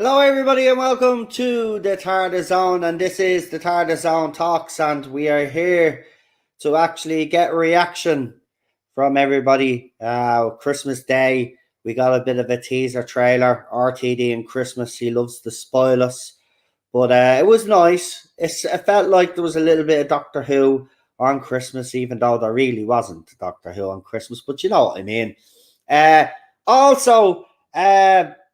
Hello, everybody, and welcome to the Tardis Zone. And this is the Tardis Zone Talks, and we are here to actually get a reaction from everybody. Christmas Day, we got a bit of a teaser trailer. RTD and Christmas, he loves to spoil us, but it was nice. It felt like there was a little bit of Doctor Who on Christmas, even though there really wasn't Doctor Who on Christmas. But you know what I mean. Uh, also,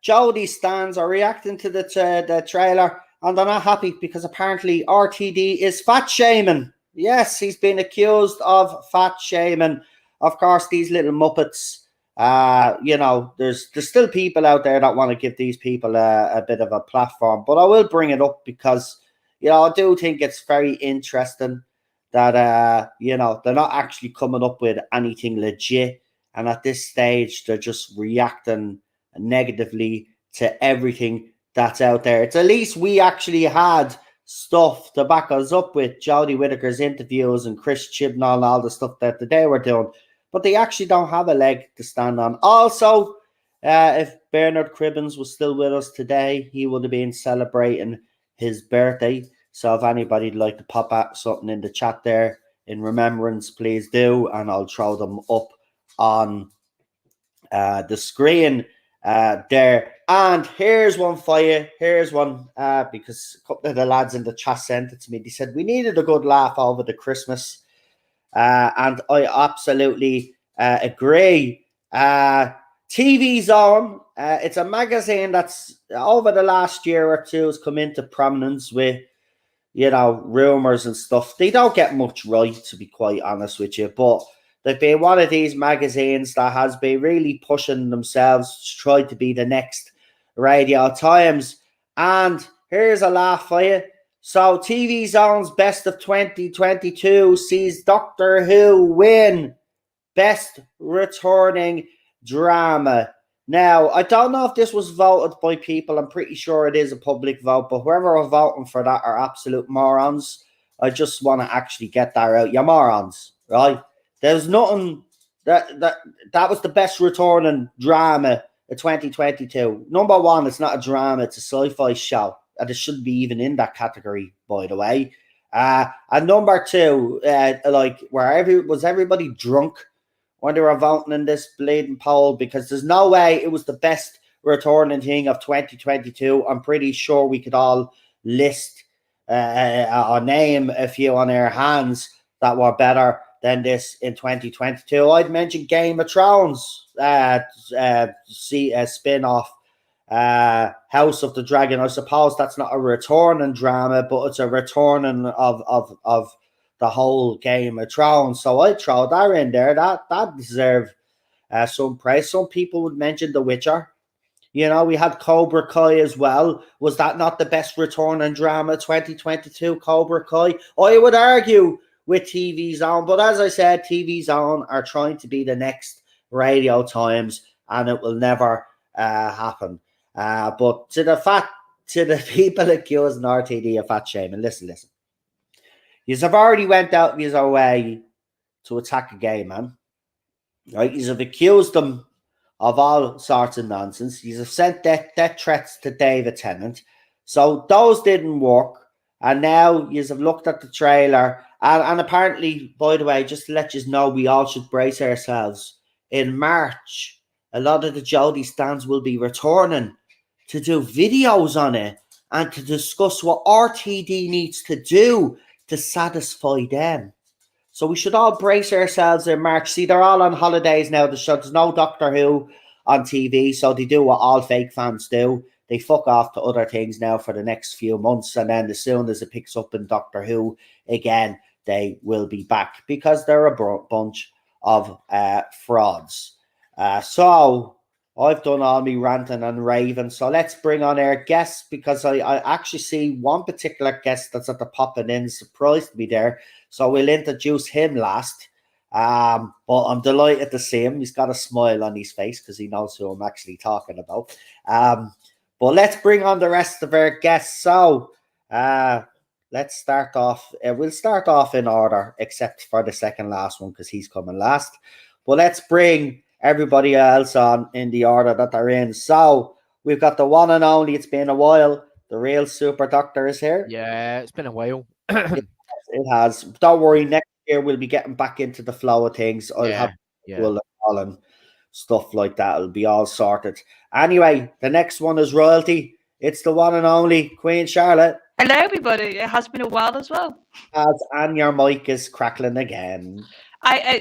Jody stands are reacting to the trailer, and they're not happy because apparently RTD is fat shaming. Yes, he's been accused of fat shaming. Of course, these little muppets. There's still people out there that want to give these people a bit of a platform, but I will bring it up because I do think it's very interesting that they're not actually coming up with anything legit, and at this stage they're just reacting negatively to everything that's out there. It's at least we actually had stuff to back us up with Jodie Whittaker's interviews and Chris Chibnall and all the stuff that they were doing, but they actually don't have a leg to stand on. Also, if Bernard Cribbins was still with us today, he would have been celebrating his birthday. So if anybody'd like to pop out something in the chat there in remembrance, please do, and I'll throw them up on the screen there. And here's one for you. Here's one because a couple of the lads in the chat sent it to me. They said we needed a good laugh over the Christmas, and I absolutely agree. TV Zone, it's a magazine that's over the last year or two has come into prominence with rumors and stuff. They don't get much right, to be quite honest with you, but they've been one of these magazines that has been really pushing themselves to try to be the next Radio Times. And here's a laugh for you. So TV Zone's Best of 2022 sees Doctor Who win Best Returning Drama. Now, I don't know if this was voted by people. I'm pretty sure it is a public vote, but whoever are voting for that are absolute morons. I just want to actually get that out. You're morons, right? There's nothing that was the best returning drama of 2022. Number one, it's not a drama, it's a sci-fi show. And it shouldn't be even in that category, by the way. And number two, was everybody drunk when they were voting in this bleeding poll? Because there's no way it was the best returning thing of 2022. I'm pretty sure we could all list or name a few on our hands that were better than this in 2022. I'd mention Game of Thrones, spin-off, House of the Dragon. I suppose that's not a returning drama, but it's a returning of the whole Game of Thrones. So I'd throw that in there. That deserves some praise. Some people would mention The Witcher. We had Cobra Kai as well. Was that not the best returning drama 2022, Cobra Kai? I would argue with TV Zone, but as I said, TV Zone are trying to be the next Radio Times, and it will never happen. But to the people accusing RTD of fat shaming, listen. You have already went out of your way to attack a gay man, right? You have accused them of all sorts of nonsense. You have sent death threats to David Tennant. So those didn't work. And now you have looked at the trailer. And apparently, by the way, just to let you know, we all should brace ourselves. In March, a lot of the Jodie stands will be returning to do videos on it and to discuss what RTD needs to do to satisfy them. So we should all brace ourselves in March. See, they're all on holidays now. There's no Doctor Who on TV, so they do what all fake fans do. They fuck off to other things now for the next few months, and then as soon as it picks up in Doctor Who again, they will be back because they're a bunch of frauds. So I've done all me ranting and raving. So let's bring on our guests, because I actually see one particular guest that's at the popping in, surprised me there. So we'll introduce him last. But I'm delighted to see him. He's got a smile on his face because he knows who I'm actually talking about. But let's bring on the rest of our guests. So let's start off. We'll start off in order, except for the second last one because he's coming last. But let's bring everybody else on in the order that they're in. So We've got the one and only. It's been a while. The real super doctor is here. Yeah, it's been a while. It has. Don't worry. Next year we'll be getting back into the flow of things. I'll have Yeah. and stuff like that. It'll be all sorted. Anyway, the next one is royalty. It's the one and only Queen Charlotte. Hello, everybody. It has been a while as well. And your mic is crackling again.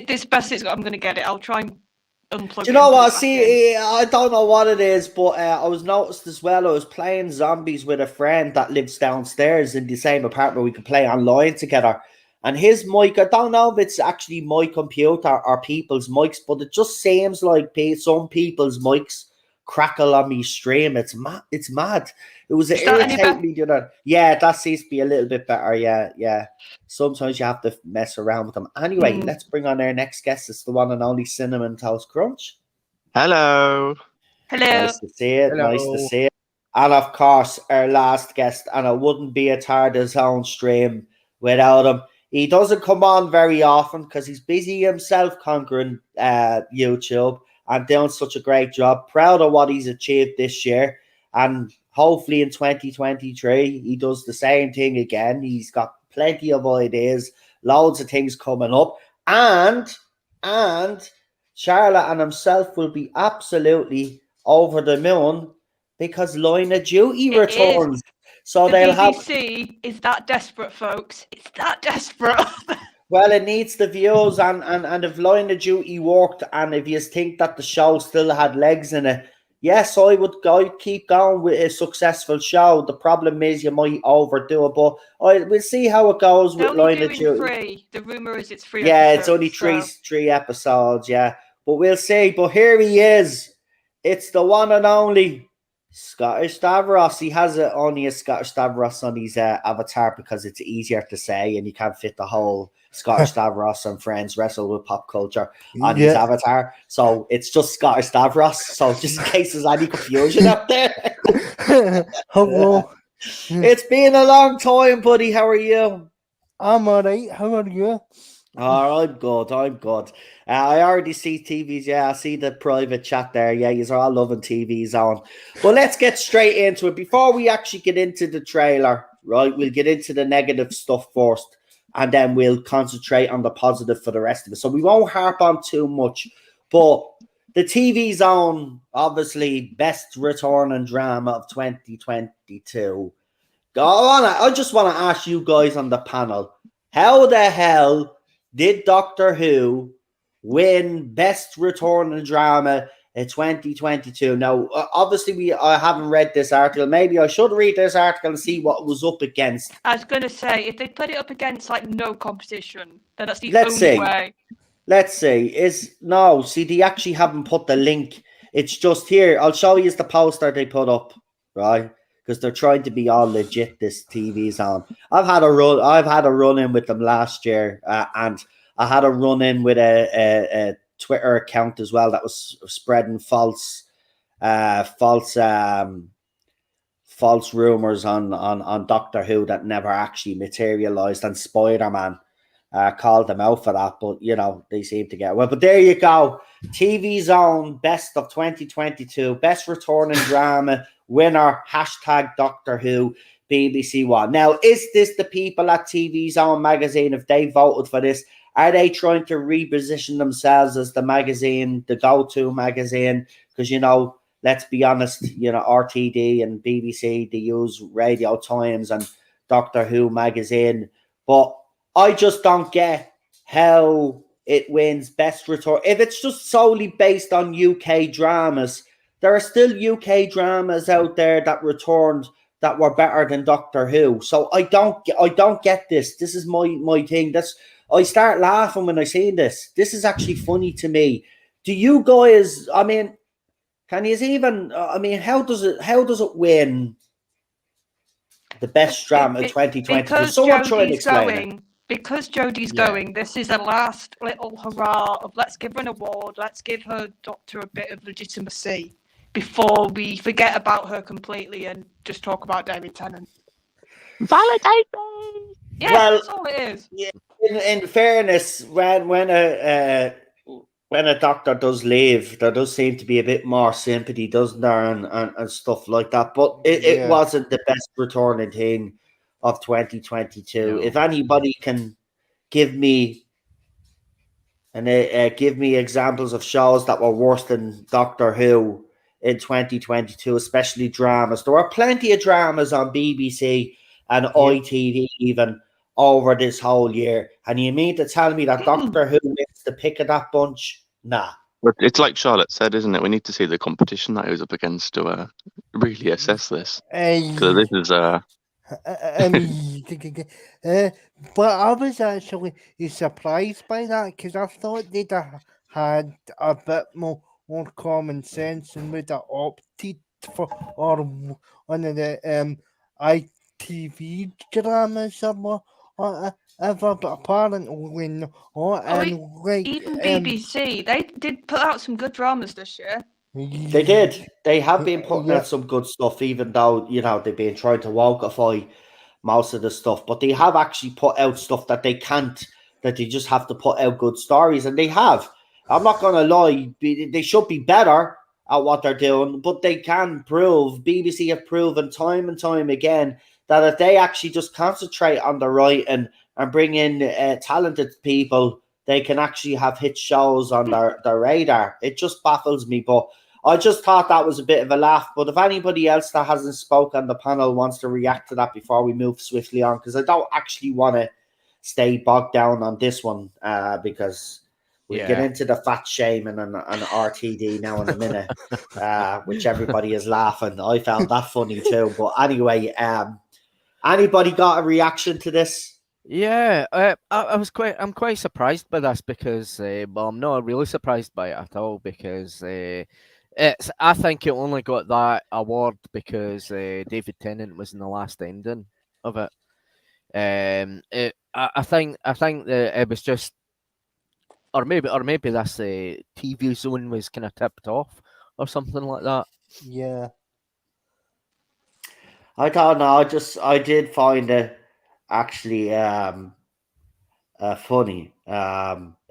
This best is I'm going to get it. I'll try and unplug. Do you know what? See, I don't know what it is, but I was noticed as well. I was playing zombies with a friend that lives downstairs in the same apartment. We could play online together. And his mic, I don't know if it's actually my computer or people's mics, but it just seems like some people's mics crackle on me stream. It's mad. It's mad. It was irritating me. Yeah, that seems to be a little bit better. Yeah. Sometimes you have to mess around with them. Anyway, let's bring on our next guest. It's the one and only Cinnamon Toast Crunch. Hello. Nice to see it. Hello. Nice to see it. And of course, our last guest, and it wouldn't be a Tardis own stream without him. He doesn't come on very often because he's busy himself conquering YouTube and doing such a great job. Proud of what he's achieved this year. And hopefully in 2023, he does the same thing again. He's got plenty of ideas, loads of things coming up. And Charlotte and himself will be absolutely over the moon because Line of Duty returns. So the BBC is that desperate, folks. It's that desperate. Well, it needs the views, and if Line of Duty worked, and if you think that the show still had legs in it, yes, I would keep going with a successful show. The problem is you might overdo it, but we'll see how it goes with Line of Duty. Free. The rumor is it's free. Yeah, it's only three episodes. Yeah, but we'll see. But here he is. It's the one and only Scottish Stavros. He has only a Scottish Stavros on his avatar because it's easier to say, and you can't fit the whole Scottish Stavros and Friends Wrestle with Pop Culture on his avatar. So it's just Scottish Stavros. So just in case there's any confusion up there. Hello. It's been a long time, buddy. How are you? I'm alright. How are you? Oh, I'm good. I already see TVs. Yeah, I see the private chat there. Yeah, you're all loving TVs on. But let's get straight into it. Before we actually get into the trailer, right, we'll get into the negative stuff first, and then we'll concentrate on the positive for the rest of it. So we won't harp on too much. But the TV Zone, obviously, best return and drama of 2022. I just want to ask you guys on the panel, how the hell did Doctor Who win Best Return and Drama in 2022? Now, obviously, I haven't read this article. Maybe I should read this article and see what it was up against. I was going to say, if they put it up against like no competition, then that's the only way. Let's see. They actually haven't put the link. It's just here. I'll show you the poster they put up, right? Because they're trying to be all legit. This TV's on. I've had a run in with them last year, and I had a run in with a Twitter account as well that was spreading false rumors on Doctor Who that never actually materialized, and Spider-Man called them out for that. But they seem to get well. But there you go. TV Zone Best of 2022, Best Returning Drama. Winner, #Doctor Who, BBC One. Now, is this the people at TV Zone magazine, if they voted for this, are they trying to reposition themselves as the magazine, the go-to magazine? Because, let's be honest, RTD and BBC, they use Radio Times and Doctor Who magazine. But I just don't get how it wins Best Return. If it's just solely based on UK dramas, there are still UK dramas out there that returned that were better than Doctor Who. So I don't get this. This is my thing. I start laughing when I see this. This is actually funny to me. Do you guys? I mean, can you even? I mean, how does it win the best drama of 2020? Someone try and explain it. Because Jodie's going, this is the last little hurrah of let's give her an award, let's give her Doctor a bit of legitimacy before we forget about her completely and just talk about David Tennant. Validate me! Yeah, that's all it is. Yeah, in fairness, when when a doctor does leave, there does seem to be a bit more sympathy, doesn't there, and stuff like that. But it Yeah. wasn't the best returning thing of 2022. If No. anybody can give me give me examples of shows that were worse than Doctor Who in 2022, especially dramas. There were plenty of dramas on BBC and ITV even over this whole year. And you mean to tell me that Doctor Who wins the pick of that bunch? Nah. But it's like Charlotte said, isn't it? We need to see the competition that he was up against to really assess this. Because this is but I was actually surprised by that because I thought they'd have had a bit more common sense and would have opted for or one of the ITV dramas or ever, but apparently not. And like Even BBC, they did put out some good dramas this year. They did. They have been putting out some good stuff, even though, you know, they've been trying to wokeify most of the stuff. But they have actually put out stuff that they can't, that they just have to put out good stories. And they have. I'm not going to lie. They should be better at what they're doing, but they can prove, BBC have proven time and time again, that if they actually just concentrate on the writing and bring in talented people, they can actually have hit shows on their radar. It just baffles me, but I just thought that was a bit of a laugh. But if anybody else that hasn't spoken on the panel wants to react to that before we move swiftly on, because I don't actually want to stay bogged down on this one, because we get into the fat shaming and RTD now in a minute, which everybody is laughing. I found that funny too. But anyway, anybody got a reaction to this? Yeah, I'm quite surprised by this because, well, I'm not really surprised by it at all because I think it only got that award because David Tennant was in the last ending of it. I think that it was just, or maybe this TV zone was kind of tipped off or something like that. Yeah. I don't know. I did find it actually funny.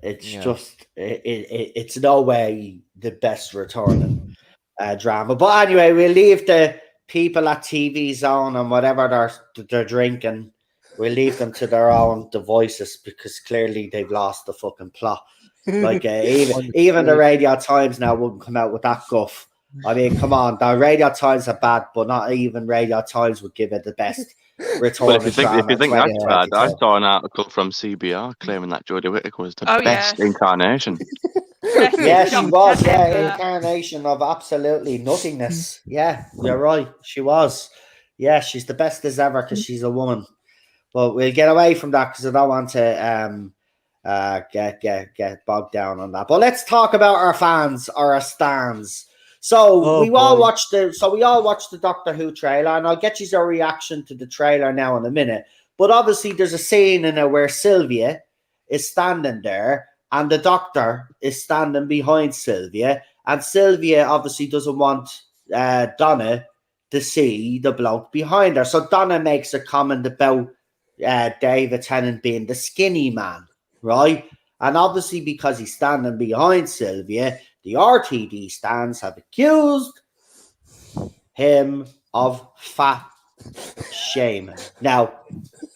It's just it's no way the best returning drama. But anyway, we'll leave the people at TV Zone and whatever they're drinking. We'll leave them to their own devices because clearly they've lost the fucking plot. Like even the Radio Times now wouldn't come out with that guff. I mean, come on, the Radio Times are bad, but not even Radio Times would give it the best return. Well, if you think that's bad, I saw an article from CBR claiming that Jodie Whittaker was the best incarnation. Yeah, she was. Yeah, incarnation of absolutely nothingness. Yeah, you're right. She was. Yeah, she's the best as ever because she's a woman. But we'll get away from that because I don't want to get bogged down on that. But let's talk about our fans or our stans. So we all watched the Doctor Who trailer, and I'll get you a reaction to the trailer now in a minute. But obviously, there's a scene in it where Sylvia is standing there, and the Doctor is standing behind Sylvia, and Sylvia obviously doesn't want Donna to see the bloke behind her. So Donna makes a comment about David Tennant being the skinny man, right? And obviously, because he's standing behind Sylvia, the RTD stands have accused him of fat shaming. Now,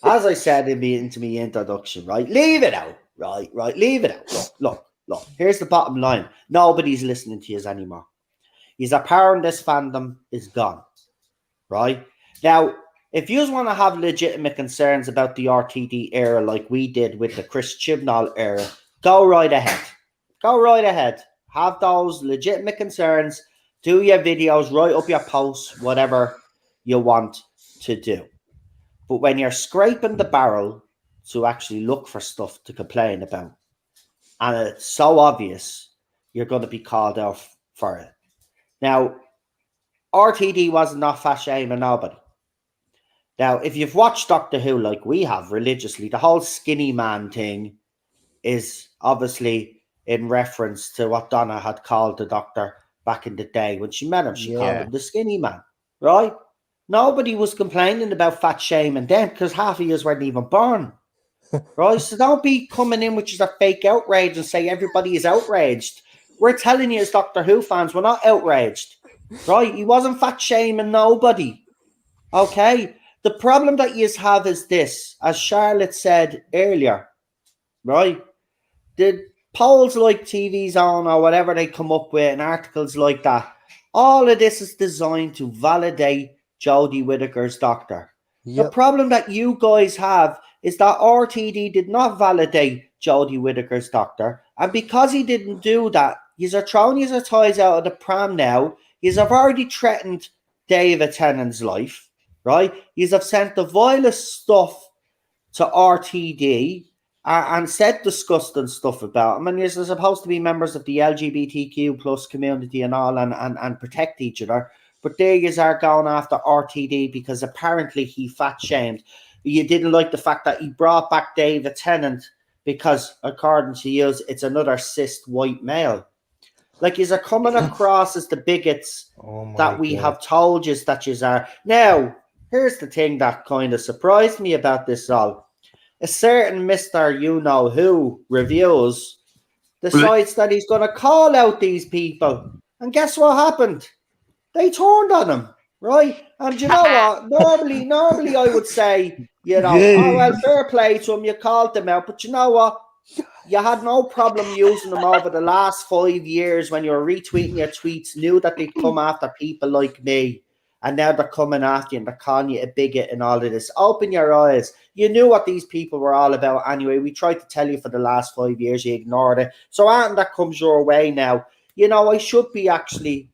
as I said into my introduction, right, leave it out, right, leave it out. Look. Here's the bottom line. Nobody's listening to you anymore. He's apparent this fandom is gone, right? Now, if you want to have legitimate concerns about the RTD era like we did with the Chris Chibnall era, go right ahead. Go right ahead. Have those legitimate concerns. Do your videos, write up your posts, whatever you want to do. But when you're scraping the barrel to actually look for stuff to complain about, and it's so obvious, you're going to be called out for it. Now, RTD was not fat shaming nobody. Now, if you've watched Doctor Who like we have religiously, the whole skinny man thing is obviously in reference to what Donna had called the Doctor back in the day when she met him. She called him the skinny man, right? Nobody was complaining about fat shaming then because half of you weren't even born. right? So don't be coming in with just a fake outrage and say everybody is outraged. We're telling you as Doctor Who fans, we're not outraged, right? He wasn't fat shaming nobody, okay? The problem that you have is this, as Charlotte said earlier, right? The polls like TV's on or whatever they come up with and articles like that, all of this is designed to validate Jodie Whittaker's doctor. The problem that you guys have is that RTD did not validate Jodie Whittaker's doctor, and because he didn't do that, yous are throwing your toys out of the pram now. Yous have already threatened David Tennant's life, right? Yous have sent the vilest stuff to RTD and said disgusting stuff about him. And you're supposed to be members of the LGBTQ plus community and all and protect each other. But there you are going after RTD because apparently he fat shamed. You didn't like the fact that he brought back David Tennant because, according to you, it's another cis white male. Like, is are coming across as the bigots that we have told you that you are. Now, here's the thing that kind of surprised me about this all. A certain Mr. You-know-who reviews decides that he's going to call out these people. And guess what happened? They turned on him, right? And you know what? Normally I would say, oh, well, fair play to him. You called them out. But you know what? You had no problem using them over the last 5 years when you were retweeting your tweets, knew that they'd come after people like me. And now they're coming after you and they're calling you a bigot and all of this. Open your eyes. You knew what these people were all about anyway. We tried to tell you for the last 5 years. You ignored it. So anything that comes your way now, I should be actually,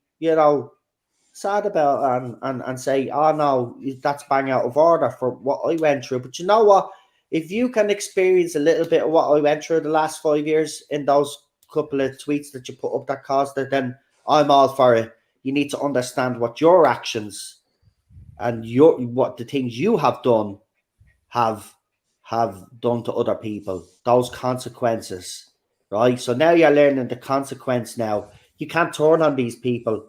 sad about and say, oh, no, that's bang out of order for what I went through. But you know what? If you can experience a little bit of what I went through the last 5 years in those couple of tweets that you put up that caused it, then I'm all for it. You need to understand what your actions and what the things you have done have done to other people. Those consequences, right? So now you're learning the consequence. Now you can't turn on these people,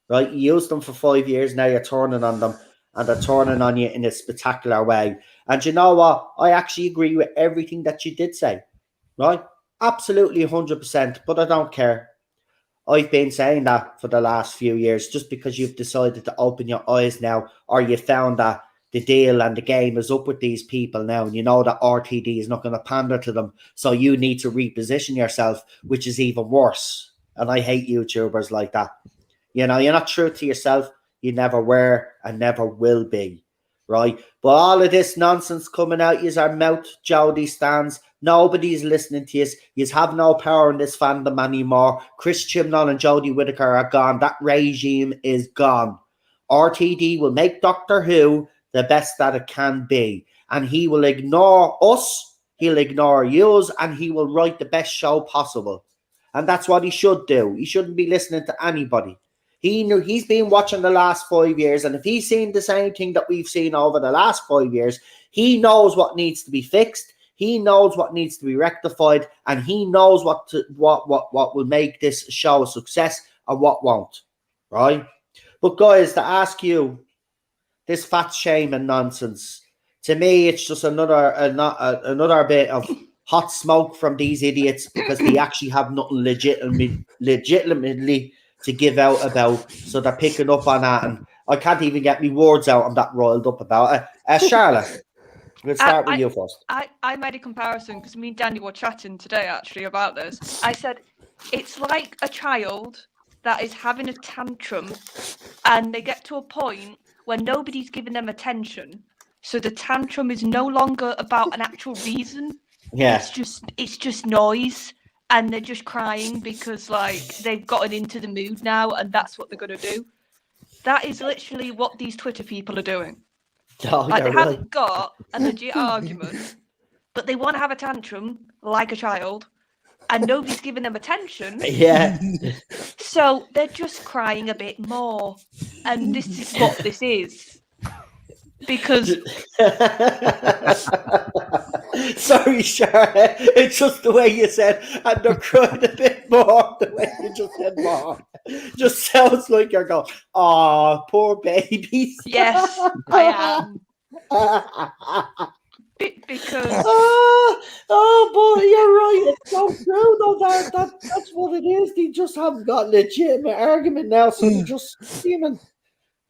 right? You used them for 5 years. Now you're turning on them, and they're turning on you in a spectacular way. And you know what? I actually agree with everything that you did say, right? Absolutely 100%. But I don't care. I've been saying that for the last few years, just because you've decided to open your eyes now, or you found that the deal and the game is up with these people now, and you know that RTD is not going to pander to them, so you need to reposition yourself, which is even worse. And I hate YouTubers like that. You're not true to yourself. You never were and never will be, right? But all of this nonsense coming out, is our mouth Jodie stands. Nobody's listening to you. You have no power in this fandom anymore. Chris Chibnall and Jodie Whittaker are gone. That regime is gone. RTD will make Doctor Who the best that it can be. And he will ignore us, he'll ignore yous, and he will write the best show possible. And that's what he should do. He shouldn't be listening to anybody. He's been watching the last 5 years, and if he's seen the same thing that we've seen over the last 5 years, he knows what needs to be fixed. He knows what needs to be rectified, and he knows what will make this show a success and what won't, right? But guys, to ask you, this fat shaming nonsense, to me, it's just another bit of hot smoke from these idiots because they actually have nothing legitimately to give out about, so they're picking up on that, and I can't even get me words out. I'm that riled up about it. Charlotte, we'll start with you first. I made a comparison because me and Danny were chatting today actually about this. I said it's like a child that is having a tantrum and they get to a point where nobody's giving them attention, so the tantrum is no longer about an actual reason. Yeah, it's just noise. And they're just crying because, they've gotten into the mood now, and that's what they're going to do. That is literally what these Twitter people are doing. Oh, they haven't got a legit argument, but they want to have a tantrum like a child, and nobody's giving them attention. Yeah. So they're just crying a bit more. And this is what this is. Because... Sorry, Charlotte. It's just the way you said, and they're crying a bit more. The way you just said more, just sounds like you're going, "Oh, poor babies." Yes, I am. Because haven't got a legitimate argument now, so they're just screaming.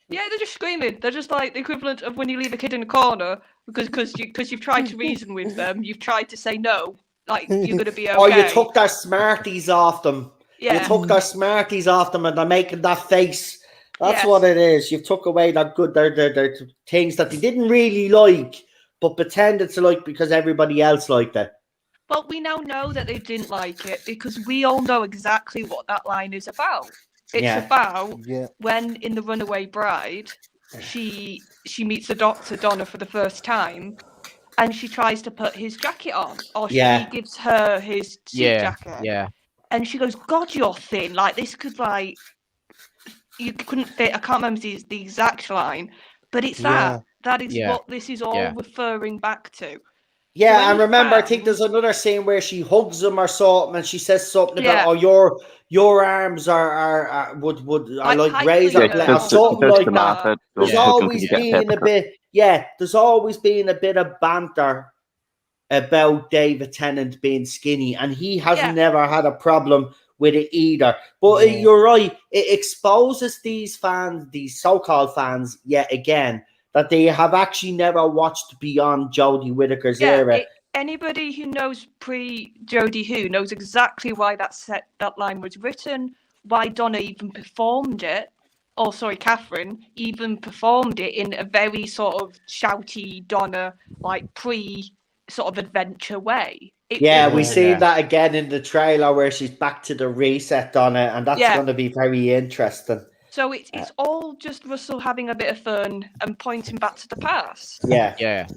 Yeah, they're just screaming. They're just like the equivalent of when you leave a kid in a corner because you've tried to reason with them, you've tried to say no, like you're gonna be okay. Or you took their Smarties off them. Yeah. You took their Smarties off them and they're making that face. That's Yes. what it is. You took away that good, they're things that they didn't really like, but pretended to like because everybody else liked it. Well, we now know that they didn't like it because we all know exactly what that line is about. It's about when in The Runaway Bride, she meets the doctor, Donna, for the first time, and she tries to put his jacket on, or he gives her his suit jacket. Yeah. And she goes, God, you're thin. Like, this could, like, you couldn't fit. I can't remember the exact line, but it's that. That is what this is all referring back to. Yeah, and remember, I think there's another scene where she hugs him or something, and she says something about, "Oh, your arms are like razor blades," or something like that. There's always been a bit, there's always been a bit of banter about David Tennant being skinny, and he hasn't never had a problem with it either. But you're right, it exposes these fans, these so-called fans, yet again, that they have actually never watched beyond Jodie Whittaker's era. Anybody who knows pre-Jodie Who knows exactly why that line was written, why Donna even performed it, or sorry, Catherine even performed it in a very sort of shouty Donna, like sort of adventure way. We see that again in the trailer where she's back to the reset on it, and that's going to be very interesting. So it's all just Russell having a bit of fun and pointing back to the past. Yeah.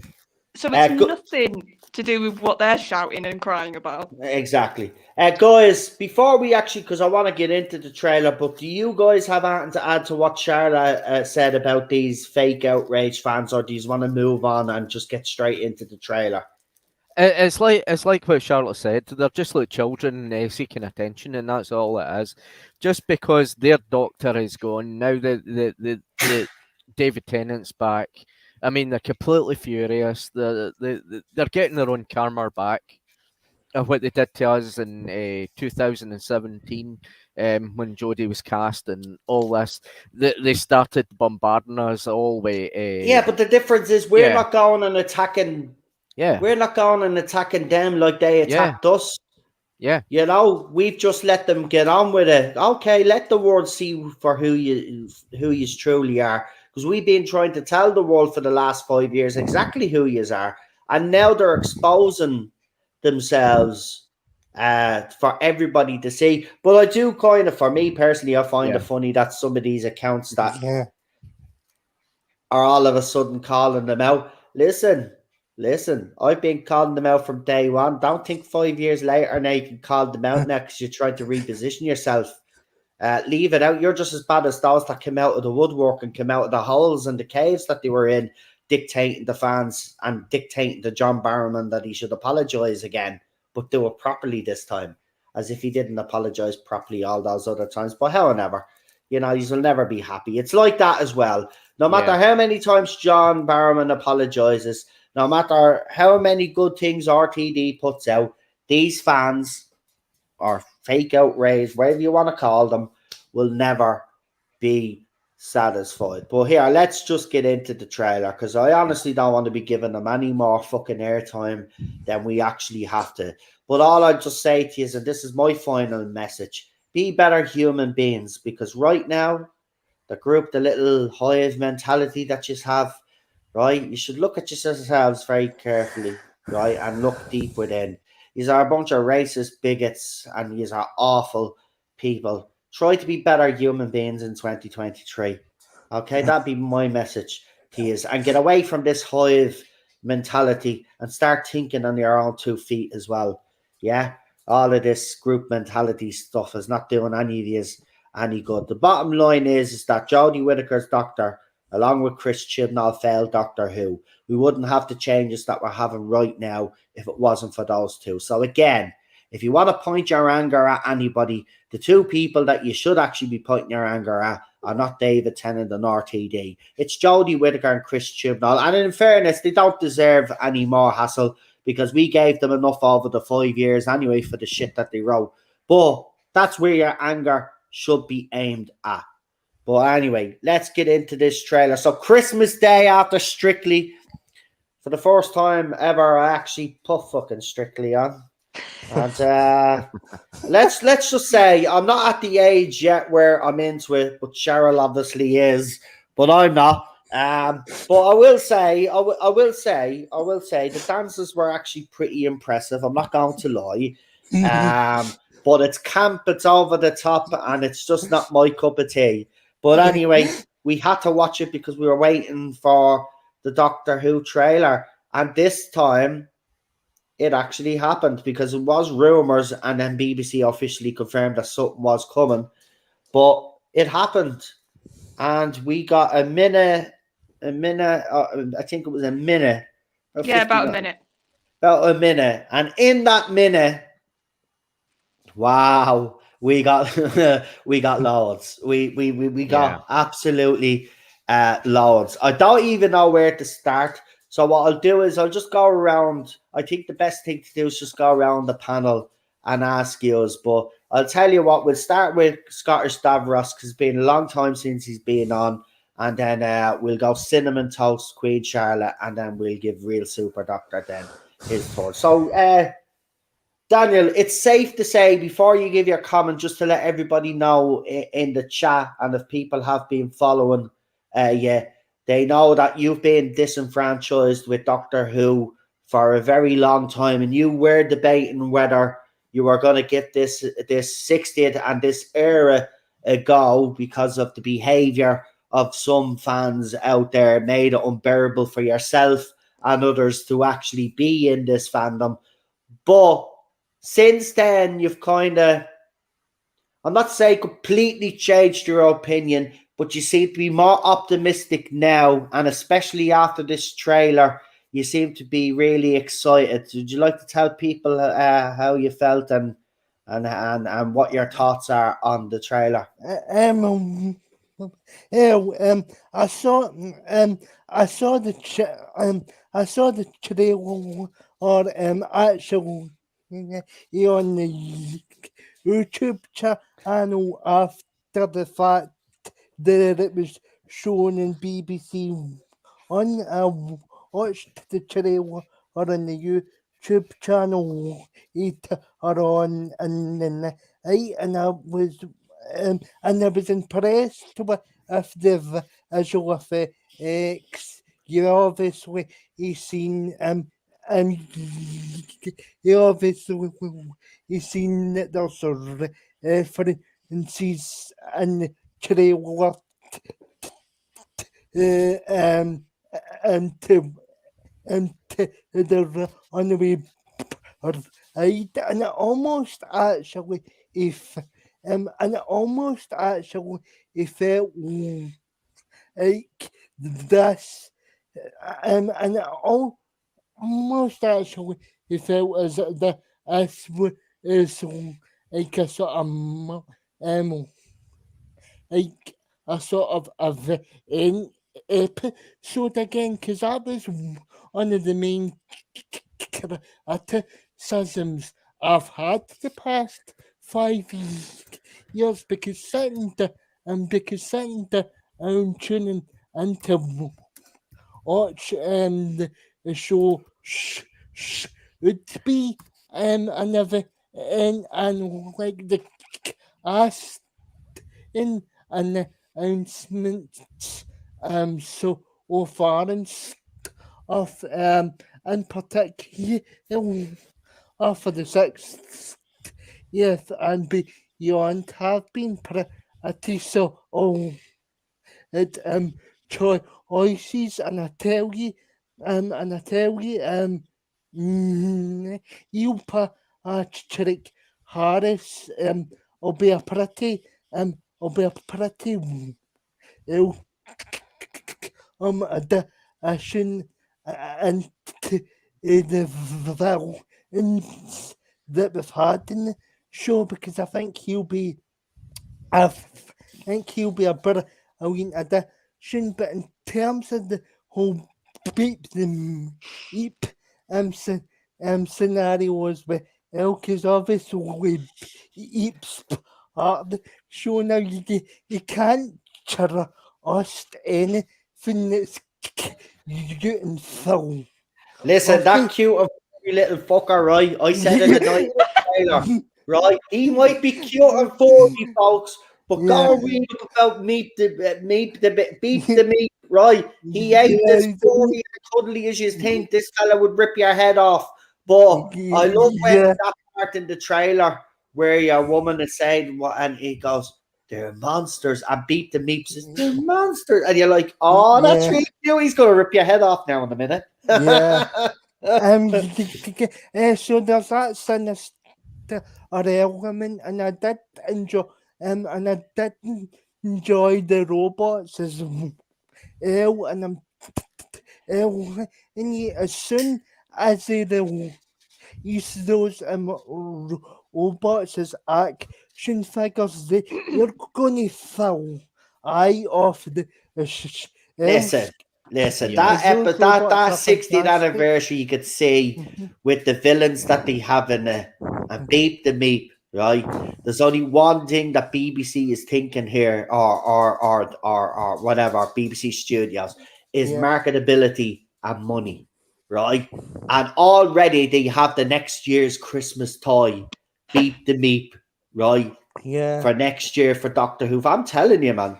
So it's nothing to do with what they're shouting and crying about. Exactly. Guys, before we actually, because I want to get into the trailer, but do you guys have anything to add to what Charlotte said about these fake outrage fans, or do you want to move on and just get straight into the trailer? It's like what Charlotte said. They're just like children seeking attention, and that's all it is. Just because their doctor is gone now, the David Tennant's back. I mean, they're completely furious. They're getting their own karma back of what they did to us in 2017 when Jodie was cast and all this. They started bombarding us all with. But the difference is we're not going and attacking. We're not going and attacking them like they attacked us. Yeah. You know, we've just let them get on with it. Okay, let the world see for who you truly are. Because we've been trying to tell the world for the last 5 years exactly who you are. And now they're exposing themselves for everybody to see. But I do kind of, for me personally, I find it funny that some of these accounts that are all of a sudden calling them out. Listen, I've been calling them out from day one. Don't think 5 years later now you can call them out now because you're trying to reposition yourself. Leave it out. You're just as bad as those that came out of the woodwork and came out of the holes and the caves that they were in, dictating the fans and dictating to John Barrowman that he should apologize again, but do it properly this time, as if he didn't apologize properly all those other times. But however, you know, you'll never be happy. It's like that as well. No matter how many times John Barrowman apologizes, no matter how many good things RTD puts out, these fans, or fake outrage, whatever you want to call them, will never be satisfied. But here, let's just get into the trailer, because I honestly don't want to be giving them any more fucking airtime than we actually have to. But all I just say to you is, and this is my final message, be better human beings, because right now, the little hive mentality that you have, right? You should look at yourselves very carefully, right? And look deep within. These are a bunch of racist bigots and these are awful people. Try to be better human beings in 2023. Okay, that'd be my message to you. And get away from this hive mentality and start thinking on your own 2 feet as well. Yeah, all of this group mentality stuff is not doing any of these any good. The bottom line is that Jodie Whittaker's doctor, along with Chris Chibnall, failed Doctor Who. We wouldn't have the changes that we're having right now if it wasn't for those two. So again, if you want to point your anger at anybody, the 2 people that you should actually be pointing your anger at are not David Tennant and RTD. It's Jodie Whittaker and Chris Chibnall. And in fairness, they don't deserve any more hassle because we gave them enough over the 5 years anyway for the shit that they wrote. But That's where your anger should be aimed at. But anyway, let's get into this trailer. So Christmas Day after Strictly, for the first time ever, I actually put fucking Strictly on. And let's just say I'm not at the age yet where I'm into it, but Cheryl obviously is, but I'm not. But I will say, the dances were actually pretty impressive. I'm not going to lie. But it's camp, it's over the top, and it's just not my cup of tea. But anyway, we had to watch it because we were waiting for the Doctor Who trailer, and this time it actually happened because it was rumors, and then BBC officially confirmed that something was coming. But it happened, and we got a minute. I think it was a minute. Yeah, about a minute. About a minute, and in that minute, wow, we got we got loads. We got absolutely loads. I don't even know where to start. So what I'll do is I'll just go around. I think the best thing to do is just go around the panel and ask yous. But I'll tell you what, we'll start with Scottish Davros because it's been a long time since he's been on. And then we'll go Cinnamon Toast, Queen Charlotte, and then we'll give Real Super Doctor then his turn. So Daniel, it's safe to say before you give your comment, just to let everybody know in the chat, and if people have been following you, they know that you've been disenfranchised with Doctor Who for a very long time, and you were debating whether you were going to get this 60th and this era a go because of the behaviour of some fans out there, made it unbearable for yourself and others to actually be in this fandom. But since then, you've kind of, I'm not saying completely changed your opinion, but you seem to be more optimistic now, and especially after this trailer, you seem to be really excited. Would you like to tell people how you felt and what your thoughts are on the trailer? I saw the trailer actually on the YouTube channel after the fact that it was shown in BBC One. I watched the trailer on the YouTube channel on and then and I was impressed with the visual effects. You obviously seen you obviously seen that there's references in the trailer to the runaway bride, and it almost actually felt like this, and it almost actually felt as if this is like a sort of like a sort of event episode again, because that was one of the main criticisms I've had the past 5 years, because sitting down tuning into watch the show would be another and like the cast in announcements so far and stuff in particular for the 6th and beyond have been pretty so it choices, and I tell you you Patrick Harris will be a pretty addition into the villains that we've had in the show, because I think he'll be a brilliant addition. But in terms of the whole beep scenarios with because obviously each part so now you can't trust anything that's you in film. Listen, that cute and furry little fucker, right? I said in the night in the trailer, right? He might be cute and furry, folks, but go and read up about beep the meat, right? He ain't as furry and cuddly as you think. This fella would rip your head off. But I love when that part in the trailer where your woman is saying what, and he goes, "They're monsters." And Beat the Meep says, "They're monsters," and you're like, "Oh, that's really cute. He's gonna rip your head off now in a minute." Yeah. So there's that sinister element, and I did enjoy, and I did enjoy the robots as well, and as soon as they use those robots as action figures, they're going to fall eye off the Listen, Yeah. that 60th anniversary you could see with the villains that they have in it and Beep the Meep, right? There's only one thing that BBC is thinking here, or whatever, BBC Studios, is marketability and money, right? And already they have the next year's Christmas toy, Beep the Meep, right? For next year for Doctor Who. I'm telling you, man.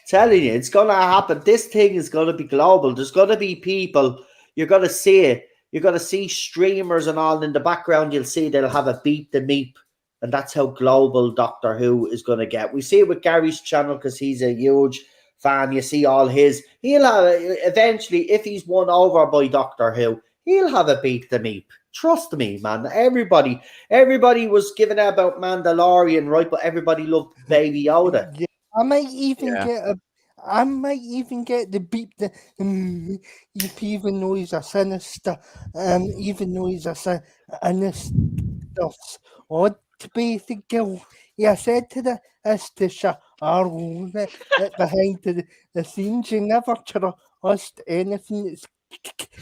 Telling you, it's gonna happen. This thing is gonna be global. There's gonna be people. You're gonna see it. You're gonna see streamers and all in the background. You'll see they'll have a Beat the Meep, and that's how global Doctor Who is gonna get. We see it with Gary's channel because he's a huge fan. You see all his. He'll have eventually, if he's won over by Doctor Who, he'll have a Beat the Meep. Trust me, man. Everybody was giving out about Mandalorian, right? But everybody loved Baby Yoda. Yeah, I might even get the beep the even though he's a sinister, even though he's a sinister odd basically. Yeah, I said to the Sharon behind the scenes, you never trust anything that's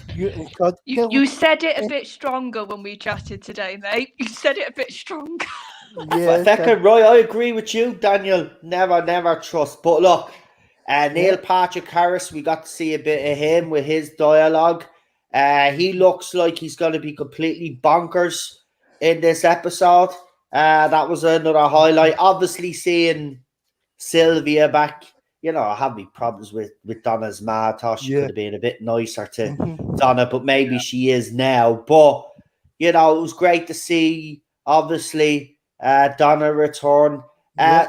you said it a bit stronger when we chatted today, mate. You said it a bit stronger. Roy, I agree with you, Daniel. Never trust. But look, Neil Patrick Harris, we got to see a bit of him with his dialogue. He looks like he's going to be completely bonkers in this episode. That was another highlight. Obviously, seeing Sylvia back. You know, I have my problems with Donna's ma. I thought she could have been a bit nicer to Donna, but maybe she is now. But, you know, it was great to see, obviously, Donna return.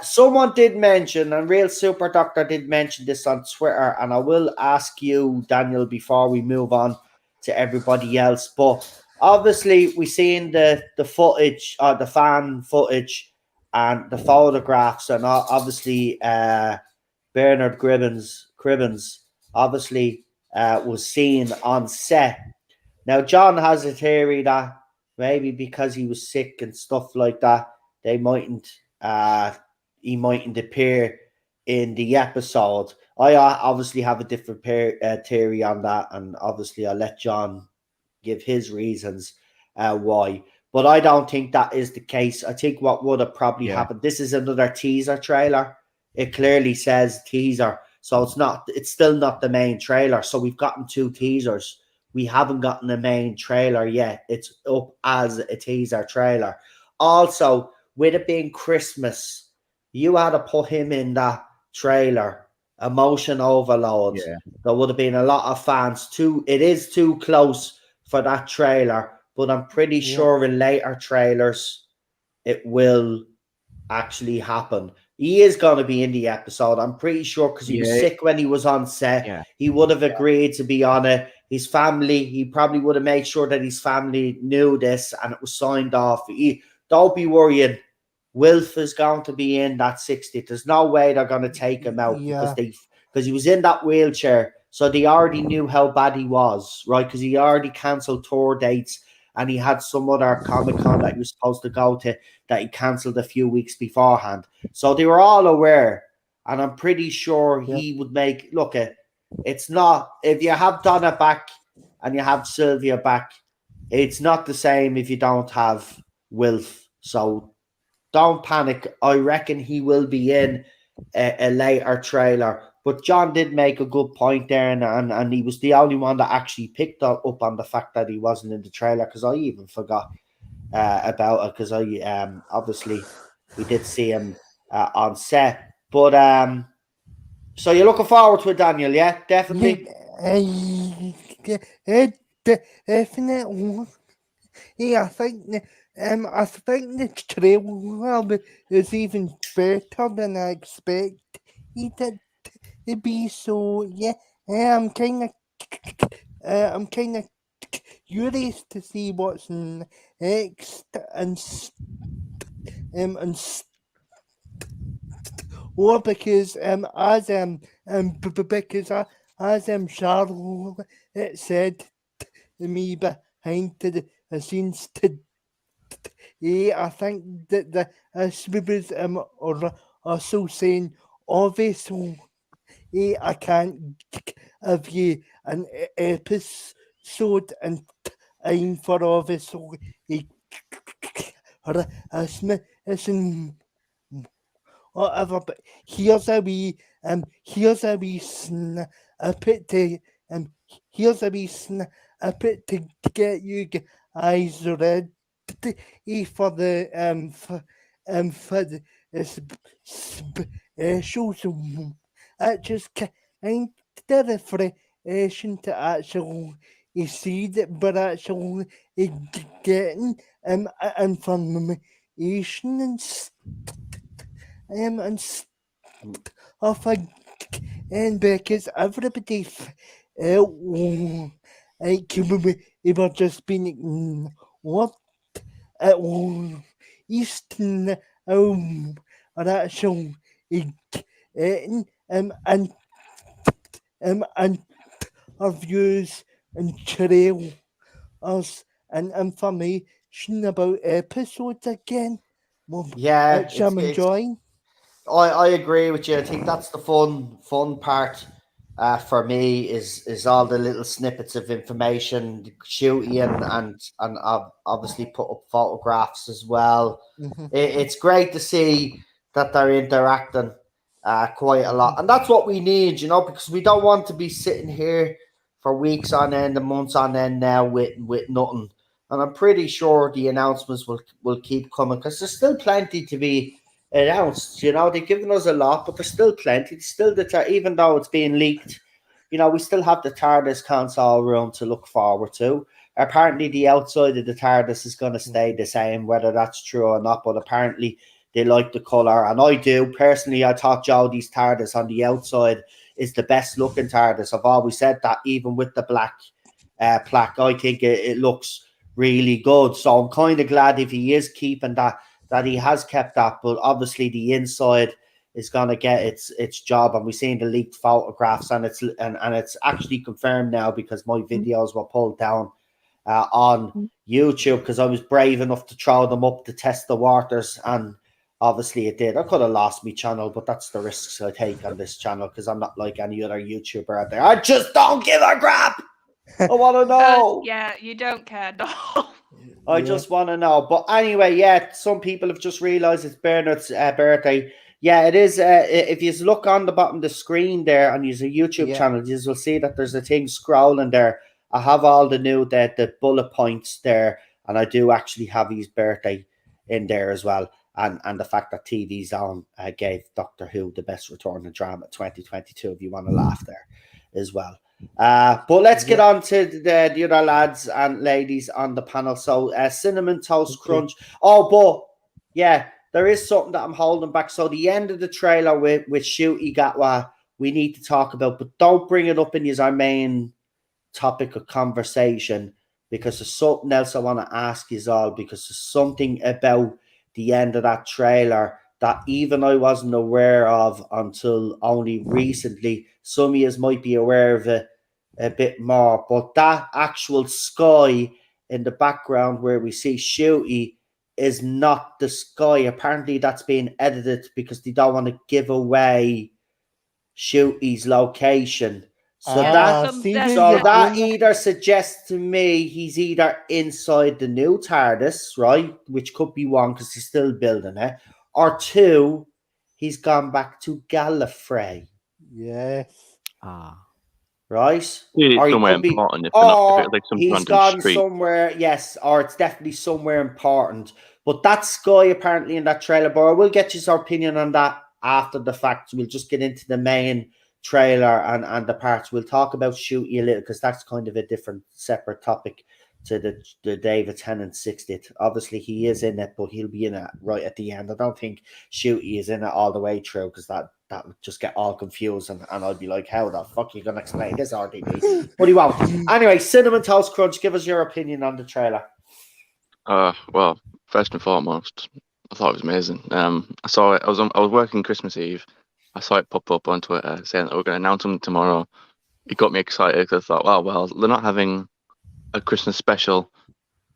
Someone did mention, and Real Super Doctor did mention this on Twitter, and I will ask you, Daniel, before we move on to everybody else. But obviously, we seen the footage, or the fan footage, and the photographs, and obviously Bernard Cribbins obviously was seen on set. Now, John has a theory that maybe because he was sick and stuff like that, he mightn't appear in the episode. I obviously have a different theory on that, and obviously I'll let John give his reasons why. But I don't think that is the case. I think what would have probably happened, this is another teaser trailer. It clearly says teaser. So it's still not the main trailer. So we've gotten 2 teasers. We haven't gotten a main trailer yet. It's up as a teaser trailer. Also, with it being Christmas, you had to put him in that trailer. Emotion overload. Yeah. There would have been a lot of fans too. It is too close for that trailer, but I'm pretty sure in later trailers it will actually happen. He is going to be in the episode. I'm pretty sure because he was sick when he was on set. Yeah. He would have agreed to be on it. His family, he probably would have made sure that his family knew this and it was signed off. Don't be worrying. Wilf is going to be in that 60. There's no way they're going to take him out because he was in that wheelchair. So they already knew how bad he was, right? Because he already cancelled tour dates and he had some other Comic-Con that he was supposed to go to that he cancelled a few weeks beforehand. So they were all aware. And I'm pretty sure he would make... Look, it's not... If you have Donna back and you have Sylvia back, it's not the same if you don't have Wilf. So don't panic. I reckon he will be in a later trailer. But John did make a good point there, and he was the only one that actually picked up on the fact that he wasn't in the trailer, because I even forgot about it, because I obviously we did see him on set. But so you're looking forward to it, Daniel? Yeah, definitely. Definitely. Yeah, I think the trailer is even better than I expected it to be. So yeah, I'm kind of curious to see what's next and or because as Charlotte said to me behind the scenes today, I think that the swimmers are also saying obviously I can't give you an episode and time for obviously listen whatever, but here's a wee snippet to here's a wee snippet to get you guys ready for the for the special. So it just kind of refreshing to actually see that we're actually getting information and stuff and because everybody felt like we were just being what at least now are actually getting and interviews and trailers and information about episodes again. Well, Yeah, which I'm enjoying. I agree with you. I think that's the fun part for me is all the little snippets of information, shooting and obviously put up photographs as well. Mhm. It's great to see that they're interacting quite a lot, and that's what we need, because we don't want to be sitting here for weeks on end and months on end now with nothing. And I'm pretty sure the announcements will keep coming, because there's still plenty to be announced. They've given us a lot, but there's still plenty. There's still even though it's being leaked, we still have the TARDIS console room to look forward to. Apparently, the outside of the TARDIS is going to stay the same, whether that's true or not. But apparently, they like the color, and I do personally. I thought Jodie's TARDIS on the outside is the best looking TARDIS. I've always said that, even with the black plaque. I think it looks really good. So I'm kind of glad if he is keeping that he has kept that. But obviously the inside is going to get its job, and we've seen the leaked photographs, and it's actually confirmed now, because my videos were pulled down on YouTube, because I was brave enough to throw them up to test the waters, and obviously it did. I could have lost my channel, but that's the risks I take on this channel, because I'm not like any other YouTuber out there. I just don't give a crap. I want to know. Yeah, you don't care, no. I just want to know. But anyway, yeah, some people have just realised it's Bernard's birthday. Yeah, it is. If you look on the bottom of the screen there and use a YouTube channel, you will see that there's a thing scrolling there. I have all the bullet points there, and I do actually have his birthday in there as well. And the fact that TV Zone gave Doctor Who the best returning drama 2022, if you want to laugh there as well. But let's get on to the other lads and ladies on the panel. So Cinnamon Toast Crunch. Oh, but yeah, there is something that I'm holding back. So the end of the trailer with Shooty Gatwa, we need to talk about, but don't bring it up as our main topic of conversation, because there's something else I want to ask you all, because there's something about the end of that trailer that even I wasn't aware of until only recently. Some of you might be aware of it a bit more, but that actual sky in the background where we see Shooty is not the sky. Apparently that's being edited because they don't want to give away Shooty's location. So Yeah, that either suggests to me he's either inside the new TARDIS, right? Which could be one because he's still building it, or two, he's gone back to Gallifrey. Yes. Right? Clearly Or he somewhere could be, important. If or it's like some he's random gone street. somewhere, yes, or it's definitely somewhere important. But that's Guy apparently in that trailer. But I will get his opinion on that after the fact. We'll just get into the main trailer and the parts. We'll talk about Shooty a little because that's kind of a different, separate topic to the David Tennant 60th. Obviously, he is in it, but he'll be in it right at the end. I don't think Shooty is in it all the way through because that would just get all confused and I'd be like, how the fuck are you going to explain this RDB? But he won't. Anyway, Cinnamon Toast Crunch, give us your opinion on the trailer. Well, first and foremost, I thought it was amazing. I saw it. I was working Christmas Eve. I saw it pop up on Twitter saying that we're going to announce them tomorrow. It got me excited because I thought, well, they're not having a Christmas special,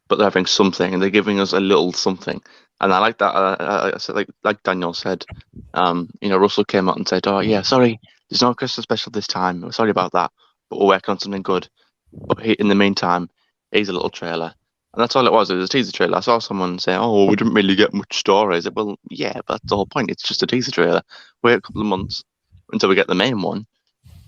but they're having something, and they're giving us a little something. And I like that. I said, like Daniel said, Russell came out and said, "Oh yeah, sorry, there's no Christmas special this time. We're sorry about that, but we're working on something good." But in the meantime, here's a little trailer. And that's all it was. It was a teaser trailer. I saw someone say, "Oh, we didn't really get much story." I said, "Well, yeah, but that's the whole point. It's just a teaser trailer. Wait a couple of months until we get the main one,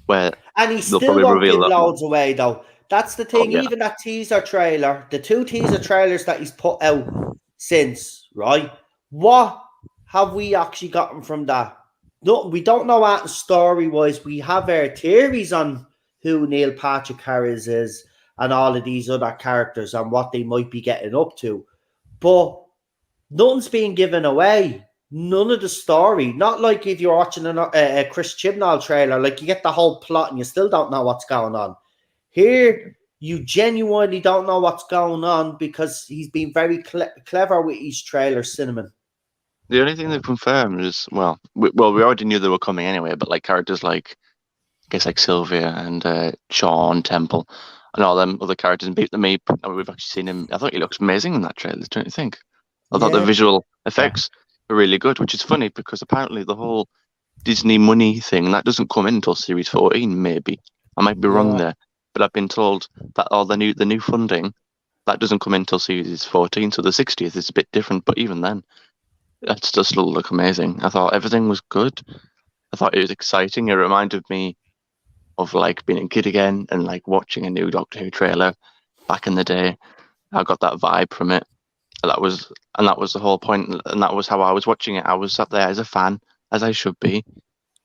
where and he they'll still probably won't reveal give that loads away though. That's the thing. yeah. Even that teaser trailer, the two teaser trailers that he's put out since, right? What have we actually gotten from that? No, we don't know what story wise. We have our theories on who Neil Patrick Harris is and all of these other characters and what they might be getting up to, but nothing's being given away. None of the story. Not like if you're watching a Chris Chibnall trailer, like you get the whole plot and you still don't know what's going on. Here, you genuinely don't know what's going on because he's been very clever with each trailer, Cinnamon. The only thing they've confirmed is, we already knew they were coming anyway, but like characters like, I guess, like Sylvia and Sean Temple and all them other characters and Beat the Meep. We've actually seen him. I thought he looks amazing in that trailer, don't you think? I thought the visual effects were really good, which is funny because apparently the whole Disney money thing, that doesn't come in until Series 14, maybe. I might be wrong there, but I've been told that all the new funding, that doesn't come in until Series 14, so the 60th is a bit different, but even then, that's just look amazing. I thought everything was good. I thought it was exciting. It reminded me of like being a kid again and like watching a new Doctor Who trailer back in the day. I got that vibe from it. That was the whole point, and that was how I was watching it. I was sat there as a fan, as I should be,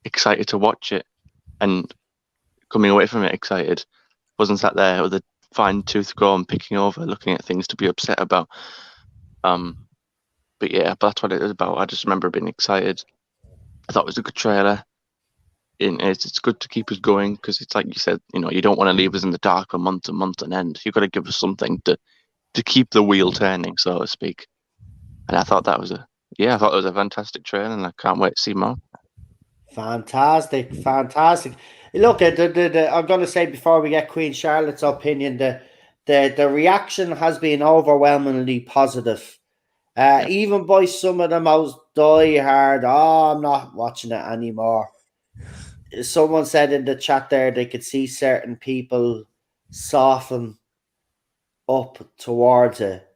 excited to watch it, and coming away from it excited. Wasn't sat there with a fine tooth comb picking over, looking at things to be upset about. But that's what it is about. I just remember being excited. I thought it was a good trailer. And it's good to keep us going because it's like you said, you don't want to leave us in the dark for months and months on end. You've got to give us something to keep the wheel turning, so to speak. And I thought that was a fantastic trailer, and I can't wait to see more. Fantastic. Look, I'm going to say before we get Queen Charlotte's opinion, the reaction has been overwhelmingly positive. Even by some of the most die-hard, I'm not watching it anymore. Someone said in the chat there they could see certain people soften up towards it.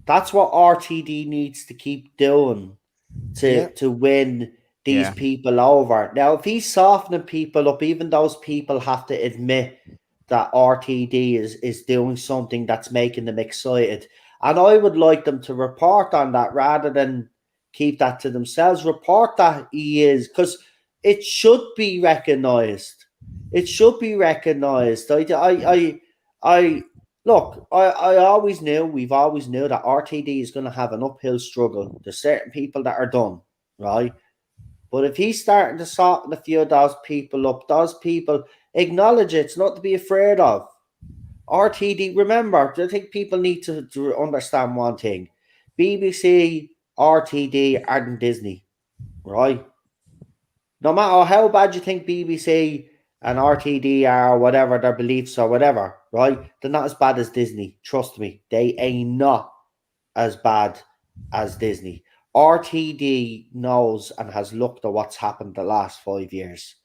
That's what RTD needs to keep doing to win these people over. Now, if he's softening people up, even those people have to admit that RTD is doing something that's making them excited. And I would like them to report on that rather than keep that to themselves. Report that he is, because it should be recognized. It should be recognized. Look, I always knew, we've always knew that RTD is going to have an uphill struggle. There's certain people that are done, right? But if he's starting to soften a few of those people up, those people acknowledge it's not to be afraid of. RTD, remember, I think people need to understand one thing. BBC, RTD aren't Disney, right? No matter how bad you think BBC and RTD are, whatever their beliefs or whatever, right? They're not as bad as Disney. Trust me, they ain't not as bad as Disney. RTD knows and has looked at what's happened the last 5 years.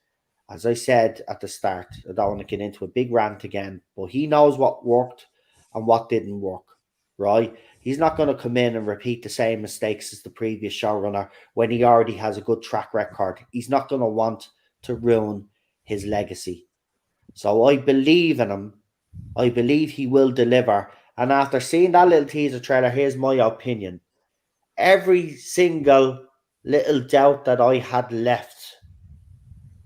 As I said at the start, I don't want to get into a big rant again, but he knows what worked and what didn't work, right? He's not going to come in and repeat the same mistakes as the previous showrunner when he already has a good track record. He's not going to want to ruin his legacy. So I believe in him. I believe he will deliver. And after seeing that little teaser trailer, here's my opinion. Every single little doubt that I had left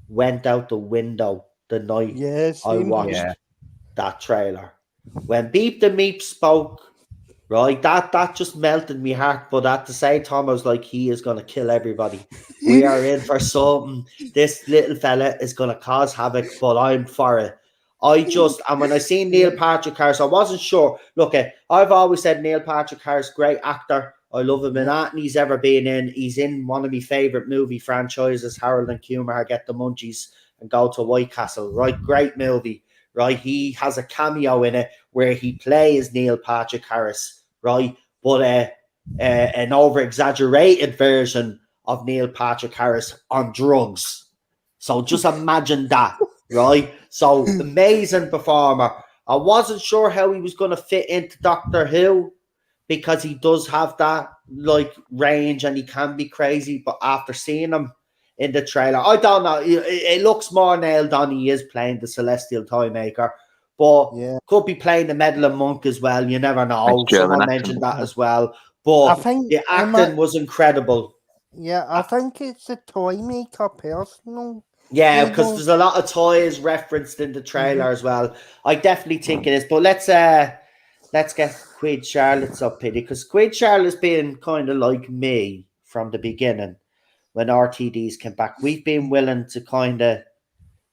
went out the window the night Yes, I watched Yeah. that trailer. When Beep the Meep spoke, right, that just melted me heart. But at the same time, I was like, he is going to kill everybody. We are in for something. This little fella is going to cause havoc, but I'm for it. And when I seen Neil Patrick Harris, I wasn't sure. Look, I've always said Neil Patrick Harris, great actor. I love him in anything he's ever been in. He's in one of my favourite movie franchises, Harold and Kumar Get the Munchies and Go to White Castle, right? Great movie, right? He has a cameo in it where he plays Neil Patrick Harris, right? But an over-exaggerated version of Neil Patrick Harris on drugs. So just imagine that, right? So amazing performer. I wasn't sure how he was going to fit into Doctor Who because he does have that like range and he can be crazy. But after seeing him in the trailer, I don't know. It looks more nailed on. He is playing the Celestial Toy Maker, but could be playing the Meddling Monk as well. You never know. Someone mentioned that as well. But I think the acting was incredible. Yeah, I think it's the Toy Maker personal. Yeah, because there's a lot of toys referenced in the trailer as well. I definitely think it is. But let's get Queen Charlotte's up, Pity, because Queen Charlotte's been kind of like me from the beginning when RTDs came back. We've been willing to kind of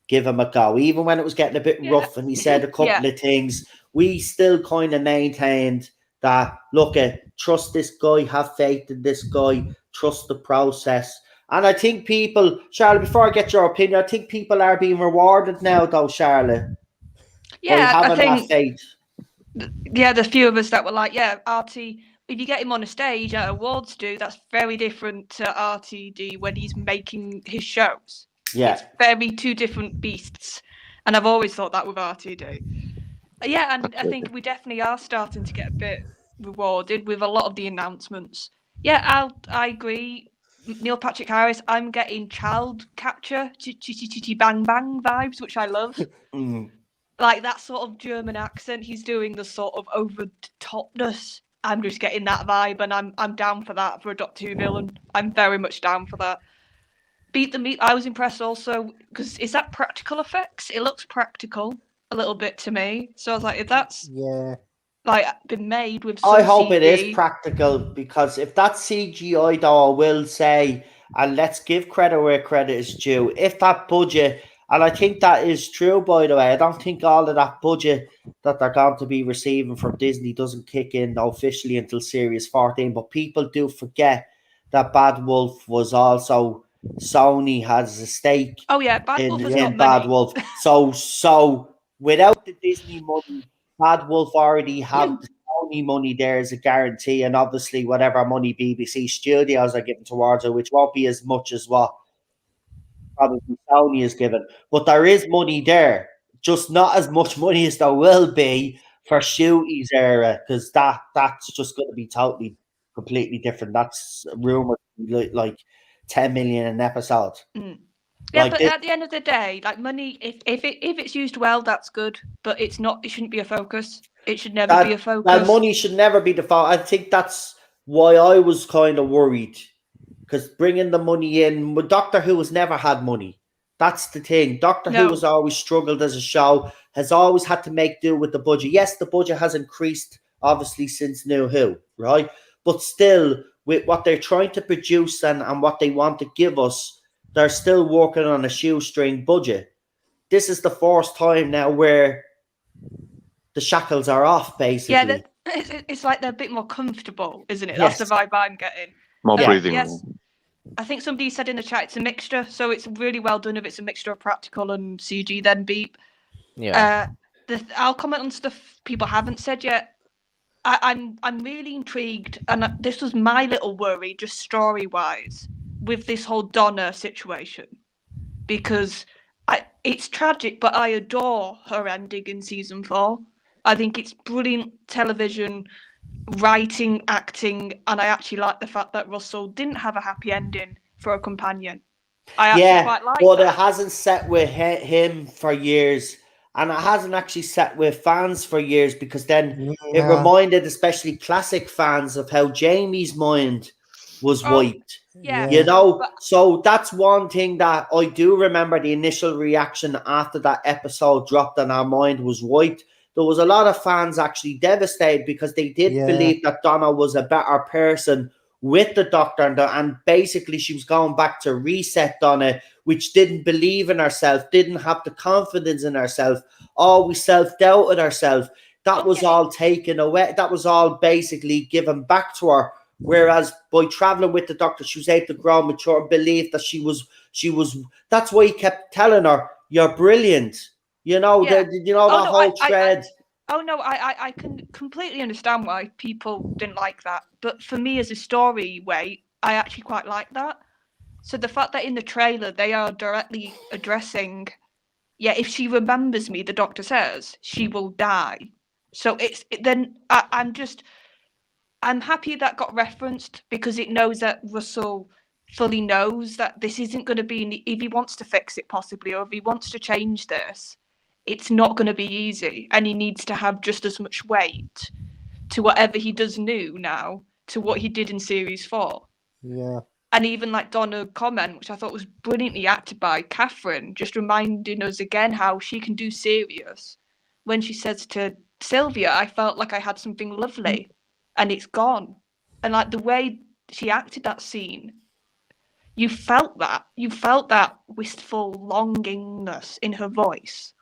give him a go, even when it was getting a bit rough and he said a couple of things. We still kind of maintained that, look, trust this guy, have faith in this guy, trust the process. And I think people, Charlotte, before I get your opinion, I think people are being rewarded now, though, Charlotte. Yeah, I think. That faith. Yeah, there's a few of us that were like, yeah, RT, if you get him on a stage at awards do, that's very different to RTD when he's making his shows. Yeah. It's very two different beasts. And I've always thought that with RTD. Yeah, and I think we definitely are starting to get a bit rewarded with a lot of the announcements. Yeah, I agree. Neil Patrick Harris, I'm getting child capture, bang bang vibes, which I love. Like that sort of German accent, he's doing the sort of over the topness. I'm just getting that vibe, and I'm down for that for a Doctor Who villain. I'm very much down for that. Beat the Meat, I was impressed also because is that practical effects? It looks practical a little bit to me. So I was like, if that's like been made with some I hope CG, it is practical, because if that's CGI, though, I will say, and let's give credit where credit is due, if that budget, and I think that is true, by the way, I don't think all of that budget that they're going to be receiving from Disney doesn't kick in officially until Series 14, but people do forget that Bad Wolf was also, Sony has a stake Bad Wolf has got Bad money. Wolf. So without the Disney money, Bad Wolf already have the Sony money there as a guarantee, and obviously whatever money BBC Studios are giving towards it, which won't be as much as what probably Sony is given. But there is money there, just not as much money as there will be for Shooty's era, because that's just going to be completely different. That's rumored like 10 million an episode. Yeah, like, but at the end of the day, like money, if it's used well, that's good. But it's not. It shouldn't be a focus. It should never be a focus. That money should never be the focus. I think that's why I was kind of worried, because bringing the money in, Doctor Who has never had money. That's the thing. Doctor Who has always struggled as a show. Has always had to make do with the budget. Yes, the budget has increased obviously since New Who, right? But still, with what they're trying to produce and what they want to give us, they're still working on a shoestring budget. This is the first time now where the shackles are off, basically. Yeah, it's like they're a bit more comfortable, isn't it? Yes. That's the vibe I'm getting. More breathing. Yes. I think somebody said in the chat it's a mixture, so it's really well done if it's a mixture of practical and CG, then Beep. Yeah. I'll comment on stuff people haven't said yet. I'm really intrigued, and this was my little worry, just story-wise, with this whole Donna situation, because It's tragic, but I adore her ending in season 4. I think it's brilliant television, writing, acting, and I actually like the fact that Russell didn't have a happy ending for a companion. I actually quite like but that. it hasn't set with him for years, and it hasn't actually set with fans for years, because then it reminded especially classic fans of how Jamie's mind was wiped. Yeah. You know, But so that's one thing that I do remember. The initial reaction after that episode dropped and our mind was wiped. There was a lot of fans actually devastated because they did believe that Donna was a better person with the Doctor, and basically she was going back to reset Donna, which didn't believe in herself, didn't have the confidence in herself, always self-doubted herself. That was all taken away. That was all basically given back to her. Whereas by traveling with the Doctor, she was able to grow, mature, and believe that she was. That's why he kept telling her, "You're brilliant." You know, that whole thread. I can completely understand why people didn't like that. But for me, as a story way, I actually quite like that. So the fact that in the trailer they are directly addressing, if she remembers me, the Doctor says she will die. So I'm happy that got referenced, because it knows that Russell fully knows that this isn't going to be, if he wants to fix it possibly, or if he wants to change this, it's not going to be easy, and he needs to have just as much weight to whatever he does new now to what he did in series 4. Yeah. And even like Donna's comment, which I thought was brilliantly acted by Catherine, just reminding us again how she can do serious. When she says to Sylvia, I felt like I had something lovely and it's gone. And like the way she acted that scene, you felt that wistful longingness in her voice.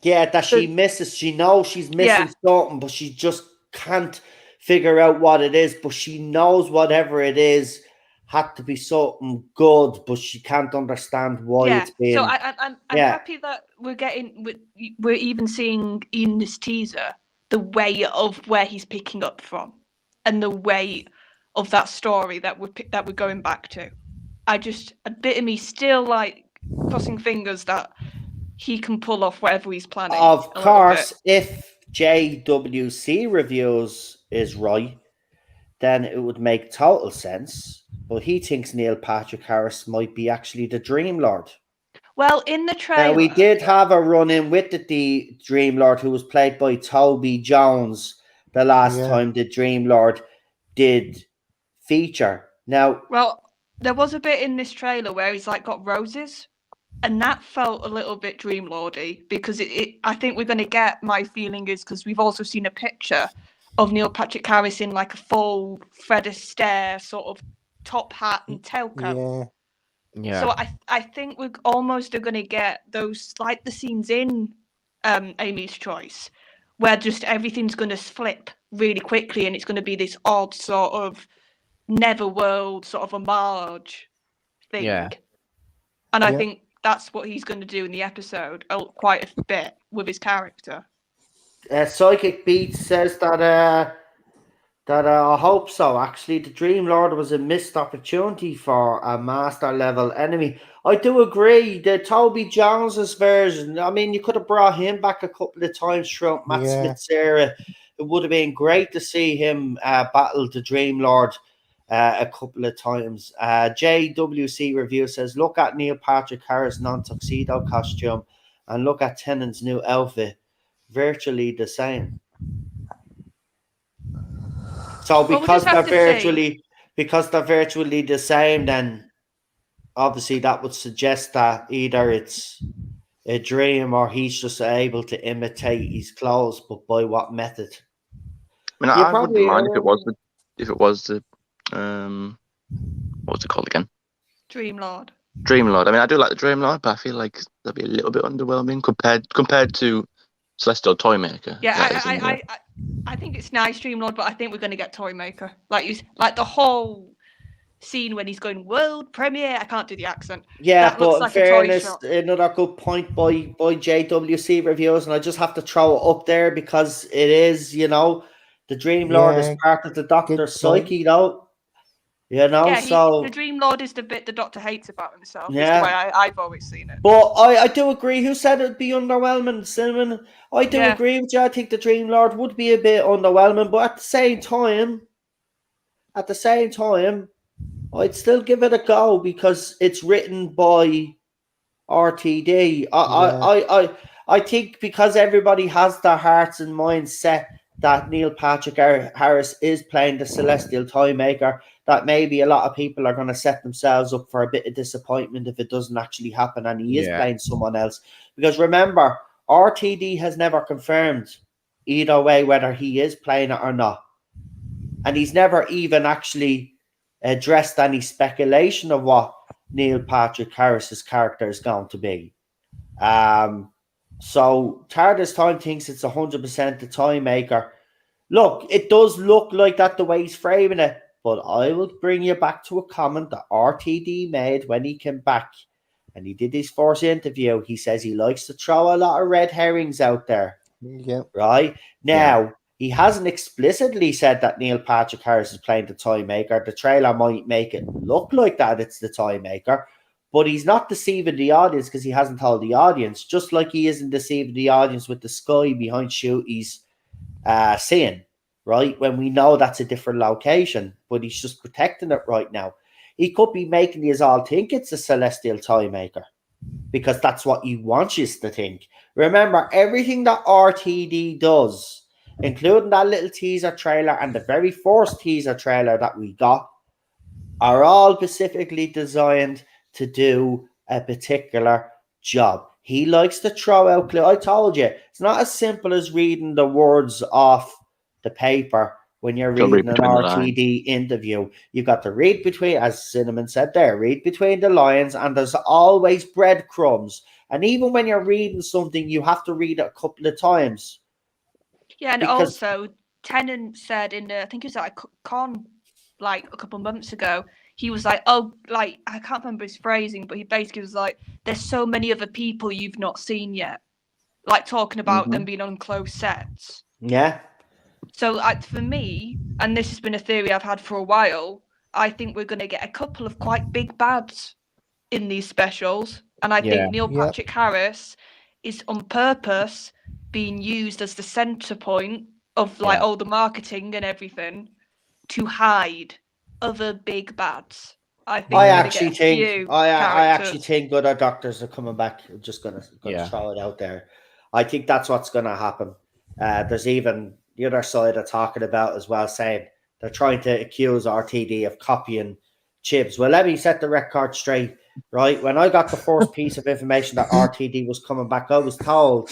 Yeah, that she misses. She knows she's missing something, but she just can't figure out what it is. But she knows whatever it is had to be something good, but she can't understand why it's been. So I'm happy that we're even seeing in this teaser the way of where he's picking up from, and the way of that story that we're going back to. A bit of me still like crossing fingers that he can pull off whatever he's planning. Of course, if JWC reviews is right, then it would make total sense. But he thinks Neil Patrick Harris might be actually the Dream Lord. Well, in the trailer, now, we did have a run-in with the Dream Lord, who was played by Toby Jones the last time the Dream Lord did feature. Now, well, there was a bit in this trailer where he's like got roses, and that felt a little bit Dream Lordy, because I think we're going to get, my feeling is, because we've also seen a picture of Neil Patrick Harris in like a full Fred Astaire sort of top hat and tailcoat. Yeah. So I think we're almost going to get those, like the scenes in Amy's Choice, where just everything's going to flip really quickly, and it's going to be this odd sort of Netherworld sort of homage thing. Yeah. And I think that's what he's going to do in the episode quite a bit with his character. Psychic Beats says that I hope so. Actually, the Dream Lord was a missed opportunity for a master level enemy. I do agree. The Toby Jones's version, I mean, you could have brought him back a couple of times throughout Matt Smith's era. It would have been great to see him battle the Dream Lord a couple of times. JWC Review says, look at Neil Patrick Harris' non-tuxedo costume and look at Tennant's new outfit. Virtually the same. So because they're virtually the same, then obviously that would suggest that either it's a dream or he's just able to imitate his clothes, but by what method? I mean, I wouldn't mind if it was the what was it called again? Dream Lord. I mean, I do like the Dream Lord, but I feel like that'd be a little bit underwhelming compared to Celestial Toymaker. Yeah, I think it's nice, Dream Lord, but I think we're going to get Toymaker. Like the whole scene when he's going world premiere. I can't do the accent. Yeah, but in fairness, another good point by JWC Reviews, and I just have to throw it up there because it is, the Dream Lord is part of the Doctor's psyche, though. You know, Yeah, so the Dream Lord is the bit the Doctor hates about himself. Is yeah. the way I've always seen it. But I do agree. Who said it would be underwhelming, Cinnamon? I do Yeah. agree with you. I think the Dream Lord would be a bit underwhelming, but at the same time, I'd still give it a go because it's written by RTD. I think because everybody has their hearts and minds set that Neil Patrick Harris is playing the Celestial Toymaker, that maybe a lot of people are going to set themselves up for a bit of disappointment if it doesn't actually happen and he is playing someone else. Because remember, RTD has never confirmed either way whether he is playing it or not. And he's never even actually addressed any speculation of what Neil Patrick Harris's character is going to be. So Tardis Time thinks it's 100% the Time Maker. Look, it does look like that the way he's framing it, but I will bring you back to a comment that RTD made when he came back and he did his first interview. He says he likes to throw a lot of red herrings out there. Yeah. Right? Now, he hasn't explicitly said that Neil Patrick Harris is playing the Time Maker. The trailer might make it look like that it's the Time Maker, but he's not deceiving the audience because he hasn't told the audience, just like he isn't deceiving the audience with the sky behind Shooty's scene, right? When we know that's a different location, but he's just protecting it right now. He could be making us all think it's a Celestial Time Maker because that's what he wants us to think. Remember, everything that RTD does, including that little teaser trailer and the very first teaser trailer that we got, are all specifically designed to do a particular job. He likes to throw out clues. I told you, it's not as simple as reading the words off the paper when you're reading an RTD interview. You got to read between, as Cinnamon said there, read between the lines, and there's always breadcrumbs. And even when you're reading something, you have to read it a couple of times. Yeah, and also Tennant said in I think it was like Con like a couple of months ago, he was like, oh, like I can't remember his phrasing, but he basically was like, there's so many other people you've not seen yet, like talking about them being on close sets. Yeah. So for me, and this has been a theory I've had for a while, I think we're going to get a couple of quite big bads in these specials, and I think Neil Patrick Harris is on purpose being used as the center point of like all the marketing and everything to hide other big bads. I actually think other doctors are coming back. I'm just gonna throw it out there. I think that's what's gonna happen. There's even the other side are talking about as well, saying they're trying to accuse RTD of copying Chibs. Well, let me set the record straight. Right, when I got the first piece of information that RTD was coming back, I was told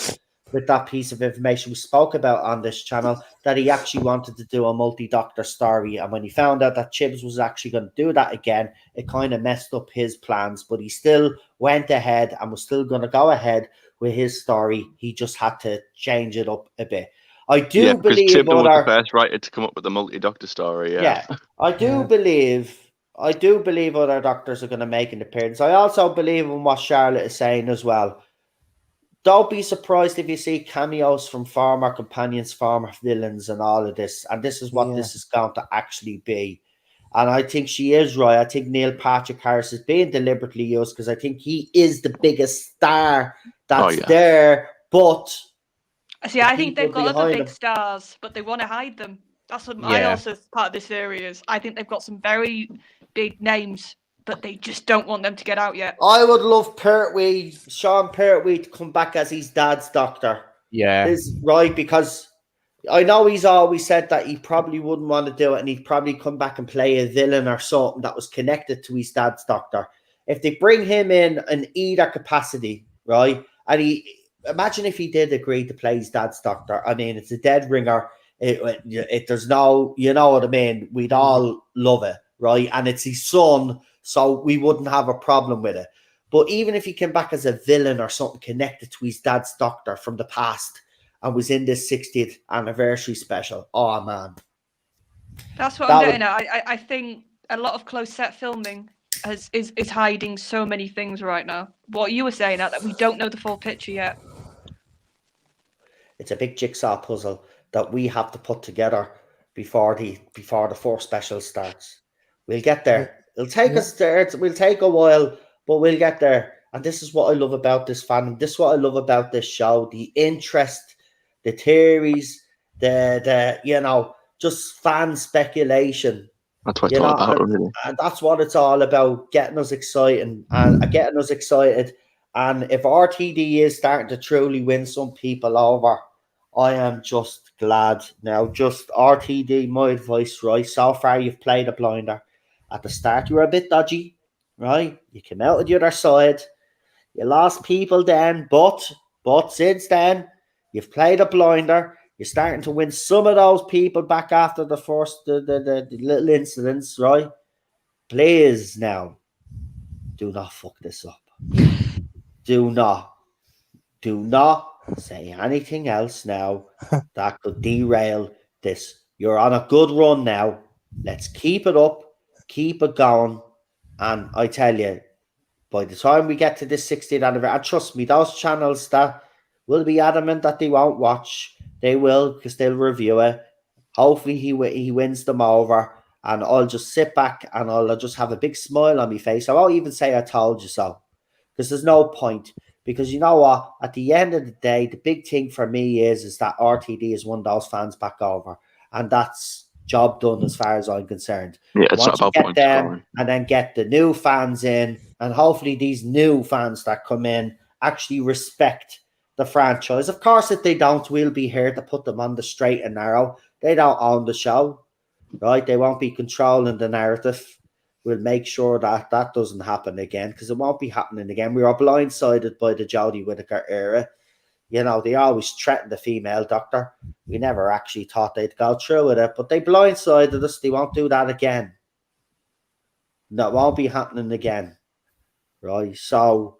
with that piece of information we spoke about on this channel that he actually wanted to do a multi-doctor story, and when he found out that Chibs was actually going to do that again, it kind of messed up his plans, but he still went ahead and was still going to go ahead with his story. He just had to change it up a bit. I do believe Chibnall was the first writer to come up with the multi-doctor story. I do believe other doctors are going to make an appearance. I also believe in what Charlotte is saying as well. Don't be surprised if you see cameos from former companions, former villains, and all of this. And this is what this is going to actually be. And I think she is right. I think Neil Patrick Harris is being deliberately used because I think he is the biggest star that's there. But see, I think they've got other big stars, but they want to hide them. That's what I also part of this theory is. I think they've got some very big names, but they just don't want them to get out yet. I would love Sean Pertwee to come back as his dad's doctor. Yeah. Is right, because I know he's always said that he probably wouldn't want to do it and he'd probably come back and play a villain or something that was connected to his dad's doctor. If they bring him in either capacity, right, and imagine if he did agree to play his dad's doctor. I mean, it's a dead ringer. There's no, you know what I mean? We'd all love it, right? And it's his son, so we wouldn't have a problem with it. But even if he came back as a villain or something connected to his dad's doctor from the past and was in this 60th anniversary special, oh man. That's what I'm getting at. I think a lot of close set filming is hiding so many things right now. What you were saying, that we don't know the full picture yet. It's a big jigsaw puzzle that we have to put together before the first special starts. We'll get there. It'll take Yeah. us there. We'll take a while, but we'll get there. And this is what I love about this fandom. This is what I love about this show. The interest, the theories, the just fan speculation. That's what it's all about, really. And that's what it's all about, getting us excited and getting us excited. And if RTD is starting to truly win some people over, I am just glad. Now, just RTD, my advice, right? So far, you've played a blinder. At the start, you were a bit dodgy, right? You came out of the other side. You lost people then, but since then, you've played a blinder. You're starting to win some of those people back after the first the little incidents, right? Please now, do not fuck this up. Do not say anything else now that could derail this. You're on a good run now. Let's keep it up, keep it going. And I tell you, by the time we get to this 60th anniversary, and trust me, those channels that will be adamant that they won't watch, they will, because they'll review it. Hopefully he wins them over, and I'll just sit back and I'll just have a big smile on my face. I won't even say I told you so, because there's no point. Because you know what? At the end of the day, the big thing for me is that RTD has won those fans back over, and that's job done as far as I'm concerned. Yeah, it's Once not you about get them points. and then get the new fans in, and hopefully these new fans that come in actually respect the franchise. Of course, if they don't, we'll be here to put them on the straight and narrow. They don't own the show, right? They won't be controlling the narrative. We'll make sure that that doesn't happen again, because it won't be happening again. We were blindsided by the Jodie Whittaker era. You know, they always threatened the female doctor. We never actually thought they'd go through with it, but they blindsided us. They won't do that again. That won't be happening again. Right. So,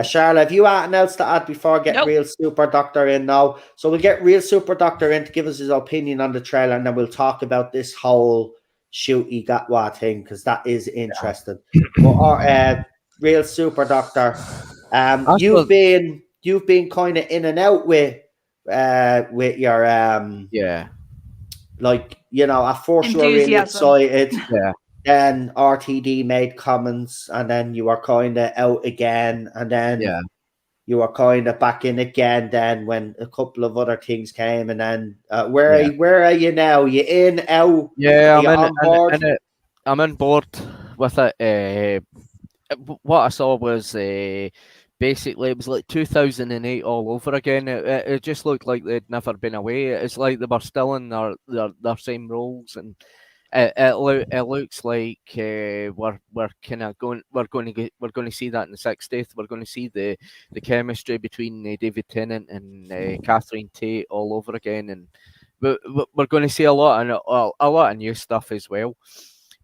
Charlotte, have you anything else to add before I get Nope. Real Super Doctor in now? So we'll get Real Super Doctor in to give us his opinion on the trailer, and then we'll talk about this whole shooty gatwa thing, because that is interesting. But Real Super Doctor, you've been kind of in and out with your Yeah. like, you know, at first you were really Enthusiasm. excited. Yeah. Then RTD made comments, and then you were kind of out again, and then Yeah. you were kind of back in again. Then when a couple of other things came, and then where are you now? You in, out? Yeah, Are you on board? I'm on board with it. What I saw was basically it was like 2008 all over again. It just looked like they'd never been away. It's like they were still in their same roles, and it looks like we're kind of going. We're going to see that in the 60th. We're going to see the chemistry between David Tennant and Catherine Tate all over again, and we're going to see a lot of new stuff as well.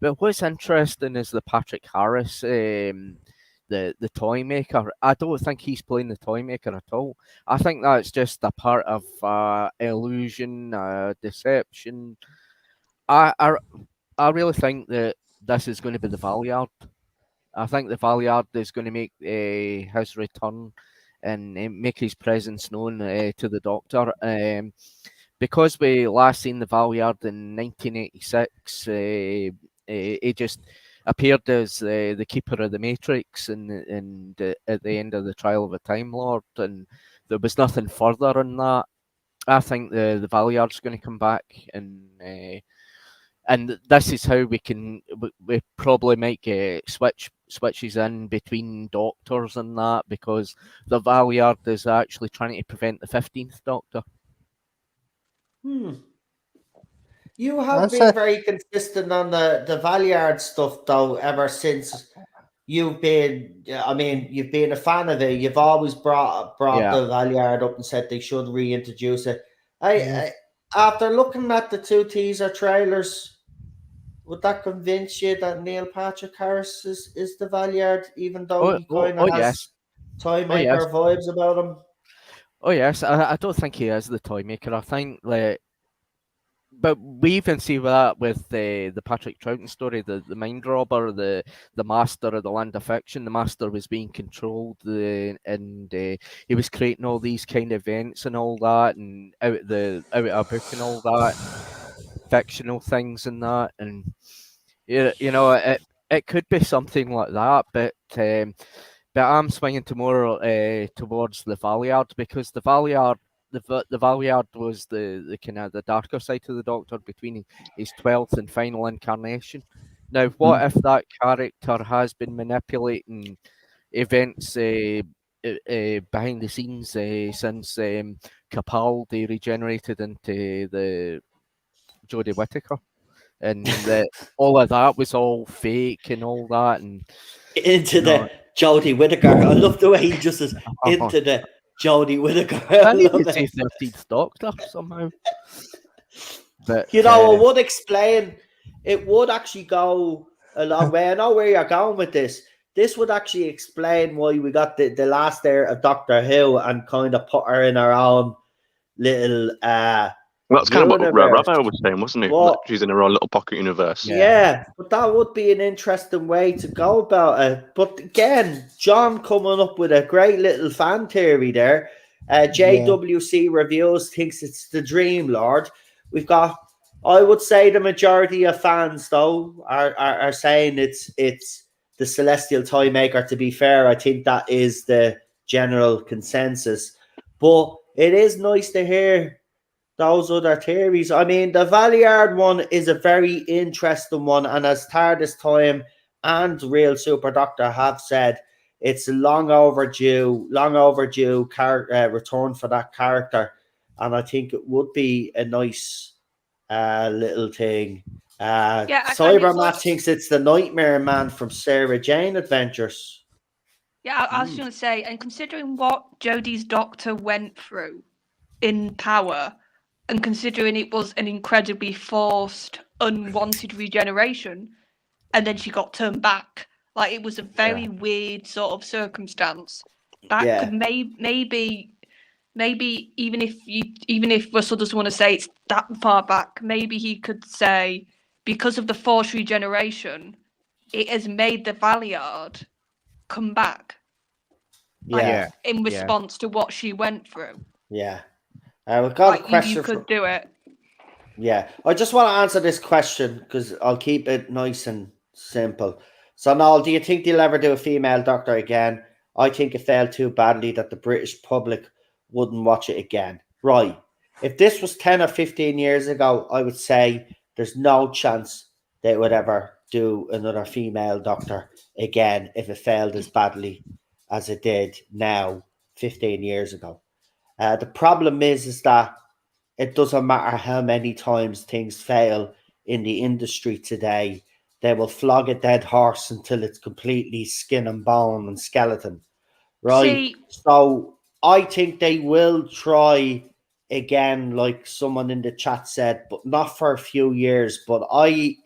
But what's interesting is the Patrick Harris, the toy maker. I don't think he's playing the toy maker at all. I think that's just a part of illusion, deception. I really think that this is going to be the Valiard. I think the Valiard is going to make his return and make his presence known to the Doctor. Because we last seen the Valiard in 1986, he just appeared as the keeper of the Matrix and at the end of the trial of a Time Lord, and there was nothing further on that. I think the Valiard's going to come back, and this is how we probably might get switches in between Doctors and that, because the Valiard is actually trying to prevent the 15th Doctor. You have been very consistent on the Valiard stuff, though, ever since you've been. I mean, you've been a fan of it. You've always brought the Valiard up and said they should reintroduce it. I after looking at the two teaser trailers, would that convince you that Neil Patrick Harris is the Valiard, even though he kind of has toy maker vibes about him? Oh yes, I don't think he is the toy maker. I think that, but we even see that with the Patrick Troughton story, the mind robber, the master of the land of fiction. The master was being controlled, and he was creating all these kind of events and all that, and out of a book and all that, fictional things and that, and you know, it could be something like that, but I'm swinging tomorrow towards the Valiard, because the Valiard. The Valiard was the kind of the darker side to the Doctor between his 12th and final incarnation. Now, what if that character has been manipulating events behind the scenes since Capaldi regenerated into the Jodie Whittaker, and all of that was all fake and all that, and Into the Jodie Whittaker. I love the way he just says into the Jodie Whittaker. I I need love to it. say 13th Doctor somehow. But You know, it would explain. It would actually go a long way. I know where you're going with this. This would actually explain why we got the last era of Doctor Who and kind of put her in her own little Well, that's kind of what universe. Rabbi was saying, wasn't it? What? She's in her own little pocket universe. Yeah, but that would be an interesting way to go about it. But again, John coming up with a great little fan theory there. JWC Reviews thinks it's the Dream Lord. We've got, I would say, the majority of fans though are saying it's the Celestial Toy Maker. To be fair, I think that is the general consensus. But it is nice to hear those other theories. I mean, the Valiard one is a very interesting one, and as Tardis Time and Real Super Doctor have said, it's a long overdue return for that character, and I think it would be a nice little thing. Cybermat thinks it's the Nightmare Man from Sarah Jane Adventures. Yeah, I was going to say, and considering what Jodie's Doctor went through in Power, and considering it was an incredibly forced, unwanted regeneration, and then she got turned back, like it was a very weird sort of circumstance. That could maybe even if Russell doesn't want to say it's that far back, maybe he could say because of the forced regeneration, it has made the Valiard come back. In response to what she went through. Yeah. We've got a question. You could do it. Yeah. I just want to answer this question because I'll keep it nice and simple. So, Noel, do you think they'll ever do a female Doctor again? I think it failed too badly that the British public wouldn't watch it again. Right. If this was 10 or 15 years ago, I would say there's no chance they would ever do another female Doctor again if it failed as badly as it did now 15 years ago. The problem is that it doesn't matter how many times things fail in the industry today. They will flog a dead horse until it's completely skin and bone and skeleton. Right? So I think they will try again, like someone in the chat said, but not for a few years. But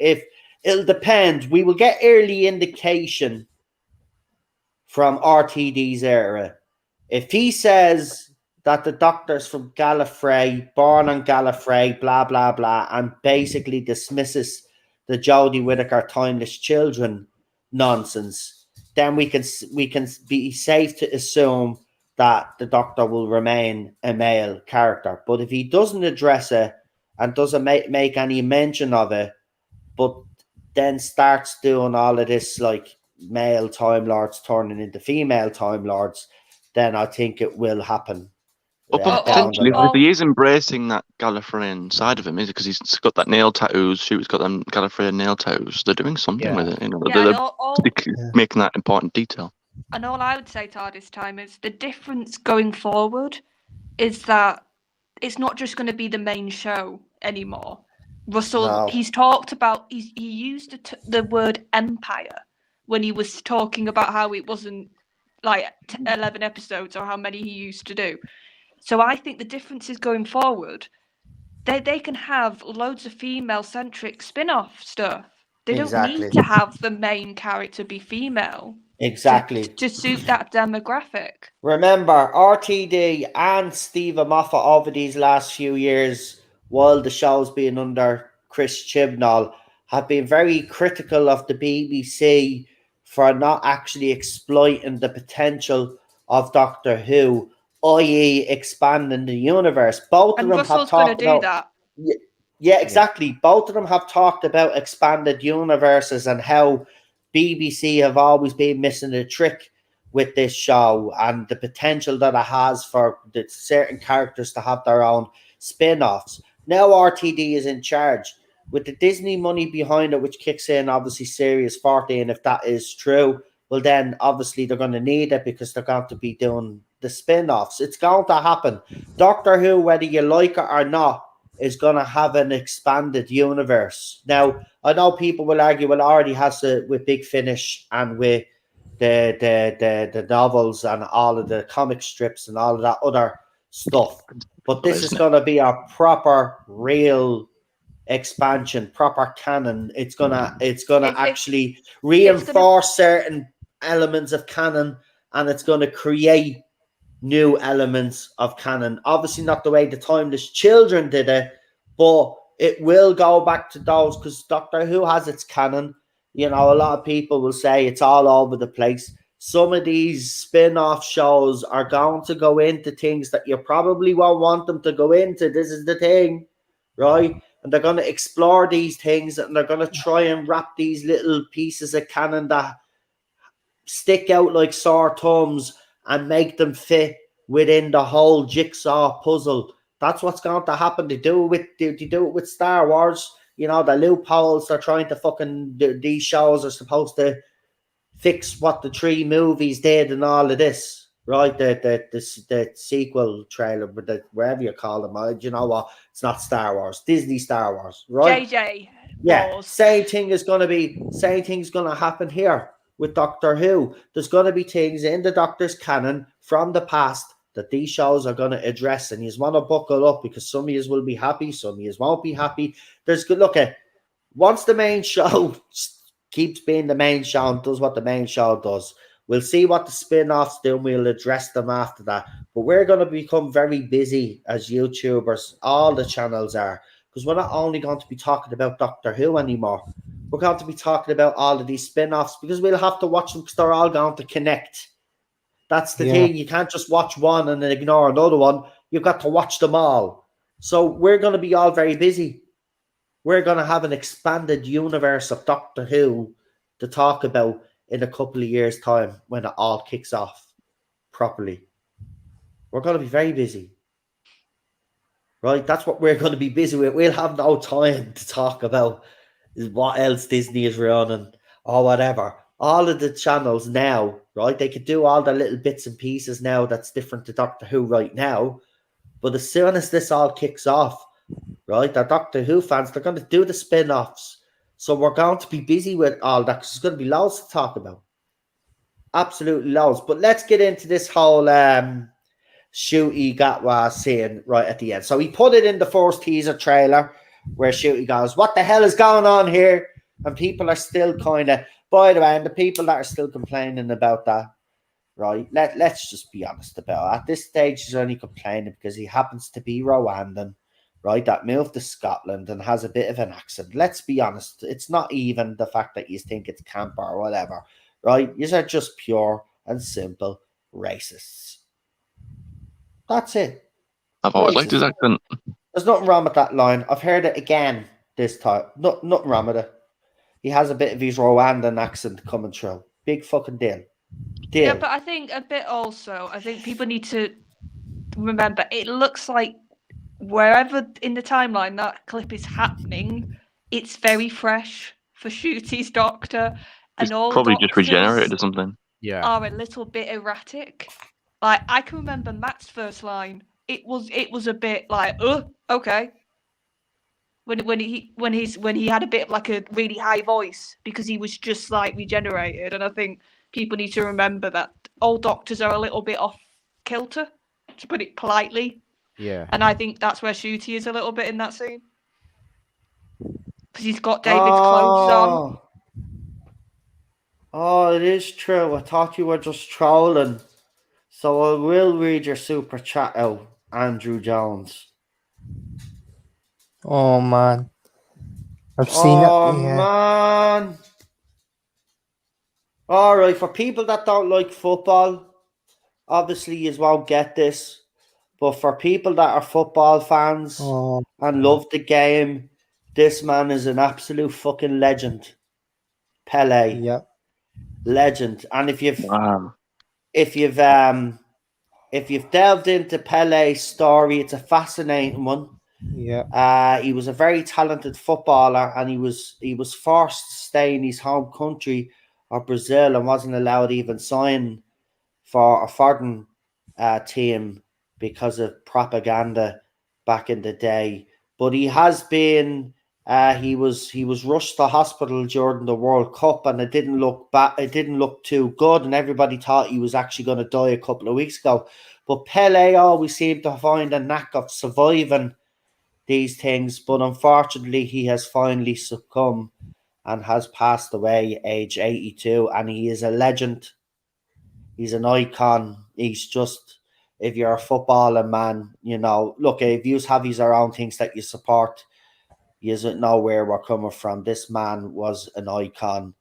if it'll depend, we will get early indication from RTD's era. If he says that the Doctor's from Gallifrey, born on Gallifrey, blah, blah, blah, and basically dismisses the Jodie Whittaker Timeless Children nonsense, then we can be safe to assume that the Doctor will remain a male character. But if he doesn't address it and doesn't make any mention of it, but then starts doing all of this like male Time Lords turning into female Time Lords, then I think it will happen. But potentially, if he is embracing that Gallifreyan side of him, is it? Because he's got that nail tattoos. Shoot's got them Gallifreyan nail tattoos. They're doing something with it. You know, they're making that important detail. And all I would say, Tardis Time, is the difference going forward is that it's not just going to be the main show anymore. Russell, he's talked about, he used the word empire when he was talking about how it wasn't like 11 episodes or how many he used to do. So I think the difference is going forward, they can have loads of female-centric spin-off stuff. They don't need to have the main character be female. Exactly. To suit that demographic. Remember, RTD and Stephen Moffat over these last few years, while the show's been under Chris Chibnall, have been very critical of the BBC for not actually exploiting the potential of Doctor Who, i.e. expanding the universe. Both of them have talked about that. Yeah, exactly. Both of them have talked about expanded universes and how BBC have always been missing a trick with this show and the potential that it has for the certain characters to have their own spin-offs. Now RTD is in charge with the Disney money behind it, which kicks in obviously Series 14. If that is true, well then obviously they're going to need it because they're going to be doing the spin-offs. It's going to happen. Doctor Who, whether you like it or not, is going to have an expanded universe. Now, I know people will argue, well, it already has it with Big Finish and with the novels and all of the comic strips and all of that other stuff. But this is going to be a proper, real expansion, proper canon. It's gonna actually reinforce certain elements of canon, and it's going to create new elements of canon. Obviously, not the way the Timeless Children did it, but it will go back to those because Doctor Who has its canon. You know, a lot of people will say it's all over the place. Some of these spin-off shows are going to go into things that you probably won't want them to go into. This is the thing, right? And they're going to explore these things and they're going to try and wrap these little pieces of canon that stick out like sore thumbs and make them fit within the whole jigsaw puzzle. That's what's going to happen. They do it with Star Wars. You know, the loopholes they're trying to fucking these shows are supposed to fix what the 3 movies did and all of this, right? The sequel trailer, but wherever you call them, you know what? It's not Star Wars, Disney Star Wars, right? JJ. Yeah, Wars. same thing's going to happen here with Doctor Who. There's going to be things in the Doctor's canon from the past that these shows are going to address, and you want to buckle up because some of you will be happy, some of you won't be happy. There's good look at once the main show keeps being the main show and does what the main show does. We'll see what the spin-offs do and we'll address them after that. But we're going to become very busy as YouTubers. All the channels are. Because we're not only going to be talking about Doctor Who anymore. We're going to be talking about all of these spin-offs because we'll have to watch them because they're all going to connect. That's the thing. You can't just watch one and then ignore another one. You've got to watch them all. So we're going to be all very busy. We're going to have an expanded universe of Doctor Who to talk about in a couple of years' time when it all kicks off properly. We're going to be very busy. Right? That's what we're going to be busy with. We'll have no time to talk about what else Disney is running or whatever. All of the channels now, right? They could do all the little bits and pieces now that's different to Doctor Who right now. But as soon as this all kicks off, right, the Doctor Who fans, they're going to do the spin-offs. So we're going to be busy with all that because there's going to be loads to talk about. Absolutely loads. But let's get into this whole Shooty Gatwa scene right at the end. So he put it in the first teaser trailer where Shooty goes, what the hell is going on here? And people are still kind of, by the way, and the people that are still complaining about that, right, let's just be honest about it. At this stage, he's only complaining because he happens to be Rwandan, right, that moved to Scotland and has a bit of an accent. Let's be honest. It's not even the fact that you think it's camp or whatever, right? These are just pure and simple racists. That's it. I've always liked his accent. There's nothing wrong with that line. I've heard it again this time. Nothing wrong with it. He has a bit of his Rwandan accent coming through. Big fucking deal. Yeah, but I think a bit also, I think people need to remember, it looks like wherever in the timeline that clip is happening, it's very fresh for Shooty's Doctor. He's and all probably just doctors regenerated or something. Yeah. are a little bit erratic. Like, I can remember Matt's first line. It was a bit like, oh, okay. When he had a bit of like a really high voice because he was just like regenerated, and I think people need to remember that all doctors are a little bit off kilter, to put it politely. Yeah. And I think that's where Shooty is a little bit in that scene because he's got David's clothes on. Oh, it is true. I thought you were just trolling. So I will read your super chat out, Andrew Jones. Oh, man. I've seen it. Oh, Yeah. man. All right, for people that don't like football, obviously you won't get this. But for people that are football fans Oh, and love the game, this man is an absolute fucking legend. Pele, yeah, legend. And Wow. if you've delved into Pele's story, it's a fascinating one. yeah, He was a very talented footballer, and he was forced to stay in his home country of Brazil and wasn't allowed to even sign for a foreign team because of propaganda back in the day. But he has been he was rushed to hospital during the World Cup, and it didn't look it didn't look too good, and everybody thought he was actually going to die a couple of weeks ago. But Pele always seemed to find a knack of surviving these things, but unfortunately he has finally succumbed and has passed away age 82, and he is a legend. He's an icon. He's just, if you're a footballer, man, look, if you have his own things that you support, you doesn't know where we're coming from. This man was an icon.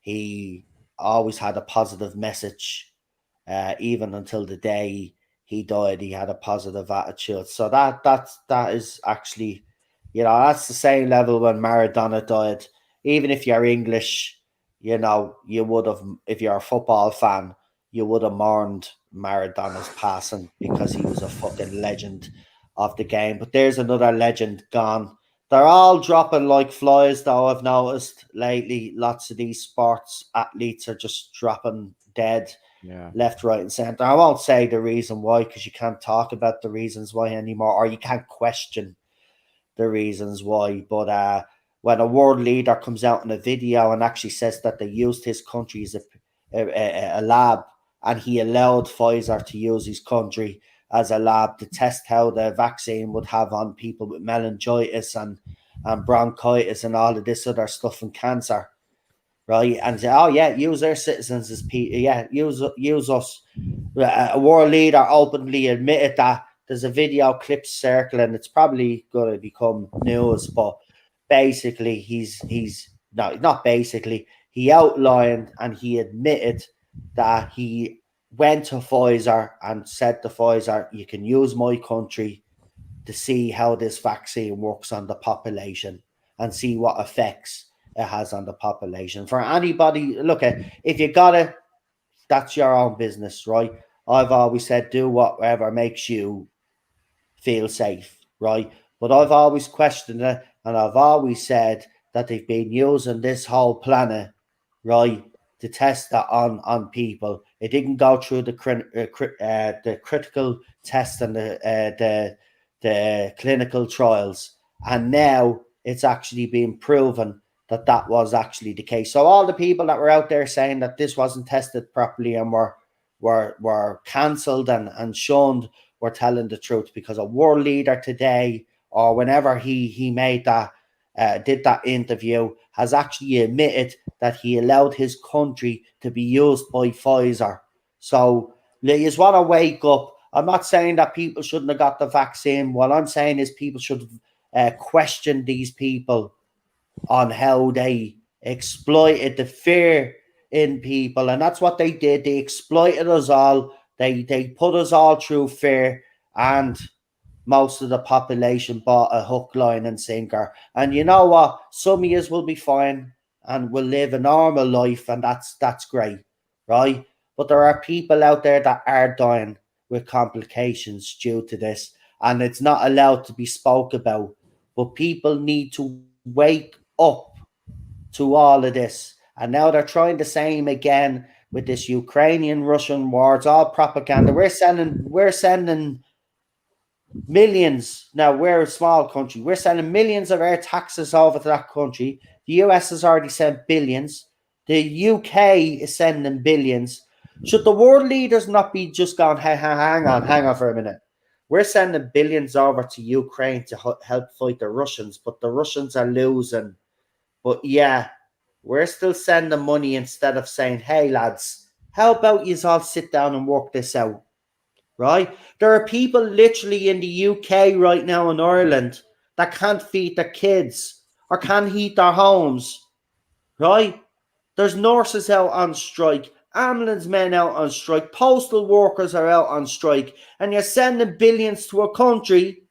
He always had a positive message, even until the day he died. He had a positive attitude. So that is actually, that's the same level when Maradona died. Even if you're English, you would have, if you're a football fan, you would have mourned Maradona's passing because he was a fucking legend of the game. But there's another legend gone. They're all dropping like flies, though. I've noticed lately, lots of these sports athletes are just dropping dead Yeah. left, right, and centre. I won't say the reason why, because you can't talk about the reasons why anymore, or you can't question the reasons why. But when a world leader comes out in a video and actually says that they used his country as a lab, and he allowed Pfizer to use his country as a lab to test how the vaccine would have on people with meningitis and bronchitis and all of this other stuff and cancer, right? And say, oh yeah, use our citizens as people. Yeah, use us. A world leader openly admitted that. There's a video clip circling. It's probably going to become news, but basically, he's no, not basically. He outlined and he admitted that he went to Pfizer and said to Pfizer, "You can use my country to see how this vaccine works on the population and see what effects it has on the population." For anybody, look at, if you got it, that's your own business, right? I've always said do whatever makes you feel safe, right? But I've always questioned it, and I've always said that they've been using this whole planet, right, to test that on people. It didn't go through the critical test and the clinical trials, and now it's actually been proven that that was actually the case. So all the people that were out there saying that this wasn't tested properly and were cancelled and shunned were telling the truth, because a world leader today, or whenever he made that did that interview, has actually admitted that he allowed his country to be used by Pfizer. So you just want to wake up. I'm not saying that people shouldn't have got the vaccine. What I'm saying is people should question these people on how they exploited the fear in people, and that's what they did. They exploited us all. They put us all through fear, and most of the population bought a hook, line, and sinker. And you know what? Some of us will be fine and will live a normal life, and that's great, right? But there are people out there that are dying with complications due to this, and it's not allowed to be spoke about. But people need to wake up to all of this. And now they're trying the same again with this Ukrainian Russian war. It's all propaganda. We're sending millions. Now we're a small country. We're sending millions of our taxes over to that country. The US has already sent billions. The UK is sending billions. Should the world leaders not be just going, hey, hang on for a minute? We're sending billions over to Ukraine to help fight the Russians, but the Russians are losing. But yeah, we're still sending money instead of saying, hey, lads, how about you all sit down and work this out, right? There are people literally in the UK right now in Ireland that can't feed their kids or can't heat their homes, right? There's nurses out on strike. ambulance men out on strike, postal workers are out on strike, and you're sending billions to a country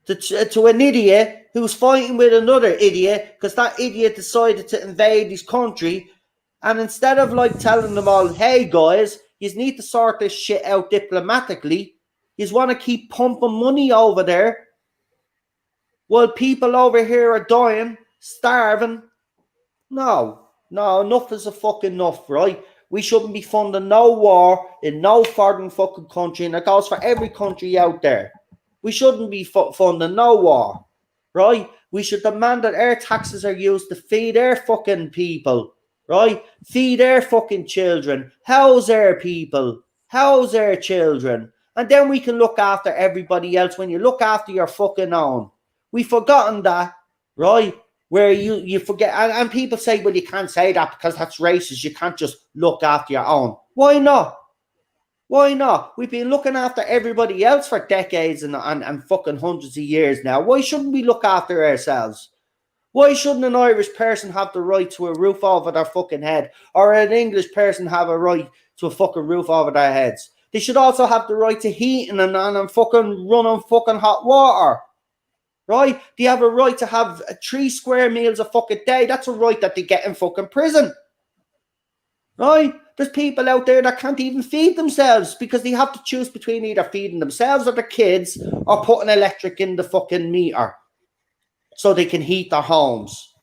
to an idiot who's fighting with another idiot because that idiot decided to invade his country. And instead of like telling them all, hey guys, you need to sort this shit out diplomatically, you want to keep pumping money over there while people over here are dying, starving. No, enough is a fucking enough, right? We shouldn't be funding no war in no foreign fucking country, and it goes for every country out there. We shouldn't be funding no war, right? We should demand that our taxes are used to feed our fucking people, right? Feed our fucking children, house our people, house our children, and then we can look after everybody else when you look after your fucking own. We've forgotten that, right? Where you forget, and people say, well, you can't say that because that's racist. You can't just look after your own. Why not? Why not? We've been looking after everybody else for decades and fucking hundreds of years now. Why shouldn't we look after ourselves? Why shouldn't an Irish person have the right to a roof over their fucking head, or an English person have a right to a fucking roof over their heads? They should also have the right to heating and fucking running fucking hot water. Right? They have a right to have 3 square meals a fucking day. That's a right that they get in fucking prison. Right? There's people out there that can't even feed themselves because they have to choose between either feeding themselves or their kids or putting electric in the fucking meter so they can heat their homes.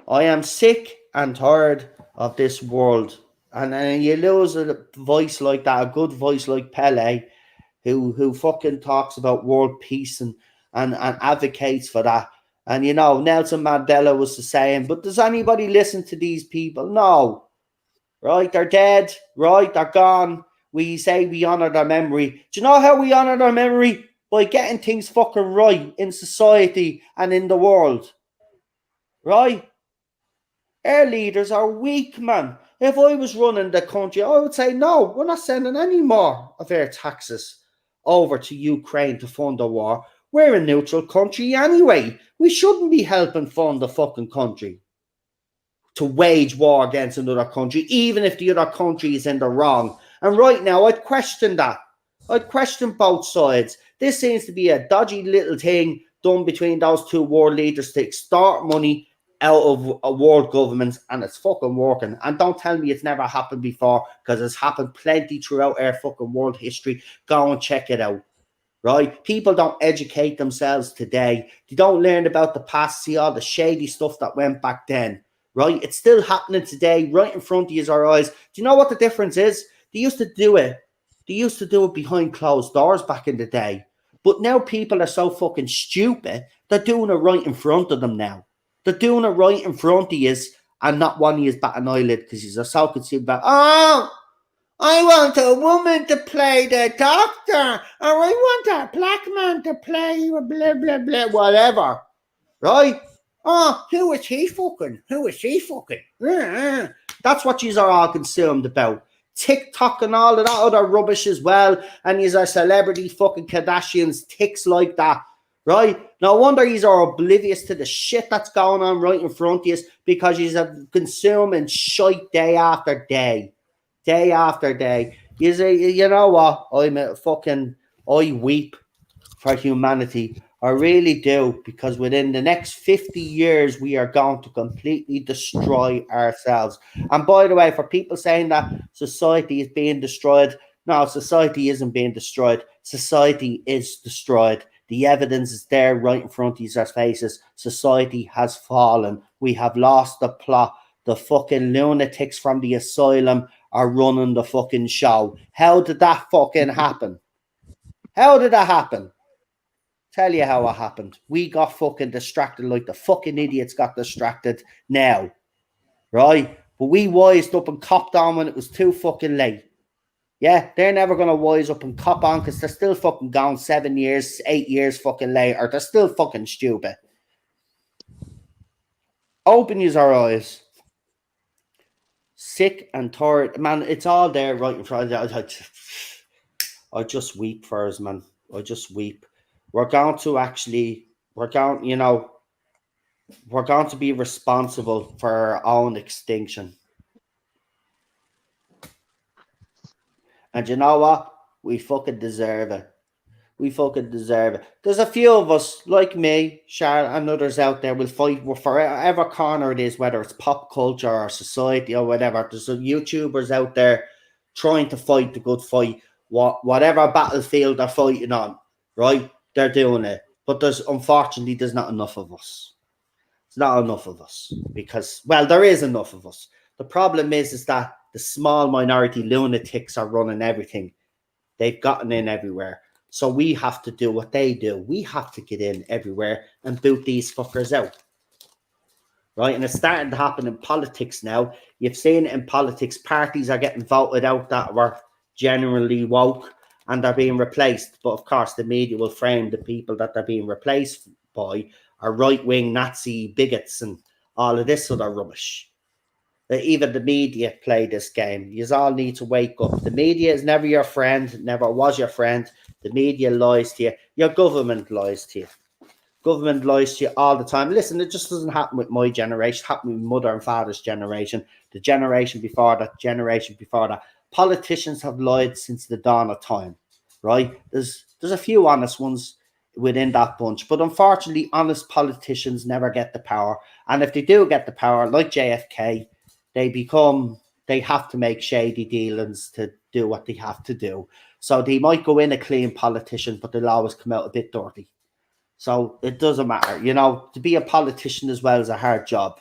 I am sick and tired of this world. And you lose a voice like that, a good voice like Pele, who fucking talks about world peace and advocates for that. And, you know, Nelson Mandela was the same. But does anybody listen to these people? No. Right? They're dead. Right? They're gone. We say we honour their memory. Do you know how we honour their memory? By getting things fucking right in society and in the world. Right? Our leaders are weak, man. If I was running the country, I would say, no, we're not sending any more of our taxes over to Ukraine to fund the war. We're a neutral country anyway. We shouldn't be helping fund the fucking country to wage war against another country, even if the other country is in the wrong. And right now, I'd question that. I'd question both sides. This seems to be a dodgy little thing done between those two world leaders to extort money out of a world governments, and it's fucking working. And don't tell me it's never happened before, because it's happened plenty throughout our fucking world history. Go and check it out. Right? People don't educate themselves today. They don't learn about the past, see all the shady stuff that went back then. Right? It's still happening today, right in front of our eyes. Do you know what the difference is? They used to do it. They used to do it behind closed doors back in the day. But now people are so fucking stupid, they're doing it right in front of them now. They're doing it right in front of you, and not one of you bat an eyelid because you're so concerned about, oh, I want a woman to play the doctor, or I want a black man to play blah, blah, blah, whatever. Right? Oh, who is he fucking? Who is she fucking? That's what you are all consumed about. TikTok and all of that other rubbish as well. And these are celebrity fucking Kardashians, ticks like that. Right? No wonder he's oblivious to the shit that's going on right in front of you, because he's consuming shite day after day. Day after day. You know what? I weep for humanity. I really do, because within the next 50 years, we are going to completely destroy ourselves. And by the way, for people saying that society is being destroyed, no, society isn't being destroyed. Society is destroyed. The evidence is there right in front of our faces. Society has fallen. We have lost the plot. The fucking lunatics from the asylum are running the fucking show. How did that fucking happen? How did that happen? Tell you how it happened. We got fucking distracted like the fucking idiots got distracted now. Right? But we wised up and copped on when it was too fucking late. Yeah, they're never going to wise up and cop on, because they're still fucking gone 7 years, 8 years fucking later. They're still fucking stupid. Open your eyes. Sick and tired. Man, it's all there right in front of you. I just weep for us, man. I just weep. We're going, you know, we're going to be responsible for our own extinction. And you know what? We fucking deserve it. We fucking deserve it. There's a few of us, like me, Charlotte, and others out there, will fight for whatever corner it is, whether it's pop culture or society or whatever. There's some YouTubers out there trying to fight the good fight, whatever battlefield they're fighting on, right? They're doing it. But unfortunately, there's not enough of us. It's not enough of us because, well, there is enough of us. The problem is that the small minority lunatics are running everything. They've gotten in everywhere. So we have to do what they do. We have to get in everywhere and boot these fuckers out. Right? And it's starting to happen in politics now. You've seen it in politics. Parties are getting voted out that were generally woke and they're being replaced. But of course, the media will frame the people that they're being replaced by are right-wing Nazi bigots and all of this other rubbish. Even the media play this game. You all need to wake up. The media is never your friend, never was your friend. The media lies to you. Your government lies to you. Government lies to you all the time. Listen, it just doesn't happen with my generation. It happened with mother and father's generation, the generation before that, generation before that. Politicians have lied since the dawn of time, right? There's a few honest ones within that bunch, but unfortunately, honest politicians never get the power. And if they do get the power, like JFK, they have to make shady dealings to do what they have to do. So they might go in a clean politician, but they'll always come out a bit dirty. So it doesn't matter. To be a politician as well is a hard job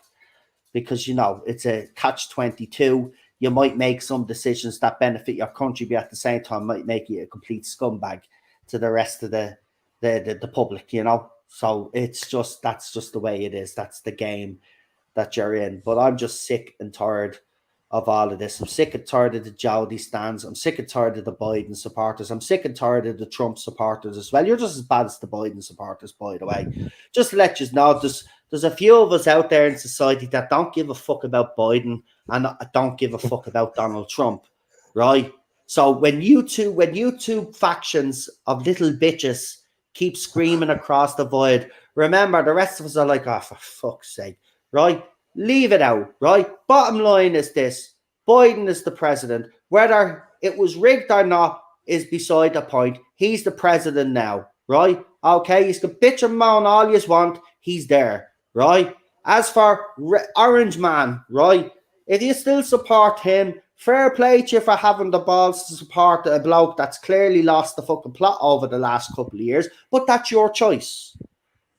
because, it's a catch-22. You might make some decisions that benefit your country, but at the same time might make you a complete scumbag to the rest of the public, So that's just the way it is. That's the game that you're in. But I'm just sick and tired of all of this. I'm sick and tired of the Jody stands. I'm sick and tired of the Biden supporters. I'm sick and tired of the Trump supporters as well. You're just as bad as the Biden supporters, by the way. Just to let you know, there's a few of us out there in society that don't give a fuck about Biden and don't give a fuck about Donald Trump, right? So when you two factions of little bitches keep screaming across the void, remember the rest of us are like, oh, for fuck's sake. Right? Leave it out, right? Bottom line is this. Biden is the president. Whether it was rigged or not is beside the point. He's the president now, right? Okay, you can bitch and moan all you want. He's there, right? As for Orange Man, right? If you still support him, fair play to you for having the balls to support a bloke that's clearly lost the fucking plot over the last couple of years, but that's your choice.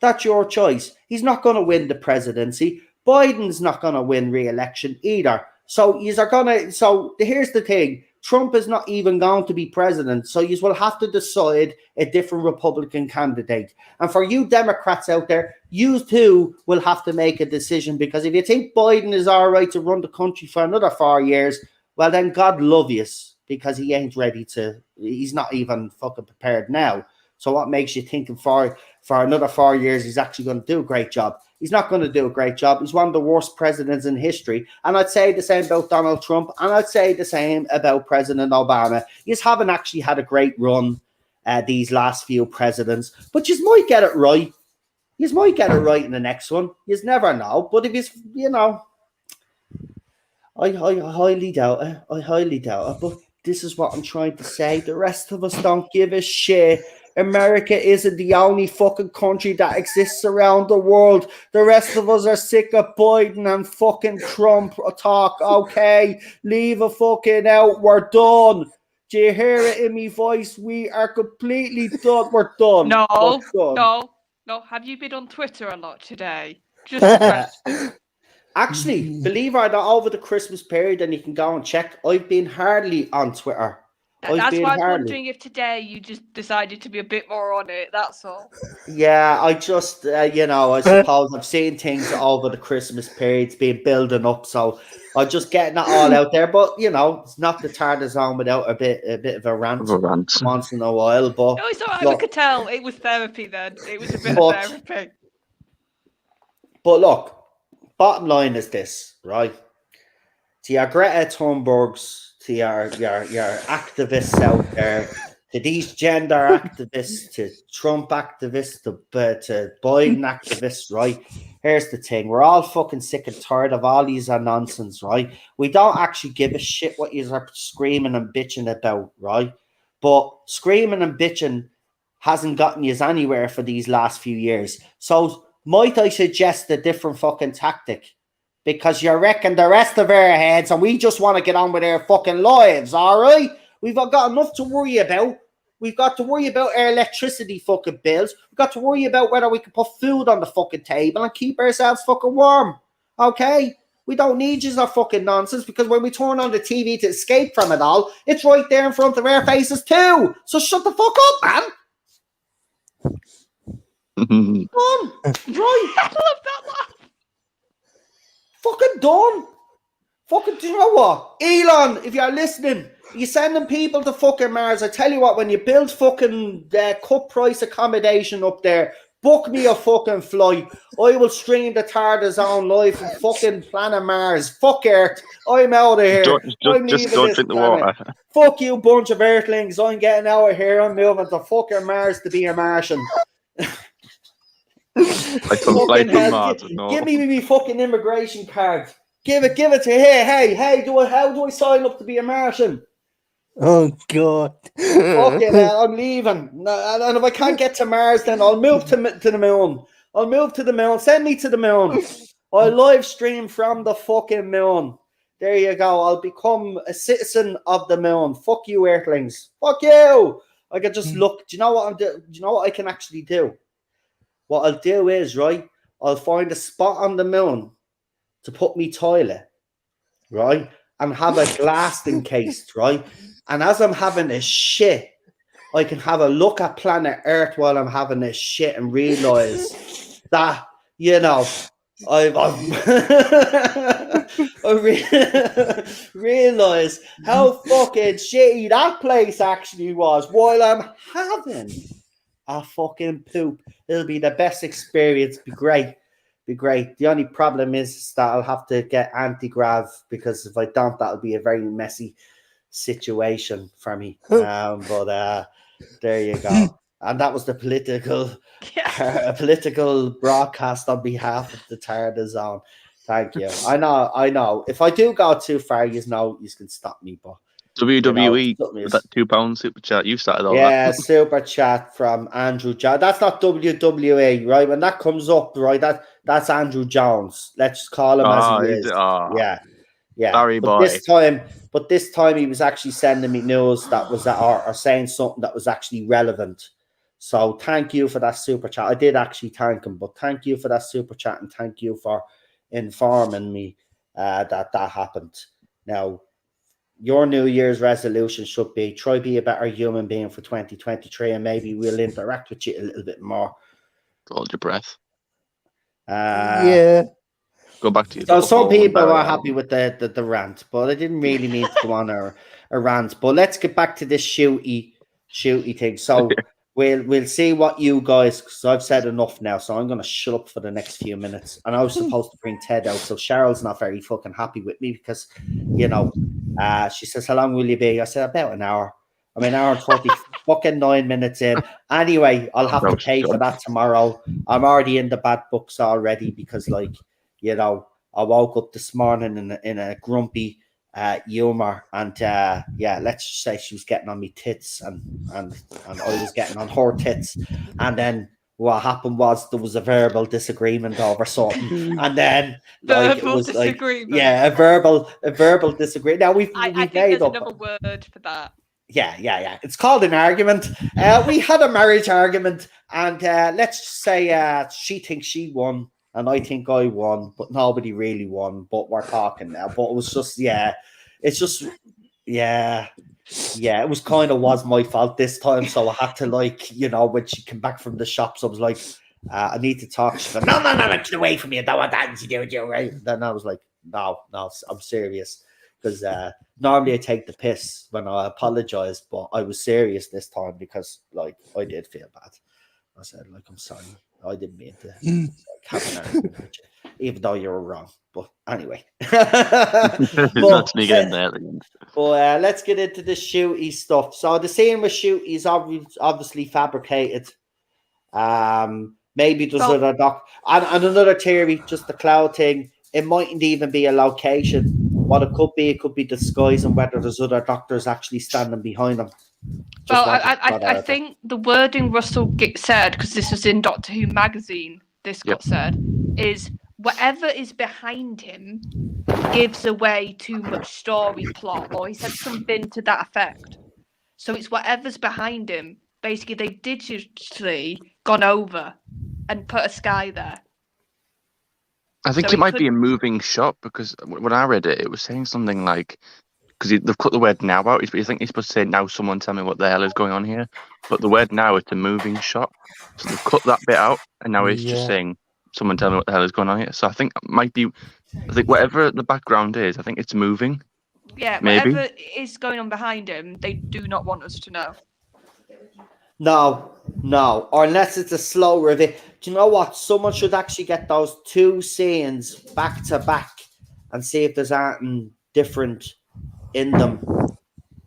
That's your choice. He's not going to win the presidency. Biden's not going to win re-election either. So here's the thing. Trump is not even going to be president. So you will have to decide a different Republican candidate. And for you Democrats out there, you too will have to make a decision, because if you think Biden is all right to run the country for another 4 years, well then God love you, because he ain't ready to. He's not even fucking prepared now. So what makes you thinking for another 4 years he's actually going to do a great job? He's not going to do a great job. He's one of the worst presidents in history. And I'd say the same about Donald Trump. And I'd say the same about President Obama. You haven't actually had a great run these last few presidents. But you might get it right. You might get it right in the next one. You never know. But if I highly doubt it. I highly doubt it. But this is what I'm trying to say. The rest of us don't give a shit. America isn't the only fucking country that exists around the world. The rest of us are sick of Biden and fucking Trump talk. Okay, leave a fucking out. We're done. Do you hear it in my voice? We are completely done. We're done. No. Have you been on Twitter a lot today? Just a question. Actually, believe it or not, over the Christmas period, and you can go and check, I've been hardly on Twitter. That's why I was wondering if today you just decided to be a bit more on it, that's all. Yeah, I just, I suppose I've seen things over the Christmas period being building up, so I'm just getting it all out there. But, it's not the Tardis Zone without a bit of a rant once in a while. But no, it's all right, we could tell. It was therapy then. It was a bit of therapy. But look, bottom line is this, right? To your Greta Thunbergs, to your activists out there, to these gender activists, to Trump activists, to Biden activists, right? here's the thing. We're all fucking sick and tired of all these nonsense, right? We don't actually give a shit what you are screaming and bitching about, right? But screaming and bitching hasn't gotten you anywhere for these last few years. So might I suggest a different fucking tactic? Because you reckon the rest of our heads and we just want to get on with our fucking lives, all right? We've got enough to worry about. We've got to worry about our electricity fucking bills. We've got to worry about whether we can put food on the fucking table and keep ourselves fucking warm. Okay? We don't need you fucking nonsense, because when we turn on the TV to escape from it all, it's right there in front of our faces too. So shut the fuck up, man. Done. Right. I love that laugh. Fucking done. Fucking, do you know what? Elon, if you're listening, you sending people to fucking Mars. I tell you what, when you build fucking cut price accommodation up there, book me a fucking flight. I will stream the Tardis on live from fucking planet Mars. Fuck Earth. I'm out of here. Just don't drink the water. Fuck you, bunch of Earthlings. I'm getting out of here. I'm moving to fucking Mars to be a Martian. Like Mars, no. Give me my fucking immigration card. Give it to hey. How do I sign up to be a Martian? Oh God! Fucking hell, I'm leaving. And if I can't get to Mars, then I'll move to the moon. I'll move to the moon. Send me to the moon. I'll live stream from the fucking moon. There you go. I'll become a citizen of the moon. Fuck you, Earthlings. Fuck you. I can just look. Do you know what do you know what I can actually do? What I'll do is, right, I'll find a spot on the moon to put me toilet, right, and have a glass encased, right? And as I'm having a shit, I can have a look at planet Earth while I'm having a shit and realize that, you know, I realize how fucking shitty that place actually was while I'm having a fucking poop. It'll be the best experience. Be great. The only problem is that I'll have to get anti-grav, because if I don't, that'll be a very messy situation for me. But there you go. And that was the political broadcast on behalf of the Tardis Zone. Thank you. I know. If I do go too far, you can stop me. But WWE, with that £2 super chat, you started all that. Yeah, super chat from Andrew Jones. That's not WWE, right? When that comes up, right, that's Andrew Jones. Let's call him as he is. Yeah. Sorry, boy. But this time he was actually sending me news that was or saying something that was actually relevant. So thank you for that super chat. I did actually thank him, but thank you for that super chat, and thank you for informing me that happened. Now, your New Year's resolution should be try be a better human being for 2023, and maybe we'll interact with you a little bit more. Hold your breath. Yeah. Go back to you. So some people were happy with the rant, but I didn't really mean to go on a rant. But let's get back to this shooty thing. So we'll see what you guys, because I've said enough now, so I'm going to shut up for the next few minutes. And I was supposed to bring Ted out, so Cheryl's not very fucking happy with me because, she says, how long will you be? I said, about an hour. I'm an hour and 40 fucking 9 minutes in. Anyway, I'll have to pay for that tomorrow. I'm already in the bad books already because, I woke up this morning in a grumpy humor, and let's just say she was getting on me tits, and I was getting on her tits, and then what happened was there was a verbal disagreement over something, and then a verbal disagreement. Now we've I think made there's up another word for that. Yeah. It's called an argument. We had a marriage argument, and let's just say she thinks she won, and I think I won, but nobody really won. But we're talking now. But it was just, it was kind of was my fault this time. So I had to, when she came back from the shops, I was like, I need to talk. She said, no, get away from me. I don't want that to do with you, right? And then I was like, no, I'm serious. Because normally I take the piss when I apologize, but I was serious this time because, I did feel bad. I said, I'm sorry. I didn't mean to have an argument with you, even though you were wrong. But anyway. Not sneaking in there. But let's get into the shooty stuff. So the scene with shooty is obviously fabricated. Maybe there's Well- other and another theory, just the cloud thing. It mightn't even be a location. What it could be disguise, and whether there's other doctors actually standing behind them. Well, wanted to throw that I out there. think the wording Russell said, because this was in Doctor Who magazine, this got said, is whatever is behind him gives away too much story plot, or he said something to that effect. So it's whatever's behind him. Basically, they've digitally gone over and put a sky there. I think So it it might could- be a moving shot, because when I read it, it was saying something like, because they've cut the word now out. I think he's supposed to say, now someone tell me what the hell is going on here. But the word now, it's a moving shot. So they've cut that bit out, and now it's just Yeah. saying, someone tell me what the hell is going on here. So I think it might be, I think whatever the background is, I think it's moving. Yeah, Maybe. whatever is going on behind him, they do not want us to know. No, or unless it's a slow reveal. Do you know what? Someone should actually get those two scenes back to back and see if there's anything different in them.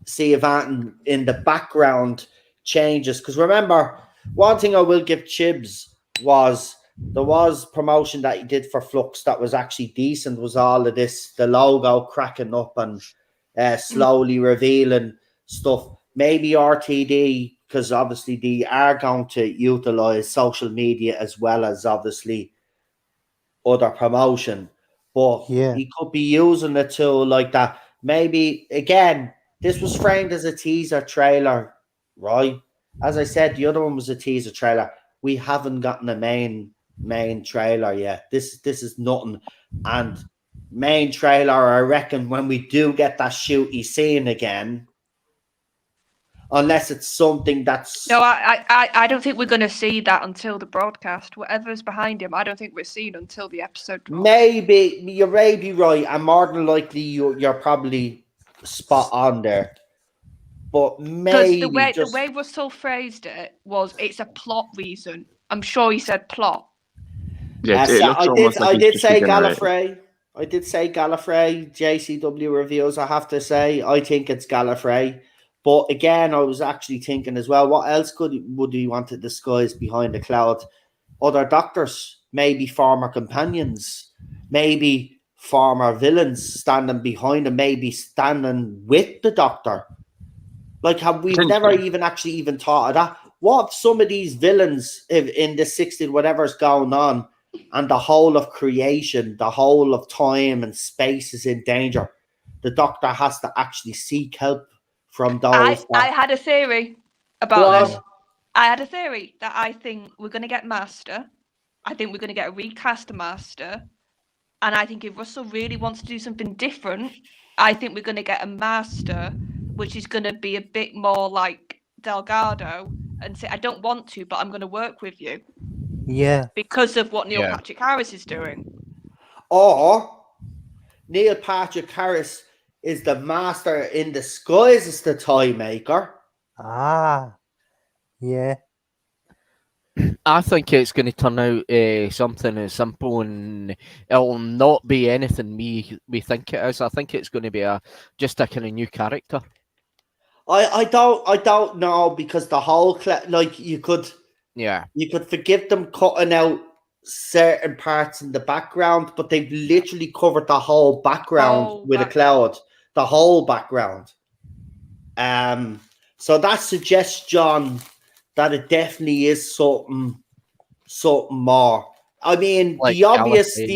See if anything in the background changes. Because remember, one thing I will give Chibs was there was promotion that he did for Flux that was actually decent. Was all of this, the logo cracking up and slowly revealing stuff. Maybe RTD, because obviously they are going to utilize social media as well as obviously other promotion. But Yeah. he could be using a tool like that. Maybe, again, this was framed as a teaser trailer, right? As I said, the other one was a teaser trailer. We haven't gotten a main trailer yet. This is nothing. And main trailer, I reckon, when we do get that shooty scene again, unless it's something that's No, I don't think we're going to see that until the broadcast. Whatever's behind him, I don't think we're seeing until the episode drops. maybe you're maybe right, and more than likely you're probably spot on there. But Because maybe the way Russell phrased it was, it's a plot reason. I'm sure he said plot. Yeah, it looks I almost like I it's did just say regenerated. Gallifrey. I did say Gallifrey. JCW reviews. I have to say, I think it's Gallifrey. But again, I was actually thinking as well, what else would we want to disguise behind the cloud? Other doctors, maybe former companions, maybe former villains standing behind him, maybe standing with the Doctor. Like, we've never even thought of that. What if some of these villains in the 60s, whatever's going on, and the whole of creation, the whole of time and space is in danger? The Doctor has to actually seek help from those. I had a theory about this. I had a theory that I think we're going to get Master. I think we're going to get a recast Master. And I think if Russell really wants to do something different, I think we're going to get a Master, which is going to be a bit more like Delgado, and say, I don't want to, but I'm going to work with you. Yeah. Because of what Neil Yeah. Patrick Harris is doing. Or Neil Patrick Harris is the master in disguise as the toy maker. Ah. Yeah. I think it's going to turn out something as simple, and it'll not be anything we think it is. I think it's going to be just a kind of new character. I don't know, because the whole like you could forgive them cutting out certain parts in the background, but they've literally covered the whole background with a cloud, the whole background. So that suggests, John, that it definitely is something more. I mean, Like the obvious is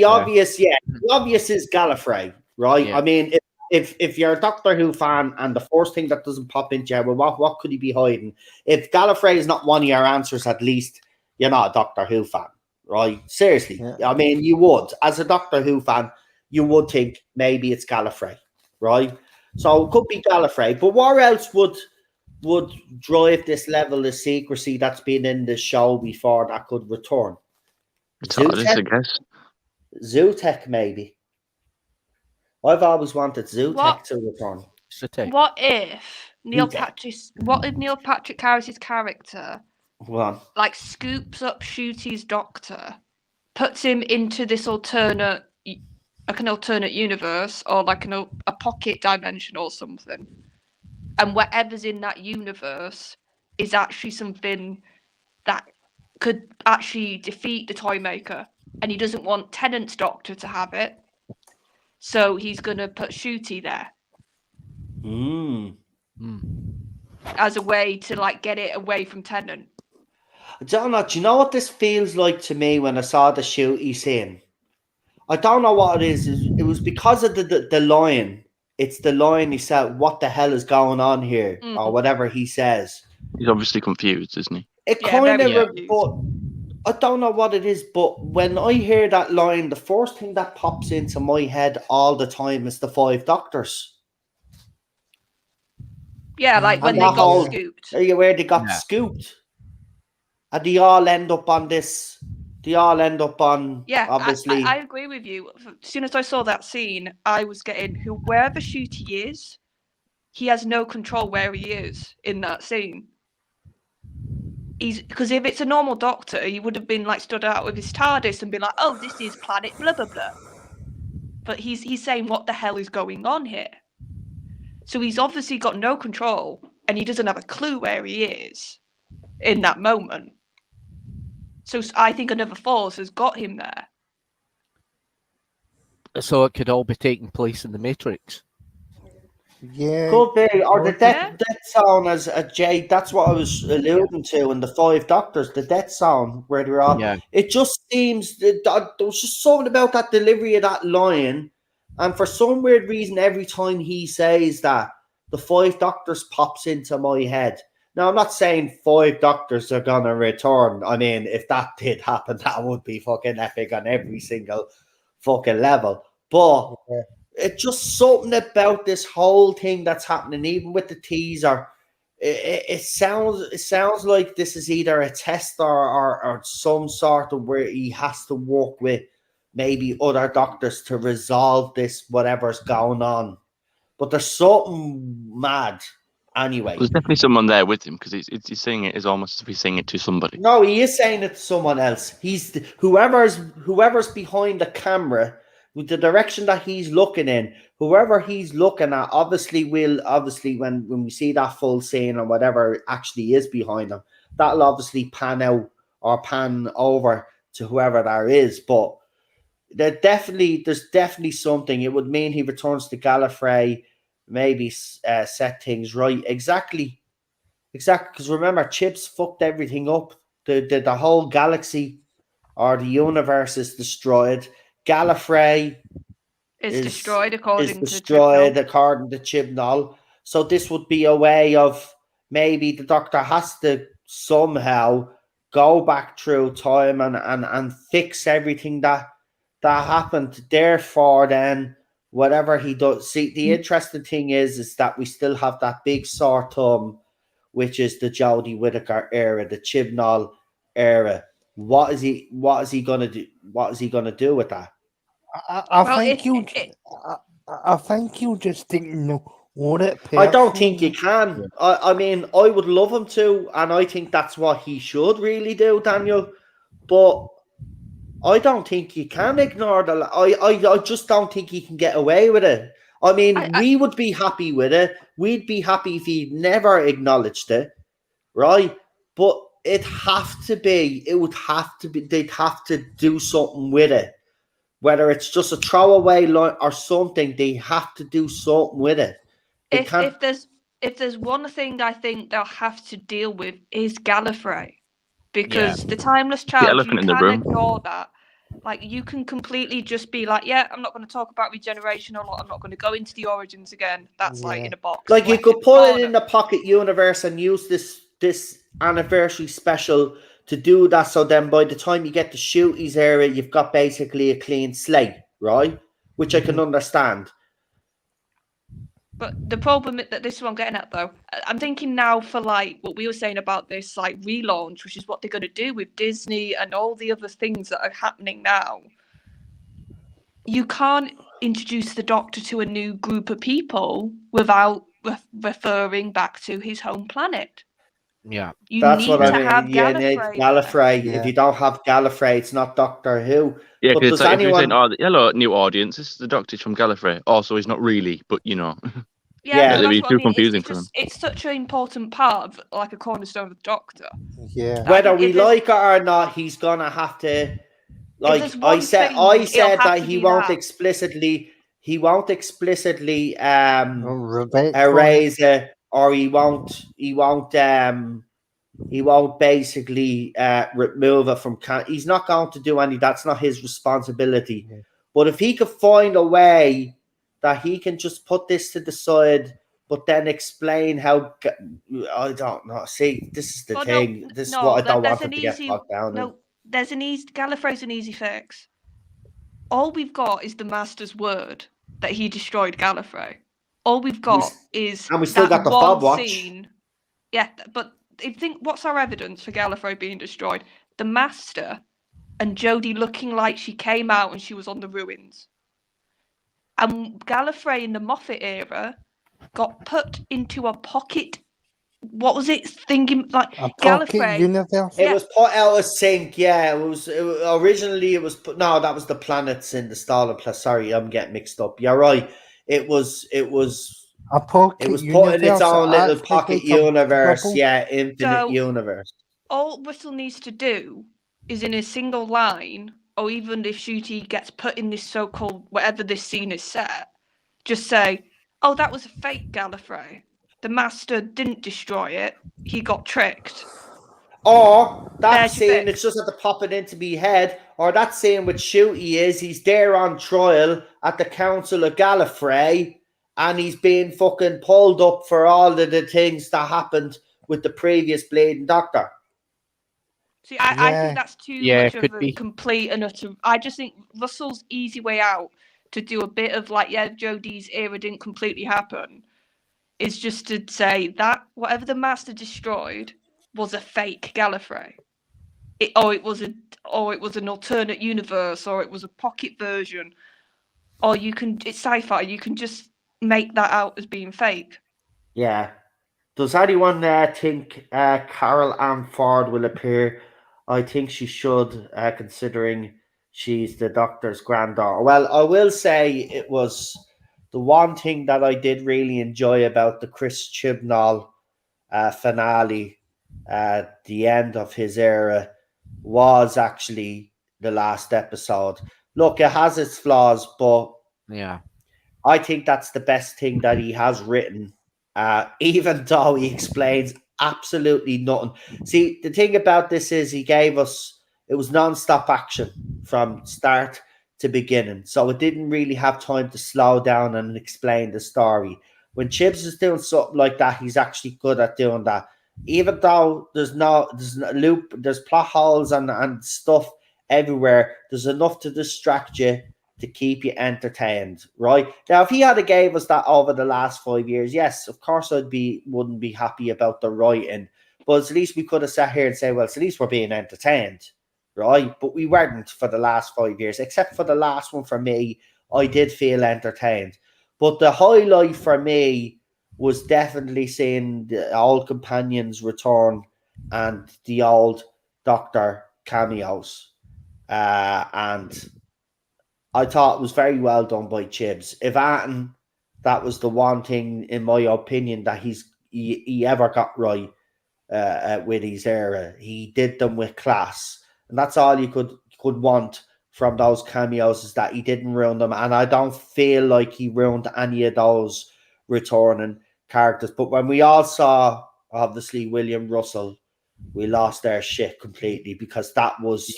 Gallifrey, right? Yeah. I mean, if you're a Doctor Who fan and the first thing that doesn't pop into your head, well, what could he be hiding? If Gallifrey is not one of your answers, at least you're not a Doctor Who fan, right? Seriously. Yeah. I mean, you would, as a Doctor Who fan, you would think maybe it's Gallifrey, right? So it could be Gallifrey. But what else would drive this level of secrecy that's been in the show before that could return? Tardis, I guess. Zootech, maybe. I've always wanted Zootech to return. What if Neil Patrick Harris's character like scoops up Shooty's Doctor, puts him into this alternate universe, or like a pocket dimension or something, and whatever's in that universe is actually something that could actually defeat the Toymaker, and he doesn't want Tennant's doctor to have it, so he's going to put Shooty there as a way to like get it away from Tennant. I don't know. Do you know what this feels like to me when I saw the Shooty scene? I don't know what it is. It was because of the line. It's the line he said, "What the hell is going on here?" or whatever he says. He's obviously confused, isn't he? It Yeah, kind very of, confused. but I don't know what it is. But when I hear that line, the first thing that pops into my head all the time is the Five Doctors. Yeah, like when And they that got whole- scooped. Where they got Yeah. scooped, and they all end up on this. They all end up on, Yeah, obviously. I agree with you. As soon as I saw that scene, I was getting wherever Shooty is, he has no control where he is in that scene. Because if it's a normal doctor, he would have been like stood out with his TARDIS and been like, "Oh, this is planet blah blah blah." But he's saying, "What the hell is going on here?" So he's obviously got no control, and he doesn't have a clue where he is in that moment. So I think another force has got him there. So it could all be taking place in the Matrix. Yeah. Could be, or the Yeah. death zone as a Jay. That's what I was alluding to in the Five Doctors, the death zone where they're all. Yeah. It just seems that there was just something about that delivery of that line, and for some weird reason, every time he says that, the Five Doctors pops into my head. Now, I'm not saying Five Doctors are gonna return. I mean, if that did happen, that would be fucking epic on every single fucking level. But Yeah. it's just something about this whole thing that's happening, even with the teaser. It sounds like this is either a test or some sort of where he has to work with maybe other doctors to resolve this whatever's going on. But there's something mad anyway. There's definitely someone there with him because he's saying it is almost as if he's saying it to somebody. No, he is saying it to someone else. He's whoever's behind the camera, with the direction that he's looking in, whoever he's looking at, obviously when we see that full scene or whatever actually is behind him, that'll obviously pan out or pan over to whoever there is. But there's definitely something. It would mean he returns to Gallifrey, maybe set things right. Exactly. Because remember, Chips fucked everything up. The whole galaxy or the universe is destroyed. Gallifrey Is is destroyed according to Chibnall. So this would be a way of maybe the Doctor has to somehow go back through time and fix everything that happened. Therefore, then whatever he does, see, the interesting thing is that we still have that big sore thumb, which is the Jodie Whittaker era, the Chibnall era. What is he gonna do? What is he gonna do with that? I think you just didn't know what it. I don't think you can. I mean, I would love him to, and I think that's what he should really do, Daniel. But I don't think you can ignore the. I just don't think he can get away with it. I mean, we would be happy with it. We'd be happy if he never acknowledged it, right? But it would have to be. They'd have to do something with it. Whether it's just a throwaway line or something, they have to do something with it. If there's one thing I think they'll have to deal with is Gallifrey, because the timeless child, you can't ignore that. Like, you can completely just be like, yeah, I'm not going to talk about regeneration a lot. I'm not going to go into the origins again. That's like in a box. Like, you could put it in the Pocket Universe and use this anniversary special to do that. So then by the time you get the Shooties era, you've got basically a clean slate, right? Which I can understand. But the problem that this is what I'm getting at, though, I'm thinking now for like what we were saying about this like relaunch, which is what they're going to do with Disney and all the other things that are happening now. You can't introduce the Doctor to a new group of people without referring back to his home planet. Yeah, that's what I mean. Have you need Gallifrey. Yeah. If you don't have Gallifrey, it's not Doctor Who. Yeah, but because does anyone... if you're saying, hello, new audience, this is the Doctor from Gallifrey. Also, he's not really, but you know. Yeah. but It'd be that's what too I mean. confusing It's for them. just it's such an important part of like a cornerstone of the Doctor. Yeah. Whether think we if there's- like it or not, he's gonna have to. Like there's I one said, thing, I it'll said have that to he be won't that. explicitly. He won't explicitly Rebecca. erase it, or he won't. He won't basically remove it from. He's not going to do any. That's not his responsibility. Yeah. But if he could find a way that he can just put this to the side, but then explain how. I don't know. See, this is the Well, thing. This is no, what I don't there's want him an to get easy bogged down in. no. There's an easy Gallifrey's an easy fix. All we've got is the Master's word that he destroyed Gallifrey. All we've got is And we still that got the one fob watch. scene. Yeah, but I think what's our evidence for Gallifrey being destroyed? The Master and Jodie looking like she came out and she was on the ruins. And Gallifrey in the Moffat era got put into a pocket. What was it? Thinking like A pocket Gallifrey. universe. It Yeah. was put out of sync, yeah. Originally it was put. No, that was the planets in the Stalin Plus. Sorry, I'm getting mixed up. You're right. It was A pocket put in universe. its own that little acts pocket like a universe, bubble. yeah, infinite So- universe. All Russell needs to do is in a single line, or even if Shooty gets put in this so-called whatever this scene is set, just say, "Oh, that was a fake Gallifrey. The Master didn't destroy it. He got tricked." Or that There's your scene, fix. it's just at the popping into me head. Or that scene with Shooty is he's there on trial at the Council of Gallifrey, and he's being fucking pulled up for all of the things that happened with the previous Bleeding Doctor. See, I Yeah. think that's too Yeah, much of could a be. complete and utter. I just think Russell's easy way out to do a bit of like, yeah, Jodie's era didn't completely happen, is just to say that whatever the Master destroyed was a fake Gallifrey. It was an alternate universe, or it was a pocket version, or it's sci-fi. You can just make that out as being fake. Yeah. Does anyone think Carol Ann Ford will appear? I think she should, considering she's the Doctor's granddaughter. Well, I will say it was the one thing that I did really enjoy about the Chris Chibnall finale at the end of his era was actually the last episode. Look, it has its flaws, but Yeah. I think that's the best thing that he has written, even though he explains absolutely nothing. See, the thing about this is he gave us, it was non-stop action from start to beginning. So it didn't really have time to slow down and explain the story. When Chips is doing something like that, he's actually good at doing that. Even though there's no loop, there's plot holes and stuff everywhere, there's enough to distract you to keep you entertained, right? Now, if he had gave us that over the last 5 years, yes, of course wouldn't be happy about the writing, but at least we could have sat here and say, well, at least we're being entertained, right? But we weren't for the last 5 years, except for the last one. For me, I did feel entertained, but the highlight for me was definitely seeing the old companions return and the old Doctor cameos, and I thought it was very well done by Chibs. If Atten, that was the one thing, in my opinion, that he ever got right with his era. He did them with class, and that's all you could want from those cameos, is that he didn't ruin them. And I don't feel like he ruined any of those returning characters. But when we all saw, obviously, William Russell, we lost our shit completely, because that was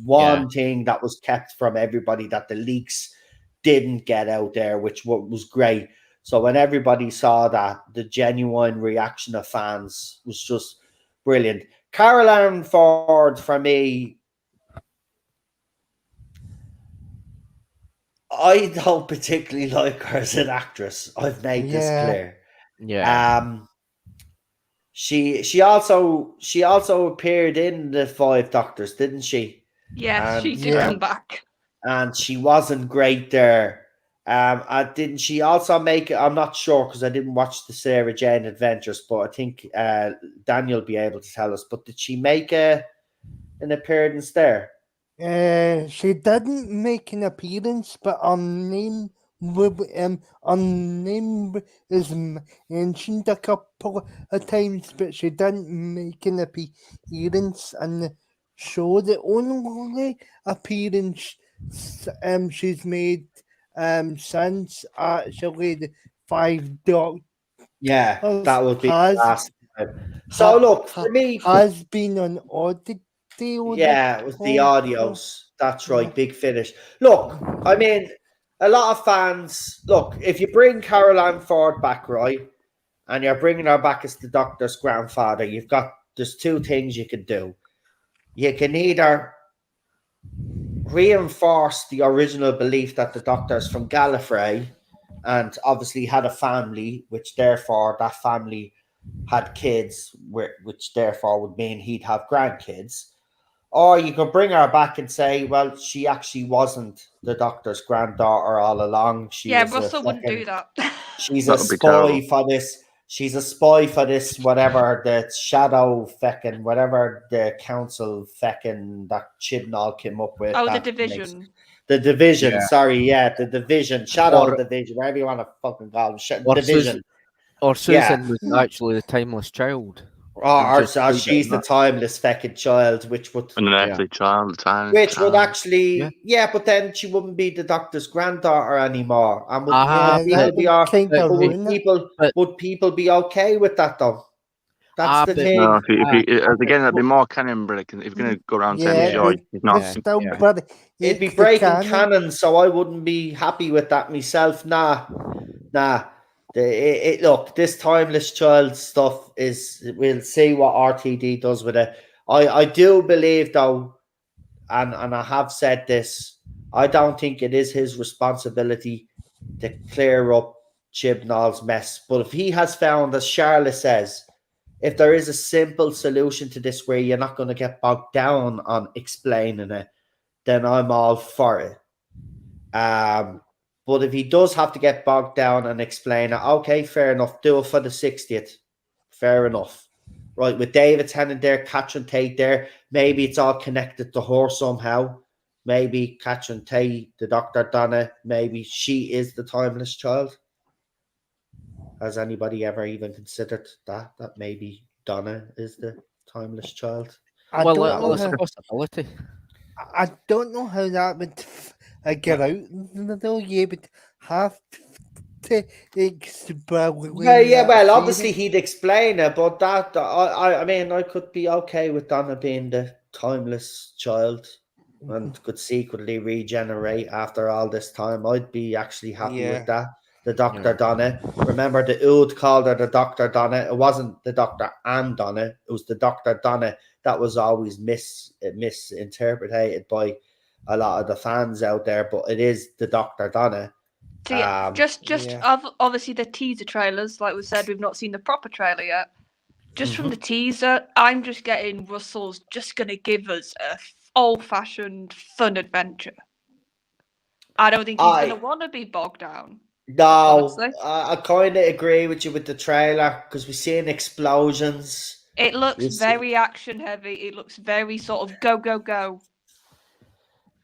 one thing that was kept from everybody, that the leaks didn't get out there, which was great. So when everybody saw that, the genuine reaction of fans was just brilliant. Carol Ann Ford, for me, I don't particularly like her as an actress. I've made this clear. Yeah. She also appeared in the Five Doctors, didn't she? Yes, she did yeah. come back. And she wasn't great there. Didn't she also make it? I'm not sure, because I didn't watch the Sarah Jane Adventures, but I think Daniel will be able to tell us. But did she make an appearance there? She didn't make an appearance, but her name her name is mentioned a couple of times, but she didn't make an appearance in the show. The only appearance she's made since actually the Five Doctors Yeah, that would be has last time. So look, for me, has been an oddity. yeah, it was the audios. That's right, big finish. Look, I mean, a lot of fans. Look, if you bring Caroline Ford back, right, and you're bringing her back as the Doctor's grandfather, there's two things you can do. You can either reinforce the original belief that the Doctor's from Gallifrey, and obviously had a family, which therefore that family had kids, which therefore would mean he'd have grandkids. Or you could bring her back and say, well, she actually wasn't the Doctor's granddaughter all along. She Yeah, was Russell wouldn't do that. she's That a would be spy terrible. for this. She's a spy for this, whatever the shadow feckin', whatever the council feckin' that Chibnall came up with. Oh, the that division. The division, Yeah. sorry, yeah, the division, shadow Or- division, whatever you want to fucking call them, Or division. Susan was actually the timeless child. Or just leave it she's in the that. timeless feckin' child, which would And an earthly child, time. Which would actually, Yeah. yeah, but then she wouldn't be the Doctor's granddaughter anymore. And would Ah, Yeah, people be that kind but of but ruin it. would people be okay with that though? That's the but- thing. No, if you okay. again, that'd be more canon breaking. If you're going to go around saying Yeah, this, oh, but he's not. it's still yeah. but It'd be it's the breaking canon, so I wouldn't be happy with that myself. Nah. Look, this timeless child stuff is. We'll see what RTD does with it. I do believe though, and I have said this. I don't think it is his responsibility to clear up Chibnall's mess. But if he has found, as Charlotte says, if there is a simple solution to this where you're not going to get bogged down on explaining it, then I'm all for it. But if he does have to get bogged down and explain it, okay, fair enough. Do it for the 60th. Fair enough. Right, with David Tennant there, Catherine Tate there, maybe it's all connected to her somehow. Maybe Catherine Tate, the Dr. Donna, maybe she is the timeless child. Has anybody ever even considered that maybe Donna is the timeless child? I Well, don't know it's a how, possibility. I don't know how that would get out though. You would have to explain. Yeah, well, that obviously theory. he'd explain it, but that I mean, I could be okay with Donna being the timeless child and could secretly regenerate after all this time. I'd be actually happy Yeah. with that. The Dr. Yeah. Donna. Remember, the Ood called her the Dr. Donna. It wasn't the Dr. and Donna. It was the Dr. Donna. That was always misinterpreted by a lot of the fans out there, but it is the Dr. Donna. So yeah, just Yeah. obviously the teaser trailers, like we said, we've not seen the proper trailer yet. Just from Mhm. the teaser, I'm just getting Russell's just gonna give us a old-fashioned fun adventure. I don't think he's gonna want to be bogged down. No, honestly. I kind of agree with you with the trailer because we're seeing explosions. It looks We see- very action heavy. It looks very sort of go go go.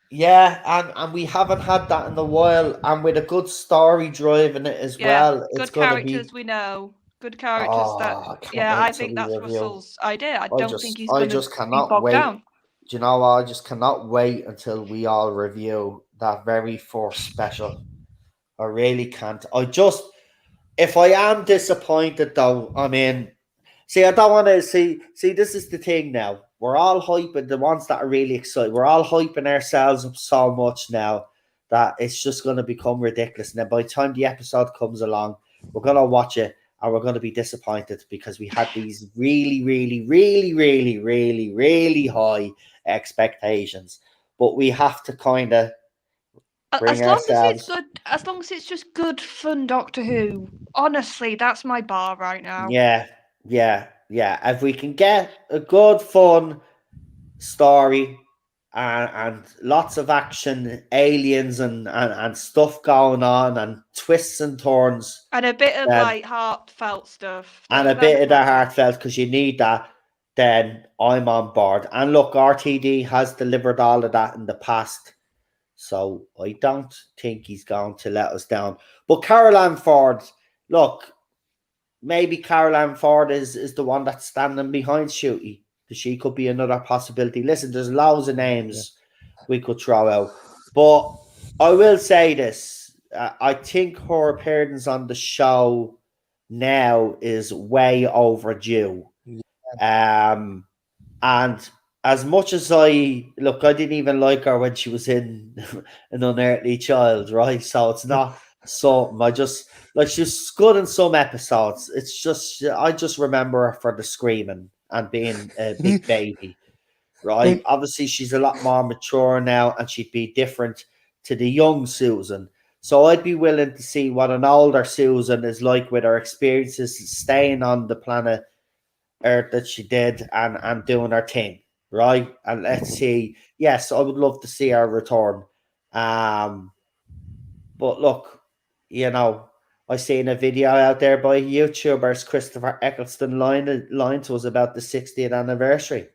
Yeah, and we haven't had that in a while, and with a good story driving it as Yeah, well, it's good gonna be. characters we know. Good characters I can't yeah, wait I till think we that's review. Russell's idea. I don't think he's I gonna just be cannot bogged wait. down. Do you know what? I just cannot wait until we all review that very first special. I really can't. If I am disappointed though, I mean, see, I don't want to see. This is the thing now. We're all hyping the ones that are really excited. We're all hyping ourselves up so much now that it's just going to become ridiculous. And then by the time the episode comes along, we're going to watch it and we're going to be disappointed because we had these really, really, really, really, really, really high expectations. But we have to kind of bring As long as it's ourselves. good, as long as it's just good fun Doctor Who. Honestly, that's my bar right now. Yeah. If we can get a good, fun story and lots of action, aliens and stuff going on, and twists and turns, And a bit of like heartfelt stuff. and a bit of the heartfelt because you need that, then I'm on board. And look, RTD has delivered all of that in the past. So I don't think he's going to let us down. But Carol Ann Ford, look, maybe Carol Ann Ford is the one that's standing behind Shooty. She could be another possibility. Listen, there's loads of names we could throw out. But I will say this. I think her appearance on the show now is way overdue. And as much as I didn't even like her when she was in An Unearthly Child, right? So it's not something I just like. She's good in some episodes. It's just I just remember her for the screaming and being a big baby, right? Obviously, she's a lot more mature now, and she'd be different to the young Susan. So I'd be willing to see what an older Susan is like with her experiences staying on the planet Earth that she did and doing her thing, right? And let's see. Yes, I would love to see her return. But look, I seen a video out there by YouTubers Christopher Eccleston line to us about the 60th anniversary.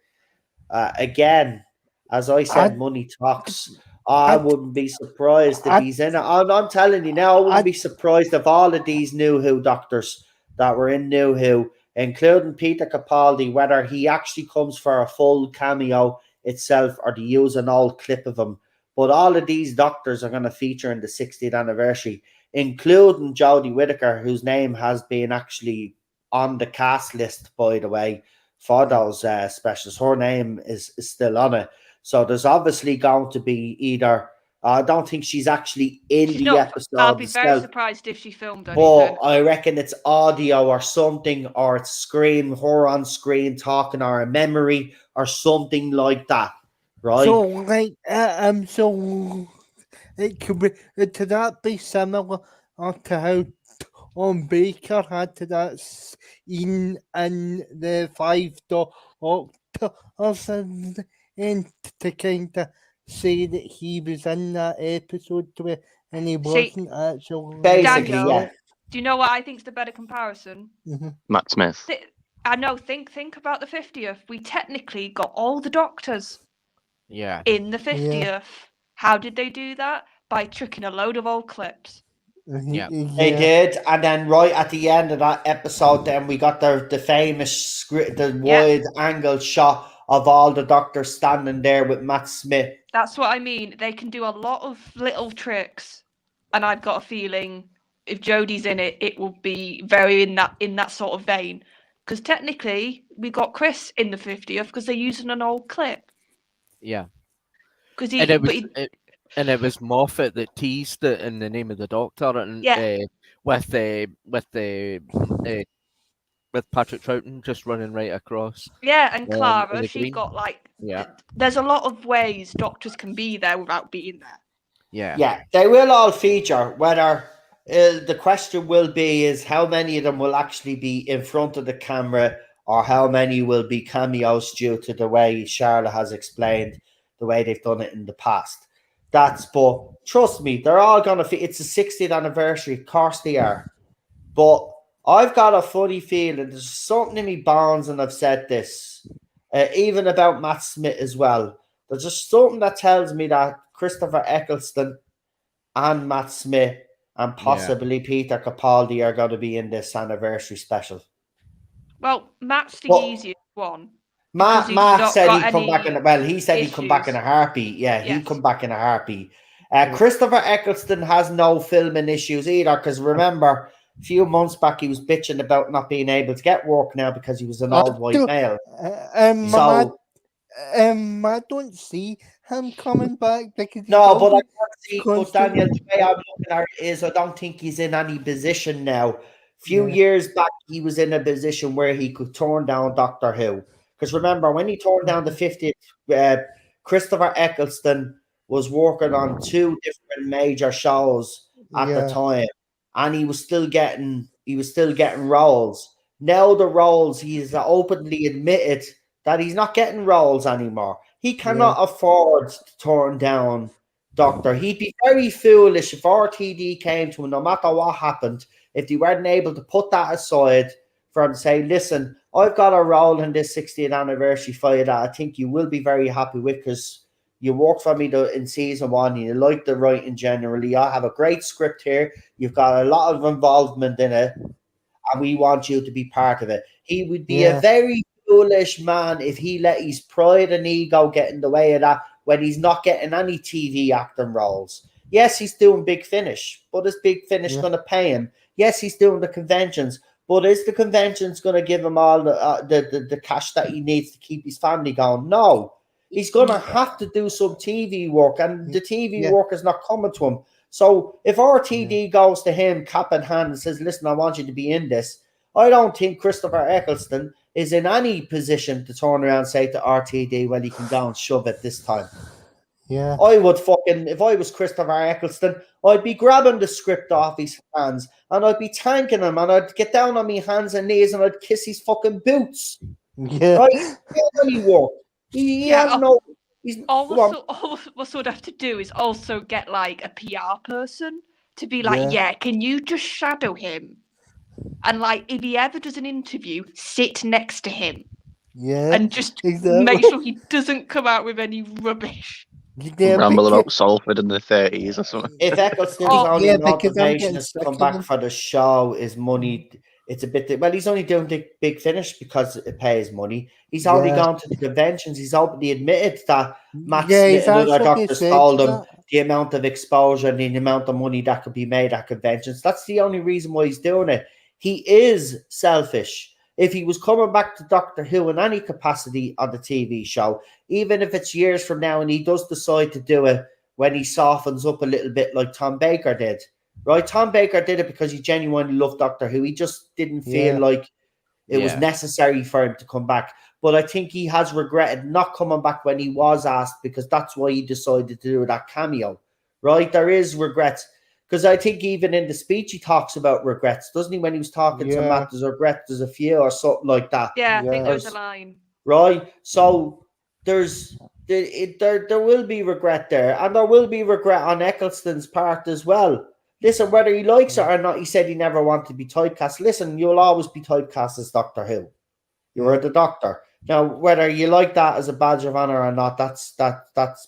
Again, as I said, money talks. I wouldn't be surprised if he's in it. I'm telling you now, I wouldn't be surprised if all of these New Who doctors that were in New Who, including Peter Capaldi, whether he actually comes for a full cameo itself or to use an old clip of him. But all of these doctors are going to feature in the 60th anniversary, including Jodie Whittaker, whose name has been actually on the cast list, by the way, for those specials. Her name is still on it. So there's obviously going to be either. I don't think she's actually in She's the not, episode. I'll be very itself, surprised if she filmed anything. but I reckon it's audio or something, or it's her on screen talking, or a memory or something like that, right? So like so it could be to that be similar to how Tom Baker had to that scene in the Five Doctors and to kind of say that he was in that episode and he wasn't actually. Basically, Daniel, yeah. do you know what I think's the better comparison? Matt Smith. I know. Think about the 50th. We technically got all the doctors. Yeah. In the 50th. How did they do that? By tricking a load of old clips. Yeah. They did, and then right at the end of that episode, then we got the famous wide angle shot of all the doctors standing there with Matt Smith. That's what I mean. They can do a lot of little tricks, and I've got a feeling if Jodie's in it, it will be very in that sort of vein. Because technically, we got Chris in the 50th because they're using an old clip. Yeah. Because and it was Moffat that teased it in the name of the Doctor, and with Patrick Troughton just running right across. Yeah, and Clara, she got there's a lot of ways doctors can be there without being there. Yeah, they will all feature. Whether the question will be is how many of them will actually be in front of the camera, or how many will be cameos due to the way Charlotte has explained the way they've done it in the past. But trust me, they're all going to it's the 60th anniversary. Of course they are. But I've got a funny feeling, there's something in me bones, and I've said this, even about Matt Smith as well. There's just something that tells me that Christopher Eccleston and Matt Smith and possibly Peter Capaldi are going to be in this anniversary special. Well, Matt's the easiest one. Matt said he'd come back he said he'd come back in a heartbeat. Yeah, he'd come back in a heartbeat. Christopher Eccleston has no filming issues either, because remember, a few months back he was bitching about not being able to get work now because he was an old white male. I don't see him coming back because but I can't see. But Daniel, the way I'm looking at it is, I don't think he's in any position now. A few years back, he was in a position where he could turn down Doctor Who. Because remember, when he turned down the 50th, Christopher Eccleston was working on 2 different major shows at the time, and he was still getting roles. Now the roles, he's openly admitted that he's not getting roles anymore. He cannot afford to turn down Doctor. He'd be very foolish if RTD came to him, no matter what happened, if they weren't able to put that aside for him to say, listen, I've got a role in this 60th anniversary for you that I think you will be very happy with, because, You worked for me in season 1. And you like the writing generally. I have a great script here. You've got a lot of involvement in it, and we want you to be part of it. He would be a very foolish man if he let his pride and ego get in the way of that when he's not getting any TV acting roles. Yes, he's doing Big Finish, but is Big Finish going to pay him? Yes, he's doing the conventions, but is the conventions going to give him all the cash that he needs to keep his family going? No. He's going to have to do some TV work, and the TV work is not coming to him. So if RTD goes to him cap in hand and says, listen, I want you to be in this, I don't think Christopher Eccleston is in any position to turn around and say to RTD, well, he can go and shove it this time. Yeah. I would if I was Christopher Eccleston, I'd be grabbing the script off his hands and I'd be thanking him and I'd get down on my hands and knees and I'd kiss his fucking boots. Yeah. Right? He work. He has no... All we'd have to do is also get like a PR person to be like, can you just shadow him? And like, if he ever does an interview, sit next to him. Yeah. And just make sure he doesn't come out with any rubbish. Ramble about Salford in the 30s or something. If Eccleston's only motivation is to come back for the show is money, it's a bit... Well, he's only doing the Big Finish because it pays money. He's only gone to the conventions. He's openly admitted that Matt Smith and other doctors told him the amount of exposure and the amount of money that could be made at conventions. That's the only reason why he's doing it. He is selfish. If he was coming back to Doctor Who in any capacity on the TV show, even if it's years from now and he does decide to do it when he softens up a little bit like Tom Baker did, right? Tom Baker did it because he genuinely loved Doctor Who. He just didn't feel like it was necessary for him to come back. But I think he has regretted not coming back when he was asked, because that's why he decided to do that cameo, right? There is regrets. Because I think even in the speech he talks about regrets, doesn't he? When he was talking to Matt, there's regrets, there's a few or something like that. Yeah, I think there's a line. Right? So there will be regret there. And there will be regret on Eccleston's part as well. Listen, whether he likes it or not, he said he never wanted to be typecast. Listen, you'll always be typecast as Doctor Who. You were the Doctor. Now, whether you like that as a badge of honor or not, that's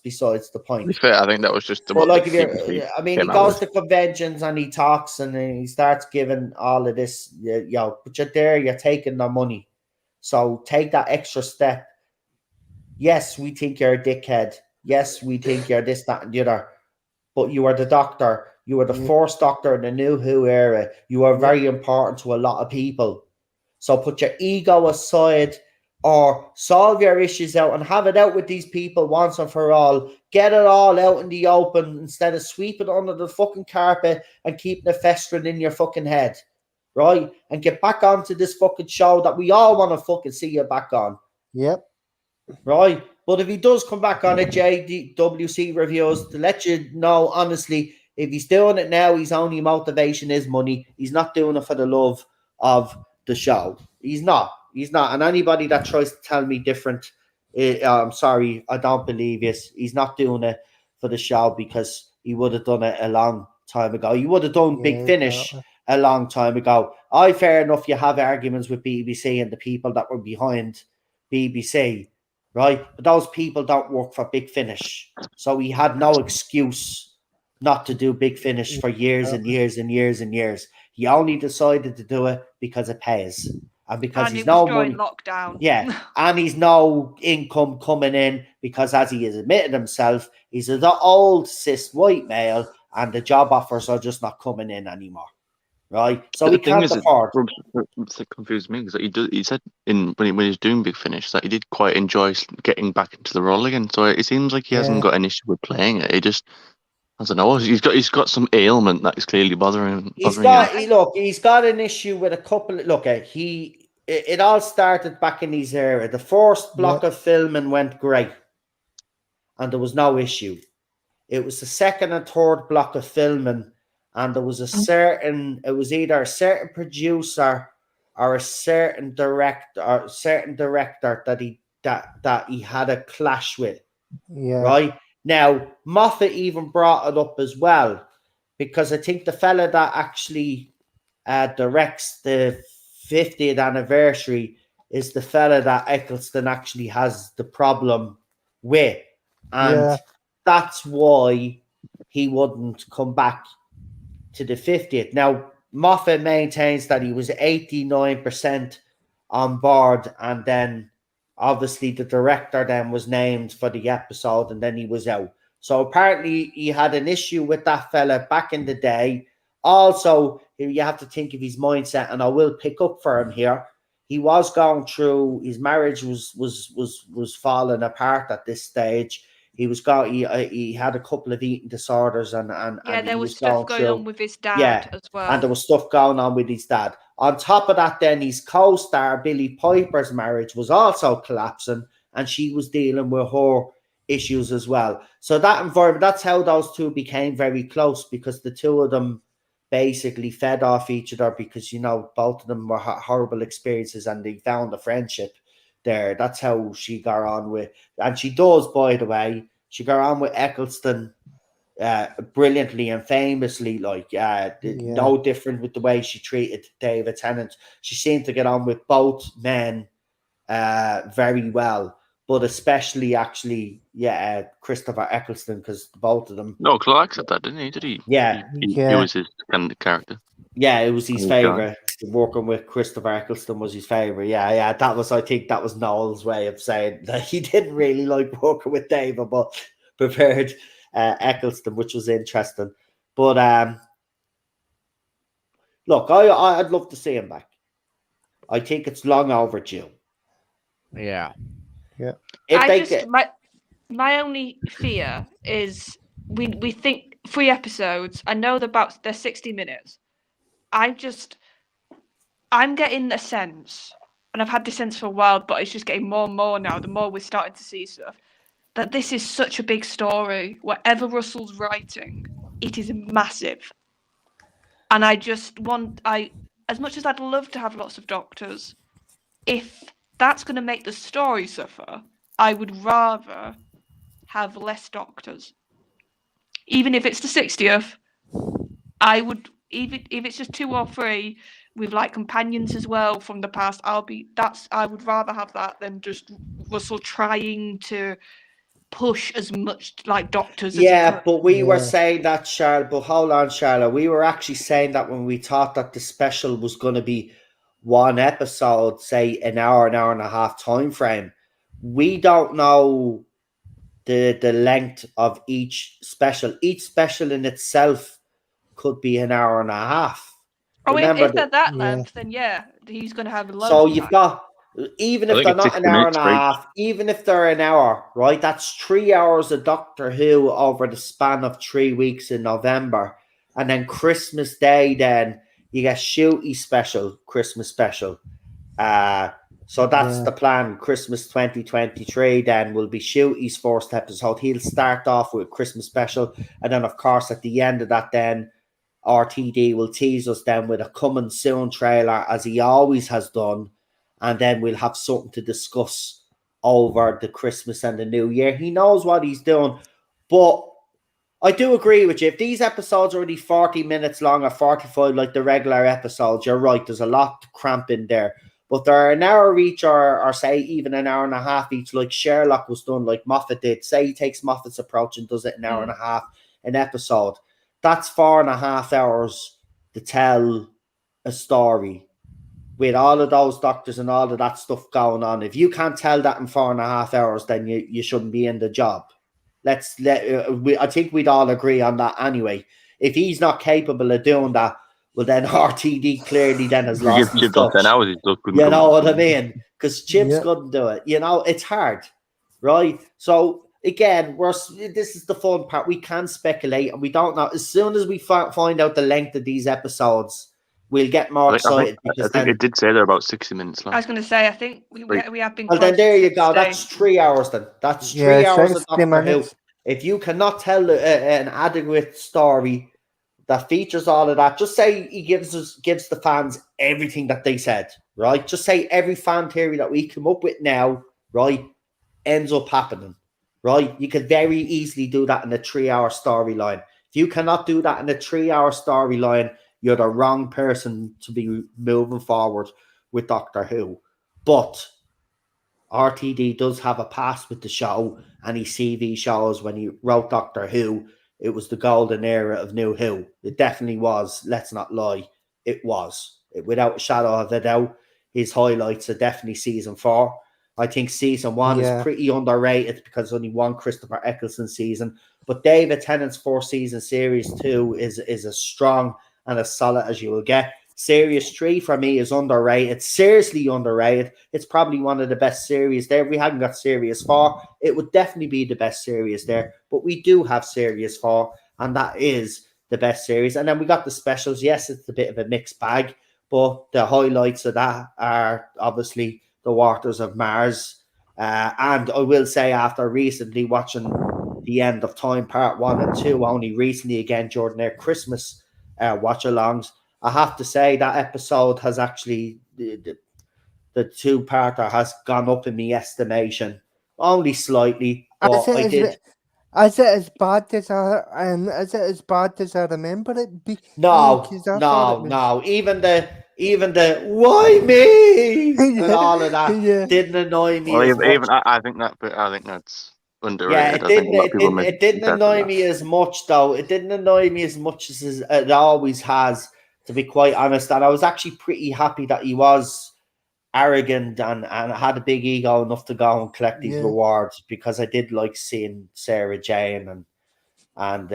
besides the point. To be fair, I think that was just the well, like he goes to conventions and he talks and he starts giving all of this, but you're there, you're taking the money. So take that extra step. Yes, we think you're a dickhead. Yes, we think you're this, that, and the other. But you are the Doctor. You are the first Doctor in the New Who era. You are very important to a lot of people. So put your ego aside, or solve your issues out and have it out with these people once and for all. Get it all out in the open instead of sweeping under the fucking carpet and keeping it festering in your fucking head, right? And get back onto this fucking show that we all want to fucking see you back on. Yep. Right? But if he does come back on it, JWC reviews, to let you know, honestly, if he's doing it now, his only motivation is money. He's not doing it for the love of the show. He's not. And anybody that tries to tell me different, I'm sorry, I don't believe this. He's not doing it for the show because he would have done it a long time ago. He would have done Big Finish a long time ago. Fair enough, you have arguments with BBC and the people that were behind BBC, right? But those people don't work for Big Finish. So he had no excuse not to do Big Finish for years and years and years and years. He only decided to do it because it pays. And because he's no money, lockdown. Yeah, and he's no income coming in because, as he has admitted himself, he's the old cis white male, and the job offers are just not coming in anymore, right? So he can't afford. It confused me because he said when he was doing Big Finish that he did quite enjoy getting back into the role again. So it seems like he hasn't got an issue with playing it. He just, I don't know. He's got some ailment that is clearly bothering him. He's got an issue with a couple. It all started back in his era. The first block of filming went great, and there was no issue. It was the second and third block of filming, and there was it was either a certain producer or a certain director that he had a clash with. Yeah. Right? Now, Moffat even brought it up as well, because I think the fella that actually directs the 50th anniversary is the fella that Eccleston actually has the problem with. and Yeah. that's why he wouldn't come back to the 50th. Now, Moffat maintains that he was 89% on board, and then obviously the director then was named for the episode, and then he was out. So apparently he had an issue with that fella back in the day. Also, you have to think of his mindset, and I will pick up for him here. He was going through his marriage was falling apart at this stage. He was going. He had a couple of eating disorders, and Yeah, he there was was stuff going through. on with his dad Yeah, as and well. there was stuff going on with his dad. On top of that, then his co-star Billy Piper's marriage was also collapsing, and she was dealing with her issues as well. So that environment, that's how those two became very close, because the two of them basically fed off each other, because both of them were horrible experiences, and they found a friendship there. That's how she got on with, and she does, by the way, she got on with Eccleston brilliantly and famously, no different with the way she treated David Tennant. She seemed to get on with both men very well, but especially actually, Christopher Eccleston, because both of them. No, Clark said that, didn't he? Did he? Yeah. He was his kind of character. Yeah, it was his Oh, favorite. Working with Christopher Eccleston was his favorite. Yeah. I think that was Noel's way of saying that he didn't really like working with David, but preferred Eccleston, which was interesting. But look, I'd love to see him back. I think it's long overdue. Yeah. My only fear is we think 3 episodes. I know they're 60 minutes. I'm getting a sense, and I've had this sense for a while, but it's just getting more and more now. The more we're starting to see stuff, that this is such a big story. Whatever Russell's writing, it is massive. And I just want, as much as I'd love to have lots of doctors, if that's going to make the story suffer, I would rather have less doctors. Even if it's the 60th, I would, even if it's just 2 or 3 with like companions as well from the past, I would rather have that than just Russell trying to push as much like doctors as he could. But we were saying that, Charlotte, but hold on, Charlotte. We were actually saying that when we thought that the special was going to be 1 episode, say an hour and a half time frame. We don't know the length of each special. Each special in itself could be an hour and a half. Oh, if they're that length, then he's going to have loads. So of you've time. got, even if they're not an hour and a half, even if they're an hour, right? That's 3 hours of Doctor Who over the span of 3 weeks in November. And then Christmas Day, then you get Shooty special, Christmas special. So that's the plan. Christmas 2023 then will be Shooty's first episode. He'll start off with Christmas special. And then, of course, at the end of that, then RTD will tease us then with a coming soon trailer, as he always has done. And then we'll have something to discuss over the Christmas and the New Year. He knows what he's doing. But I do agree with you. If these episodes are only 40 minutes long or 45 like the regular episodes, you're right. There's a lot to cramp in there. But they're an hour each or say even an hour and a half each, like Sherlock was done, like Moffat did. Say he takes Moffat's approach and does it an hour and a half an episode. That's 4.5 hours to tell a story with all of those doctors and all of that stuff going on. If you can't tell that in 4.5 hours, then you shouldn't be in the job. I think we'd all agree on that anyway. If he's not capable of doing that, well, then RTD clearly then has lost his touch. 10 hours, you know what I mean? Because Chips couldn't do it. It's hard, right? So again, this is the fun part. We can speculate, and we don't know. As soon as we find out the length of these episodes, we'll get more excited. I think it did say they're about 60 minutes long. I was going to say, I think we have been. Well, then there you go. That's 3 hours. Then that's 3 hours of Doctor Who. If you cannot tell an adequate story that features all of that, just say he gives the fans everything that they said, right? Just say every fan theory that we come up with now, right, ends up happening, right? You could very easily do that in a 3-hour storyline. If you cannot do that in a 3-hour storyline, you're the wrong person to be moving forward with Doctor Who. But RTD does have a past with the show and his CV shows when he wrote Doctor Who, it was the golden era of New Who. It definitely was. Let's not lie. It was. Without a shadow of a doubt, his highlights are definitely season 4. I think season 1 is pretty underrated because only one Christopher Eccleston season. But David Tennant's 4-season series 2 is as strong and as solid as you will get. Series 3 for me is underrated, seriously underrated. It's probably one of the best series there. If we hadn't got series 4, it would definitely be the best series there. But we do have series 4, and that is the best series. And then we got the specials. Yes, it's a bit of a mixed bag, but the highlights of that are obviously the Waters of Mars. And I will say, after recently watching The End of Time Part 1 and 2, only recently again during their Christmas watch-alongs, I have to say that episode has actually, the two-parter has gone up in my estimation, only slightly, but I did. Is it as bad as I remember it being? No, Even the why me and all of that didn't annoy me as much. I think that's Yeah, underrated. I think a lot of people it didn't annoy me as much though. It didn't annoy me as much as it always has, to be quite honest. And I was actually pretty happy that he was arrogant and had a big ego enough to go and collect these rewards, because I did like seeing Sarah Jane and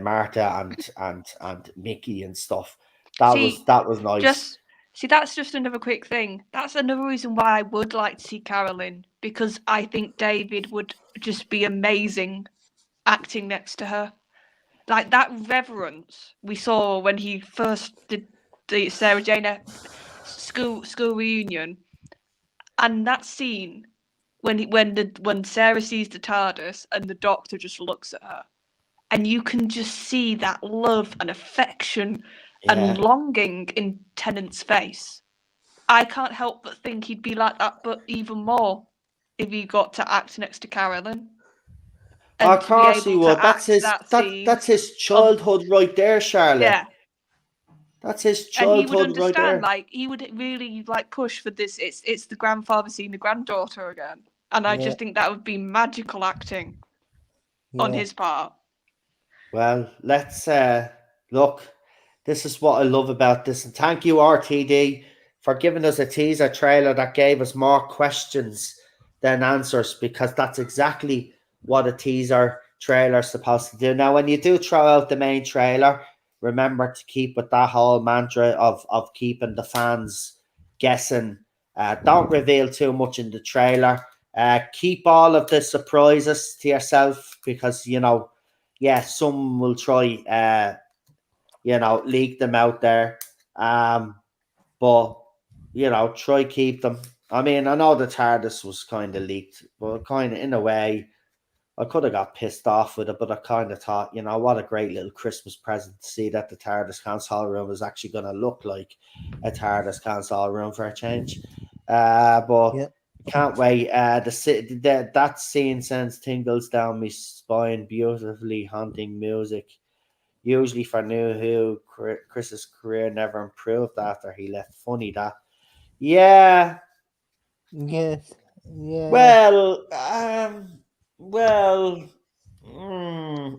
Martha and Mickey and stuff. That was nice. That's just another quick thing. That's another reason why I would like to see Carolyn, because I think David would just be amazing acting next to her. Like that reverence we saw when he first did the Sarah Jane school reunion, and that scene when Sarah sees the TARDIS and the Doctor just looks at her, and you can just see that love and affection and longing in Tennant's face. I can't help but think he'd be like that, but even more if he got to act next to Carolyn. Of course he would. That's his childhood right there, Charlotte. Yeah. That's his childhood. And he would understand, right there. He would really push for this. It's the grandfather seeing the granddaughter again. And I just think that would be magical acting on his part. Well, let's look. This is what I love about this. And thank you, RTD, for giving us a teaser trailer that gave us more questions than answers, because that's exactly what a teaser trailer is supposed to do. Now, when you do throw out the main trailer, remember to keep with that whole mantra of keeping the fans guessing. Don't reveal too much in the trailer. Keep all of the surprises to yourself, because, some will try, leak them out there. But, try keep them. I mean, I know the TARDIS was kind of leaked, but kind of in a way, I could have got pissed off with it, but I kind of thought, what a great little Christmas present to see that the TARDIS console room is actually going to look like a TARDIS console room for a change. But can't wait. That scene sends tingles down my spine. Beautifully haunting music. Usually for New Who, Chris's career never improved after he left. Funny that. Yeah. Yes. Yeah. Well,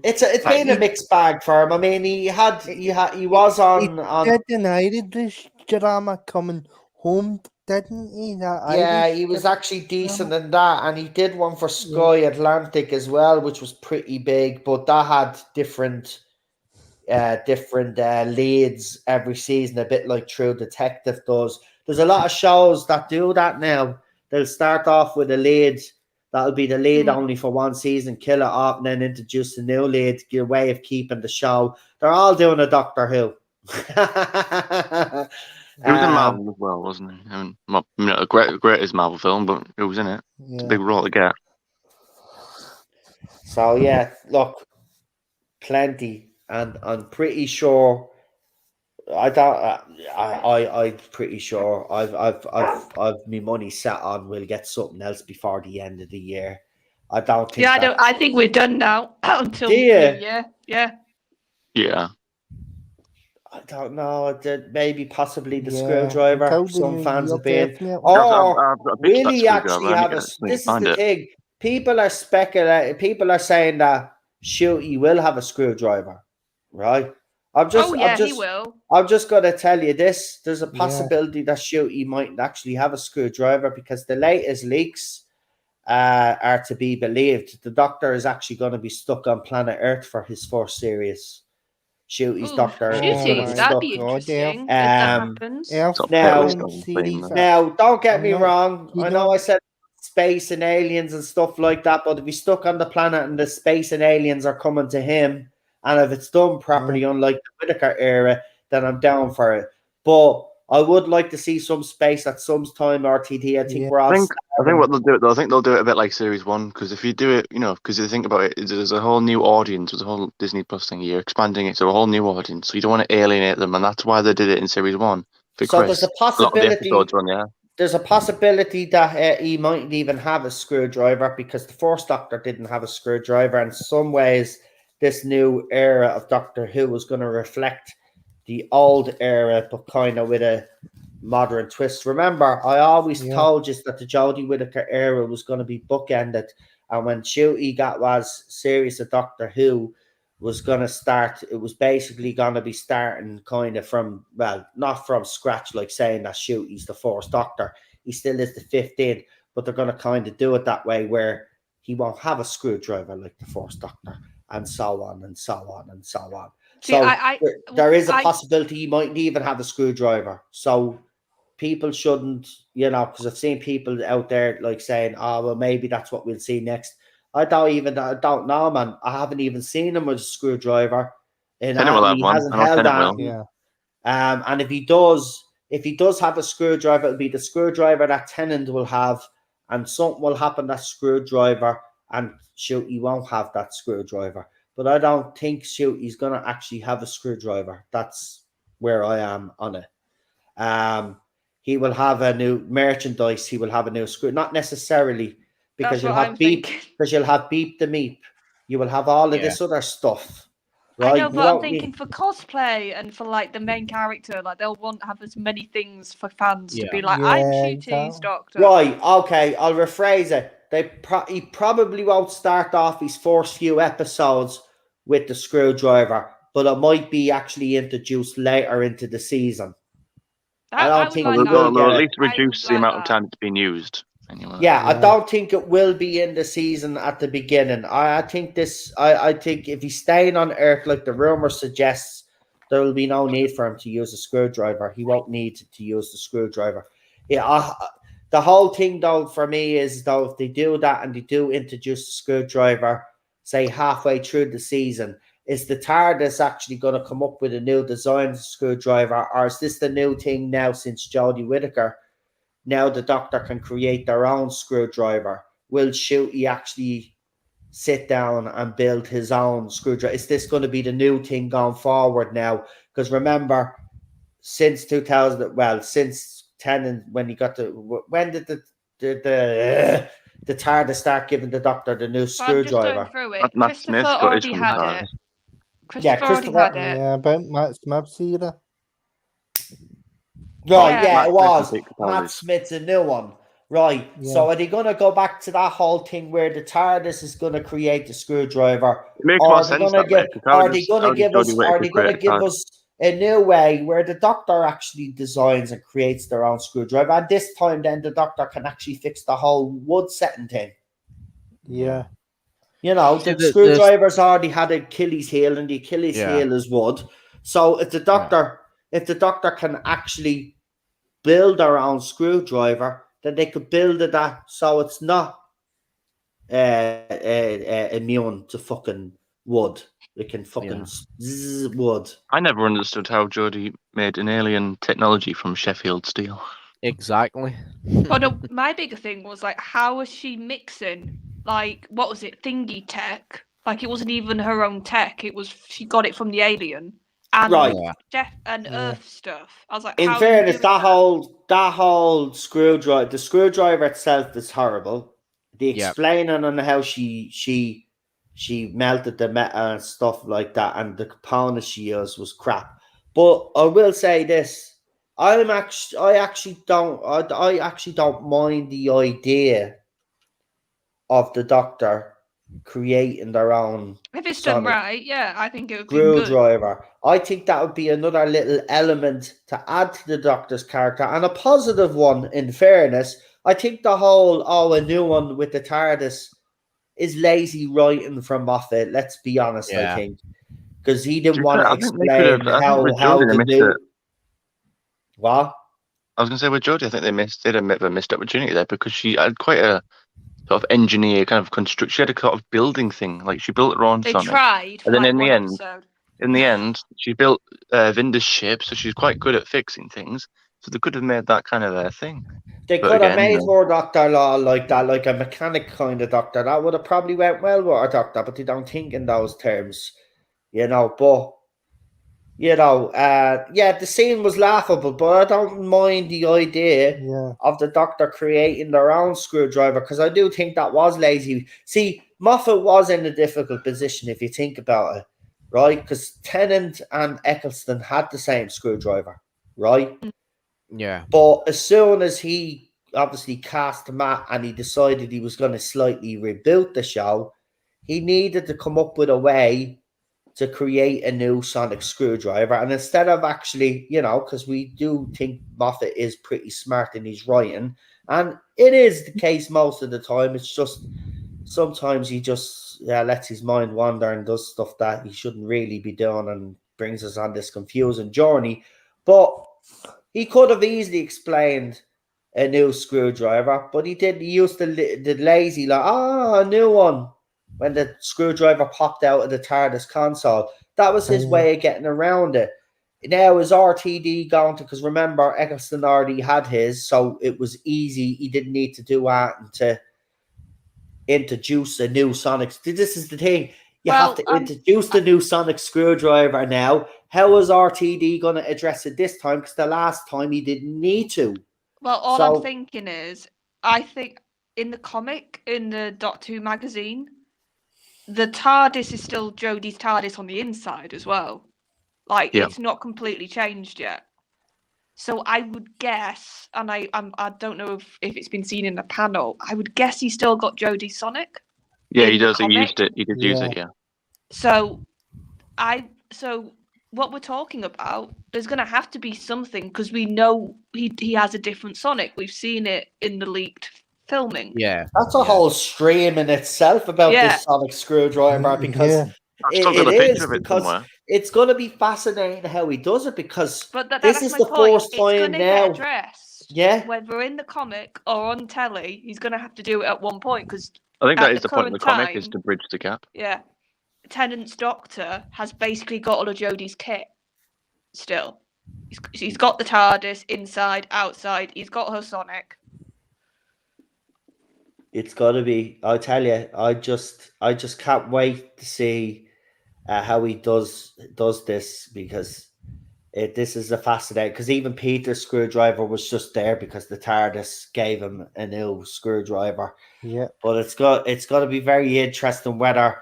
it's been a mixed bag for him. I mean, he was on did an Irish drama coming home, didn't he? He was actually decent in that, and he did one for Sky Atlantic as well, which was pretty big, but that had different leads every season, a bit like True Detective does. There's a lot of shows that do that now. They'll start off with a lead. That'll be the lead only for one season, kill it off, and then introduce a new lead, your way of keeping the show. They're all doing a Doctor Who. He was in Marvel as well, wasn't he? I mean, a greatest Marvel film, but he was in it. It's a big role to get. So look, plenty, and I'm pretty sure. I'm pretty sure I've my money set on we'll get something else before the end of the year. I don't think. Yeah, I think we're done now until New Year. Yeah. Yeah. I don't know. Maybe possibly the Yeah, screwdriver. until the Some new fans year, have been. definitely. Or I've got a picture of will that he screwdriver. actually I need have to a? get it, This is find the it. thing. People are speculating. People are saying that Shooty will have a screwdriver, right? I'm just, Oh yeah, I'm he just, will. I'm just gonna tell you this. There's a Yeah. possibility that Shooty might actually have a screwdriver because the latest leaks are to be believed. The Doctor is actually going to be stuck on planet Earth for his first series. Shooty's Ooh, Doctor is Shooty, going to my be that'd stuck. be God, interesting if that happens. Earth Sort of Now- Peter's Fallen done series. playing Now, don't get I'm me not wrong. I kidding. know I said space and aliens and stuff like that, but if he's stuck on the planet and the space and aliens are coming to him, and if it's done properly, unlike the Whittaker era, then I'm down for it. But I would like to see some space at some time, RTD. I think Yeah. we're all I think what they'll do, though, I think they'll do it a bit like Series 1, because if you do it, because you think about it, there's a whole new audience, there's a whole Disney Plus thing, you're expanding it to a whole new audience, so you don't want to alienate them, and that's why they did it in Series 1 for So Chris. there's a A lot of the possibility. episodes are on there. There's a possibility that he mightn't even have a screwdriver because the first Doctor didn't have a screwdriver. In some ways, this new era of Doctor Who was going to reflect the old era, but kind of with a modern twist. Remember, I always told you that the Jodie Whittaker era was going to be bookended, and when Shooty was series of Doctor Who was going to start, it was basically going to be starting kind of from, well, not from scratch, like saying that Shooty's the first Doctor. He still is the 15th, but they're going to kind of do it that way where he won't have a screwdriver like the first Doctor, and so on and so on and so on. See, So there is a possibility he mightn't even have a screwdriver. So people shouldn't, because I've seen people out there like saying, "Oh, well, maybe that's what we'll see next." I don't know, man. I haven't even seen him with a screwdriver. Tennant will have He one. hasn't I know held Tennant that. will. And if he does have a screwdriver, it'll be the screwdriver that Tennant will have, and something will happen to that screwdriver, and Shooty won't have that screwdriver. But I don't think Shooty's gonna actually have a screwdriver. That's where I am on it. He will have a new merchandise. He will have a new screw, not necessarily because you'll have Beep, because you'll have Beep the Meep. You will have all of this other stuff, right? I know, but I'm thinking for cosplay and for like the main character, like they'll want to have as many things for fans to be like, I'm Shooty's Doctor. Right, okay, I'll rephrase it. He probably won't start off his first few episodes with the screwdriver, but it might be actually introduced later into the season. I don't think they'll at least reduce the amount of time it's been used. Anyway. Yeah, I don't think it will be in the season at the beginning. I think if he's staying on Earth, like the rumor suggests, there will be no need for him to use a screwdriver. He won't need to use the screwdriver. Yeah, the whole thing though for me is though if they do that and they do introduce the screwdriver, say halfway through the season, is the TARDIS actually going to come up with a new design screwdriver, or is this the new thing now since Jodie Whittaker? Now the Doctor can create their own screwdriver. Will Shooty actually sit down and build his own screwdriver? Is this going to be the new thing going forward now? Because remember, since 2000, since Tennant, when did the TARDIS start giving the Doctor the new screwdriver? I'm just going through it. Matt Smith got his from TARDIS. Christopher already had it. Yeah, about Matt Smith's era. Right, yeah, it was. Matt Smith's a new one. Right. Yeah. So are they going to go back to that whole thing where the TARDIS is going to create the screwdriver? It makes more sense that way. Are they going to give us a new way where the Doctor actually designs and creates their own screwdriver? And this time then the Doctor can actually fix the whole wood setting thing. Yeah. The screwdriver's already had an Achilles heel, and the Achilles heel is wood. So if the Doctor can actually build their own screwdriver, then they could build it so it's not immune to fucking wood. It can fucking wood. I never understood how Jodie made an alien technology from Sheffield steel. Exactly. But my bigger thing was like, how was she mixing? Like, what was it? Thingy tech. Like, it wasn't even her own tech. It was she got it from the alien. And Earth stuff. I was like, in fairness, that whole screwdriver, the screwdriver itself is horrible. The explaining on how she melted the metal and stuff like that, and the components she used was crap. But I will say this: I actually don't mind the idea of the Doctor creating their own If it's done sonic right, yeah, I think it would be good. screwdriver. I think that would be another little element to add to the Doctor's character, and a positive one, in fairness. I think the whole, a new one with the TARDIS is lazy writing from Moffat, let's be honest, I Yeah. think. Because he To didn't be want fair, to I think they could have. explain I think with how Jodie they the missed new... it. What? I was going to say with Jodie, I think they had a bit of a missed opportunity there because she had quite a sort of engineer kind of construct. She had a sort of building thing, like she built her own They Sonic, tried for and then like in the one end, episode. she built Vinder's ship, so she's quite good at fixing things. So they could have made that kind of a thing. They But could have again, made her Doctor Law like that, like a mechanic kind of doctor. That would have probably went well with our doctor, but they don't think in those terms, But the scene was laughable, but I don't mind the idea Yeah. of the Doctor creating their own screwdriver because I do think that was lazy. See, Moffat was in a difficult position if you think about it, right? Because Tennant and Eccleston had the same screwdriver, right? Yeah. But as soon as he obviously cast Matt and he decided he was going to slightly rebuild the show, he needed to come up with a way to create a new sonic screwdriver. And instead of actually, because we do think Moffat is pretty smart in his writing, and it is the case most of the time, it's just sometimes he just lets his mind wander and does stuff that he shouldn't really be doing and brings us on this confusing journey. But he could have easily explained a new screwdriver, but he didn't. He used the lazy, like, a new one, when the screwdriver popped out of the TARDIS console. That was his way of getting around it. Now is RTD going to, because remember, Eccleston already had his, so it was easy. He didn't need to do that to introduce a new sonic. This is the thing. You have to introduce the new sonic screwdriver now. How is RTD going to address it this time? Because the last time he didn't need to. Well, all I'm thinking is, I think in the comic, in the Doctor Who magazine, the TARDIS is still Jodie's TARDIS on the inside as well. Like, it's not completely changed yet. So I would guess, and I don't know if it's been seen in the panel, I would guess he's still got Jodie's Sonic. Yeah, he does. He used it. He did use it, yeah. So what we're talking about, there's going to have to be something, because we know he has a different Sonic. We've seen it in the leaked filming. Yeah. That's a whole stream in itself about this sonic screwdriver, because it's going to be fascinating how he does it, because this is the first time now. Whether in the comic or on telly, he's going to have to do it at one point, because I think that is the point of the comic, is to bridge the gap. Yeah. Tennant's Doctor has basically got all of Jodie's kit still. He's got the TARDIS inside, outside. He's got her Sonic. It's got to be. I tell you, I just can't wait to see how he does this, because this is a fascinating. Because even Peter's screwdriver was just there because the TARDIS gave him a new screwdriver. Yeah, but it's got to be very interesting whether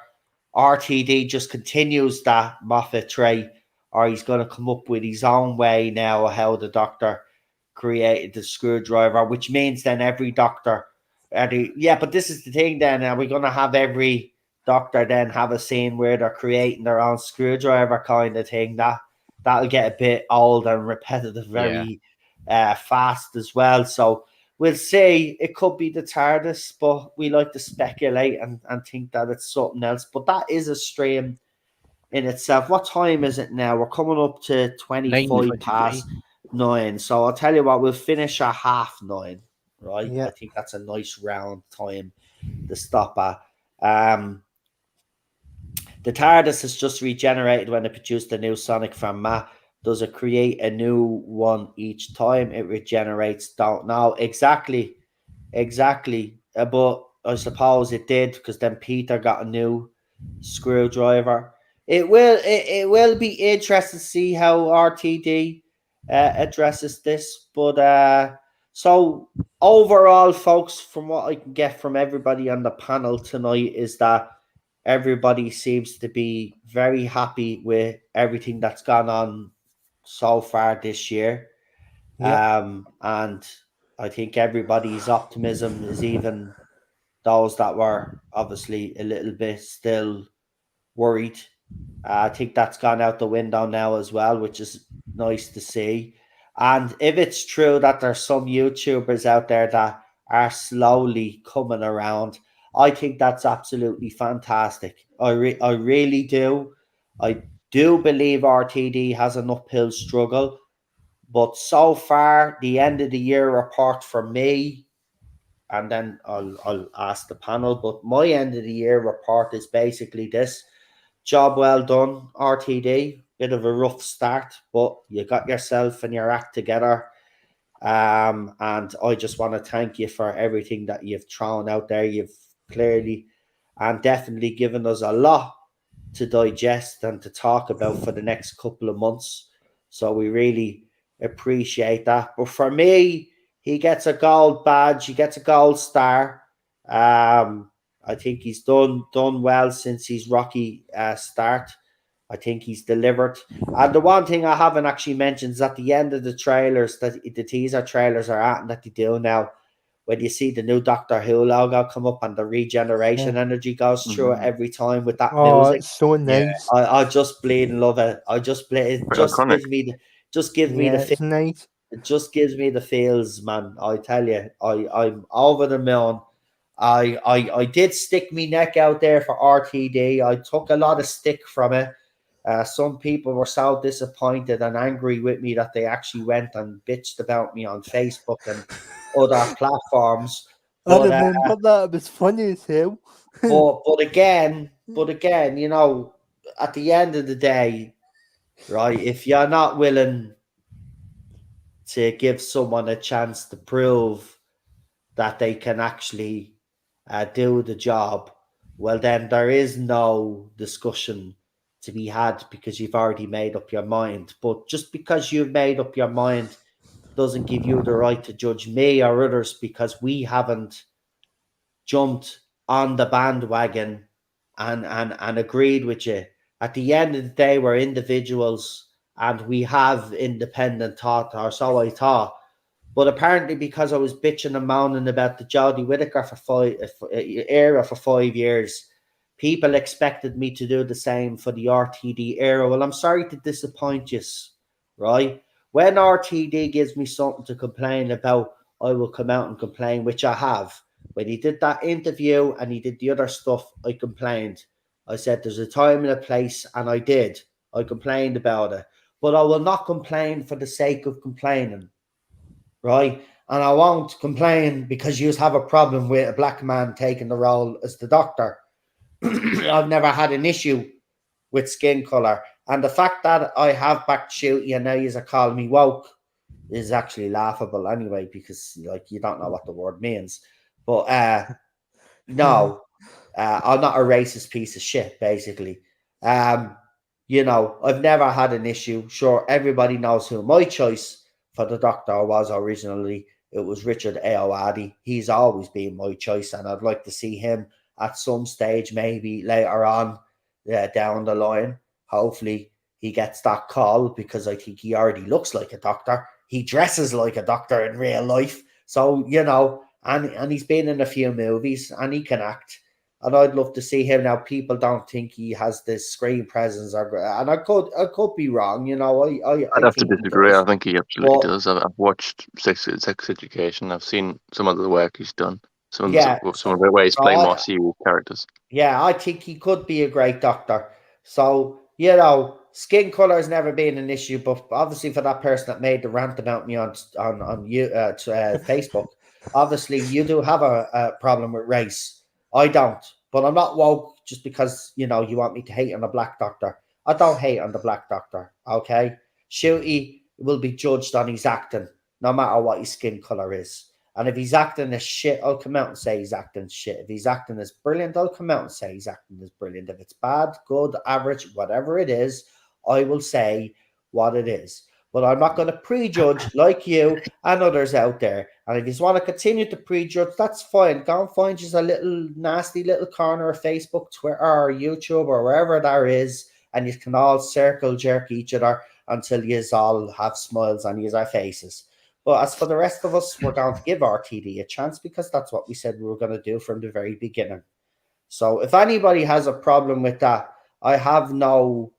RTD just continues that Moffat trait, or he's going to come up with his own way now of how the Doctor created the screwdriver, which means then every Doctor, but this is the thing then, are we going to have every Doctor then have a scene where they're creating their own screwdriver kind of thing? That'll get a bit old and repetitive very fast as well. So we'll see. It could be the TARDIS, but we like to speculate and think that it's something else. But that is a stream in itself. What time is it now? We're coming up to 25 past 9. So I'll tell you what, we'll finish at 9:30, right? Yeah. I think that's a nice round time to stop at. The TARDIS is just regenerated when it produced a new Sonic from Matt. Does it create a new one each time it regenerates? Don't know exactly. But I suppose it did, because then Peter got a new screwdriver. It will be interesting to see how RTD addresses this. But so overall, folks, from what I can get from everybody on the panel tonight, is that everybody seems to be very happy with everything that's gone on so far this year. Yeah. And I think everybody's optimism is even those that were obviously a little bit still worried. I think that's gone out the window now as well, which is nice to see. And if it's true that there's some YouTubers out there that are slowly coming around, I think that's absolutely fantastic. I really do. I do believe RTD has an uphill struggle, but so far, the end of the year report for me, and then I'll ask the panel, but my end of the year report is basically this: job well done, RTD. Bit of a rough start, but you got yourself and your act together. And I just want to thank you for everything that you've thrown out there. You've clearly and definitely given us a lot to digest and to talk about for the next couple of months. So we really appreciate that. But for me, he gets a gold badge, he gets a gold star. I think he's done well since his rocky start. I think he's delivered. And the one thing I haven't actually mentioned is at the end of the trailers, that the teaser trailers are at and that they do now, when you see the new Doctor Who logo come up and the regeneration energy goes through it every time with that Oh, music. it's so nice. I just bleed and love it. I just bleed. It just iconic. gives me the It's nice. it just gives me the feels, man. I tell you, I'm over the moon. I did stick me neck out there for RTD. I took a lot of stick from it. Some people were so disappointed and angry with me that they actually went and bitched about me on Facebook and other platforms. I But remember that. It was funny as hell. but again, you know, at the end of the day, right? If you're not willing to give someone a chance to prove that they can actually do the job, well, then there is no discussion to be had because you've already made up your mind. But just because you've made up your mind doesn't give you the right to judge me or others because we haven't jumped on the bandwagon and agreed with you. At the end of the day, we're individuals and we have independent thought, or so I thought. But apparently, because I was bitching and moaning about the Jodie Whittaker era for 5 years, people expected me to do the same for the RTD era. Well, I'm sorry to disappoint you, right? When RTD gives me something to complain about, I will come out and complain, which I have. When he did that interview and he did the other stuff, I complained. I said there's a time and a place, and I did. I complained about it. But I will not complain for the sake of complaining, right? And I won't complain because you have a problem with a black man taking the role as the Doctor. I've never had an issue with skin color. And the fact that I have backed Shooty and now you call me woke is actually laughable anyway, because like you don't know what the word means. But no, I'm not a racist piece of shit, basically. You know, I've never had an issue. Sure, everybody knows who my choice for the Doctor was originally. It was Richard Ayoade. He's always been my choice, and I'd like to see him at some stage, maybe later on down the line. Hopefully, he gets that call because I think he already looks like a doctor. He dresses like a doctor in real life. So, you know, and he's been in a few movies and he can act. And I'd love to see him now. People don't think he has this screen presence, and I could be wrong. You know, I'd I have to think he disagree. does. I think he absolutely But does. I've watched Sex Education. I've seen some of the work he's done. Some yeah, of the way he's so playing more serious characters. yeah, I think he could be a great doctor. So, you know, skin color has never been an issue, but obviously for that person that made the rant about me on Facebook, obviously you do have a problem with race. I don't, but I'm not woke just because you know you want me to hate on the black doctor. I don't hate on the black doctor. Okay, Shooty will be judged on his acting, no matter what his skin color is. And if he's acting as shit, I'll come out and say he's acting shit. If he's acting as brilliant, I'll come out and say he's acting as brilliant. If it's bad, good, average, whatever it is, I will say what it is. But I'm not going to prejudge like you and others out there. And if you want to continue to prejudge, that's fine. Go and find just a little nasty little corner of Facebook, Twitter, or YouTube, or wherever there is, and you can all circle jerk each other until you all have smiles on your faces. But as for the rest of us, we're going to give RTD a chance because that's what we said we were going to do from the very beginning. So if anybody has a problem with that, I have no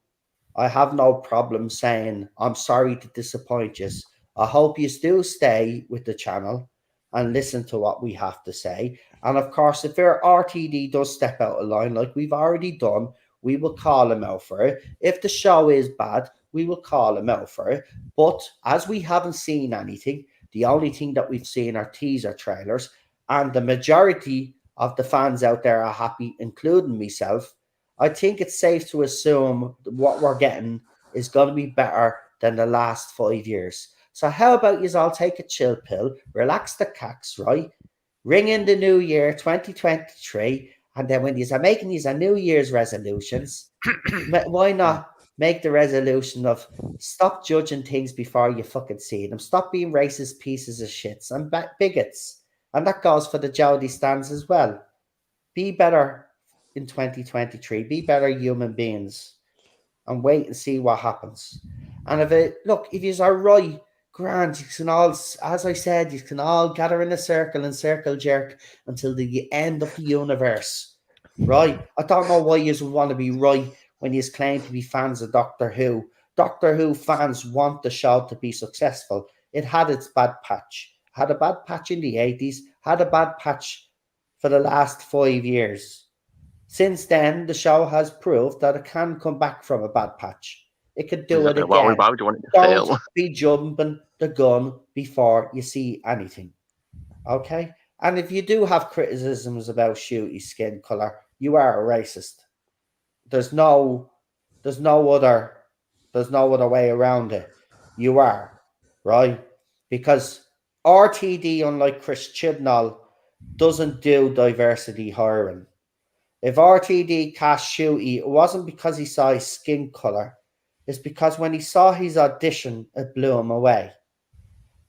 problem saying I'm sorry to disappoint you. I hope you still stay with the channel and listen to what we have to say. And of course, if our RTD does step out of line, like we've already done, we will call him out for it. If the show is bad, we will call him out for it. But as we haven't seen anything, the only thing that we've seen are teaser trailers, and the majority of the fans out there are happy, including myself. I think it's safe to assume what we're getting is going to be better than the last 5 years. So how about you all take a chill pill, relax the cacks, right? Ring in the new year, 2023, and then when you are making these New Year's resolutions, why not make the resolution of stop judging things before you fucking see them. Stop being racist pieces of shits and bigots. And that goes for the Jody stands as well. Be better in 2023. Be better human beings and wait and see what happens. And if you are right, grand, you can all, as I said, you can all gather in a circle and circle jerk until the end of the universe. Right? I don't know why you want to be right when you claim to be fans of Doctor Who. Doctor Who fans want the show to be successful. It had its bad patch. Had a bad patch in the 80s, had a bad patch for the last 5 years. Since then, the show has proved that it can come back from a bad patch. It could do it again. Why would you want it to Don't fail? be jumping the gun before you see anything. Okay? And if you do have criticisms about Shooty's skin color, you are a racist. There's no other way around it. You are, right? Because RTD, unlike Chris Chibnall, doesn't do diversity hiring. If RTD cast Shooty, it wasn't because he saw his skin color. It's because when he saw his audition, it blew him away.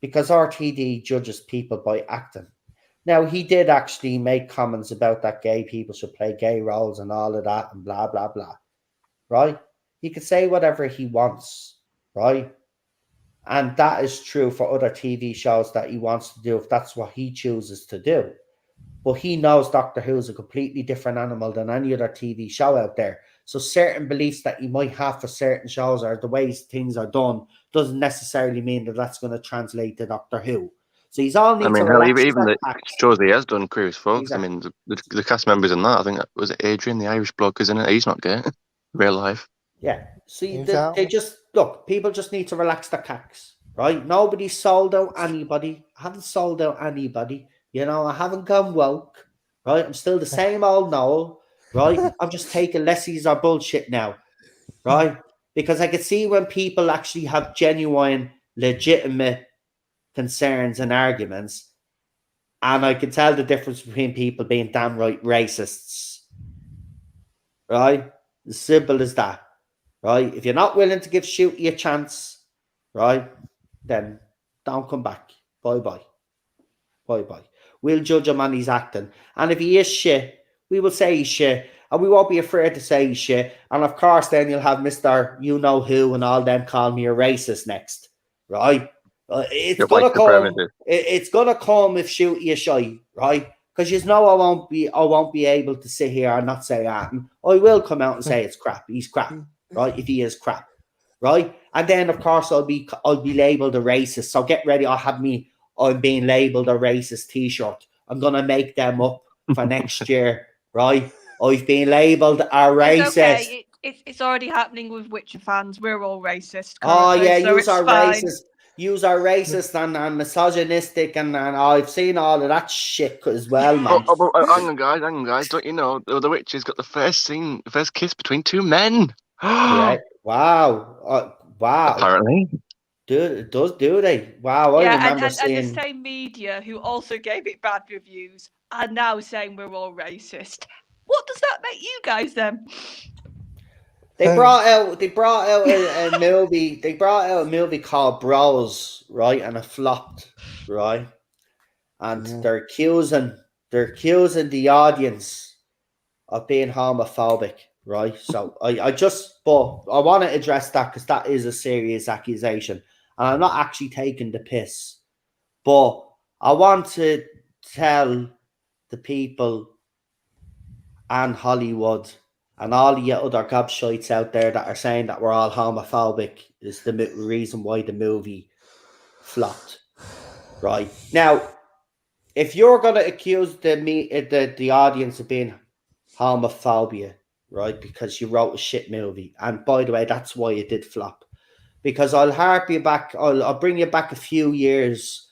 Because RTD judges people by acting. Now, he did actually make comments about that gay people should play gay roles and all of that and blah, blah, blah. Right? He could say whatever he wants. Right? And that is true for other TV shows that he wants to do if that's what he chooses to do. But he knows Doctor Who is a completely different animal than any other TV show out there. So certain beliefs that he might have for certain shows or the ways things are done doesn't necessarily mean that that's going to translate to Doctor Who. So he's all need to relax. Even the shows that he has done, Queer as Folk. Exactly. I mean, the cast members in that, I think that was Adrian, the Irish bloke, isn't it? He's not gay, real life. Yeah. See, Exactly. they just look. People just need to relax their cacks, right? Nobody's sold out anybody. I haven't sold out anybody. You know, I haven't gone woke, right? I'm still the same old Noel, right? I'm just taking lessies or bullshit now, right? Because I can see when people actually have genuine, legitimate concerns and arguments, and I can tell the difference between people being damn right racists, right? As simple as that, right? If you're not willing to give Shooty a chance, right, then don't come back. Bye-bye. Bye-bye. We'll judge him on his acting. And if he is shit, we will say he's shit. And we won't be afraid to say he's shit. And of course, then you'll have Mr. You-know-who and all them call me a racist next. Right? It's going to come. It's going to come if Shooty is shy. Right? Because you know I won't be able to sit here and not say anything. I will come out and say it's crap. He's crap. Right? If he is crap. Right? And then, of course, I'll be labelled a racist. So get ready. I'm being labelled a racist t-shirt. I'm going to make them up for next year, right? I've been labelled a racist. It's okay. It's already happening with Witcher fans. We're all racist. Oh, yeah, so yous are racist. Yous are racist and misogynistic and I've seen all of that shit as well, man. Hang on, guys. Don't you know, The Witcher's got the first kiss between two men. Yeah. Wow. Wow. Apparently. Do they? Wow, I remember seeing... And the same media who also gave it bad reviews are now saying we're all racist. What does that make you guys then? They brought out a movie. They brought out a movie called Bros, right? And it flopped, right? And they're accusing the audience of being homophobic, right? So but I want to address that because that is a serious accusation, and I'm not actually taking the piss, but I want to tell the people and Hollywood and all the other gobshites out there that are saying that we're all homophobic is the reason why the movie flopped. Right now, if you're going to accuse the audience of being homophobia, right, because you wrote a shit movie, and by the way, that's why it did flop. Because I'll harp you back, I'll bring you back a few years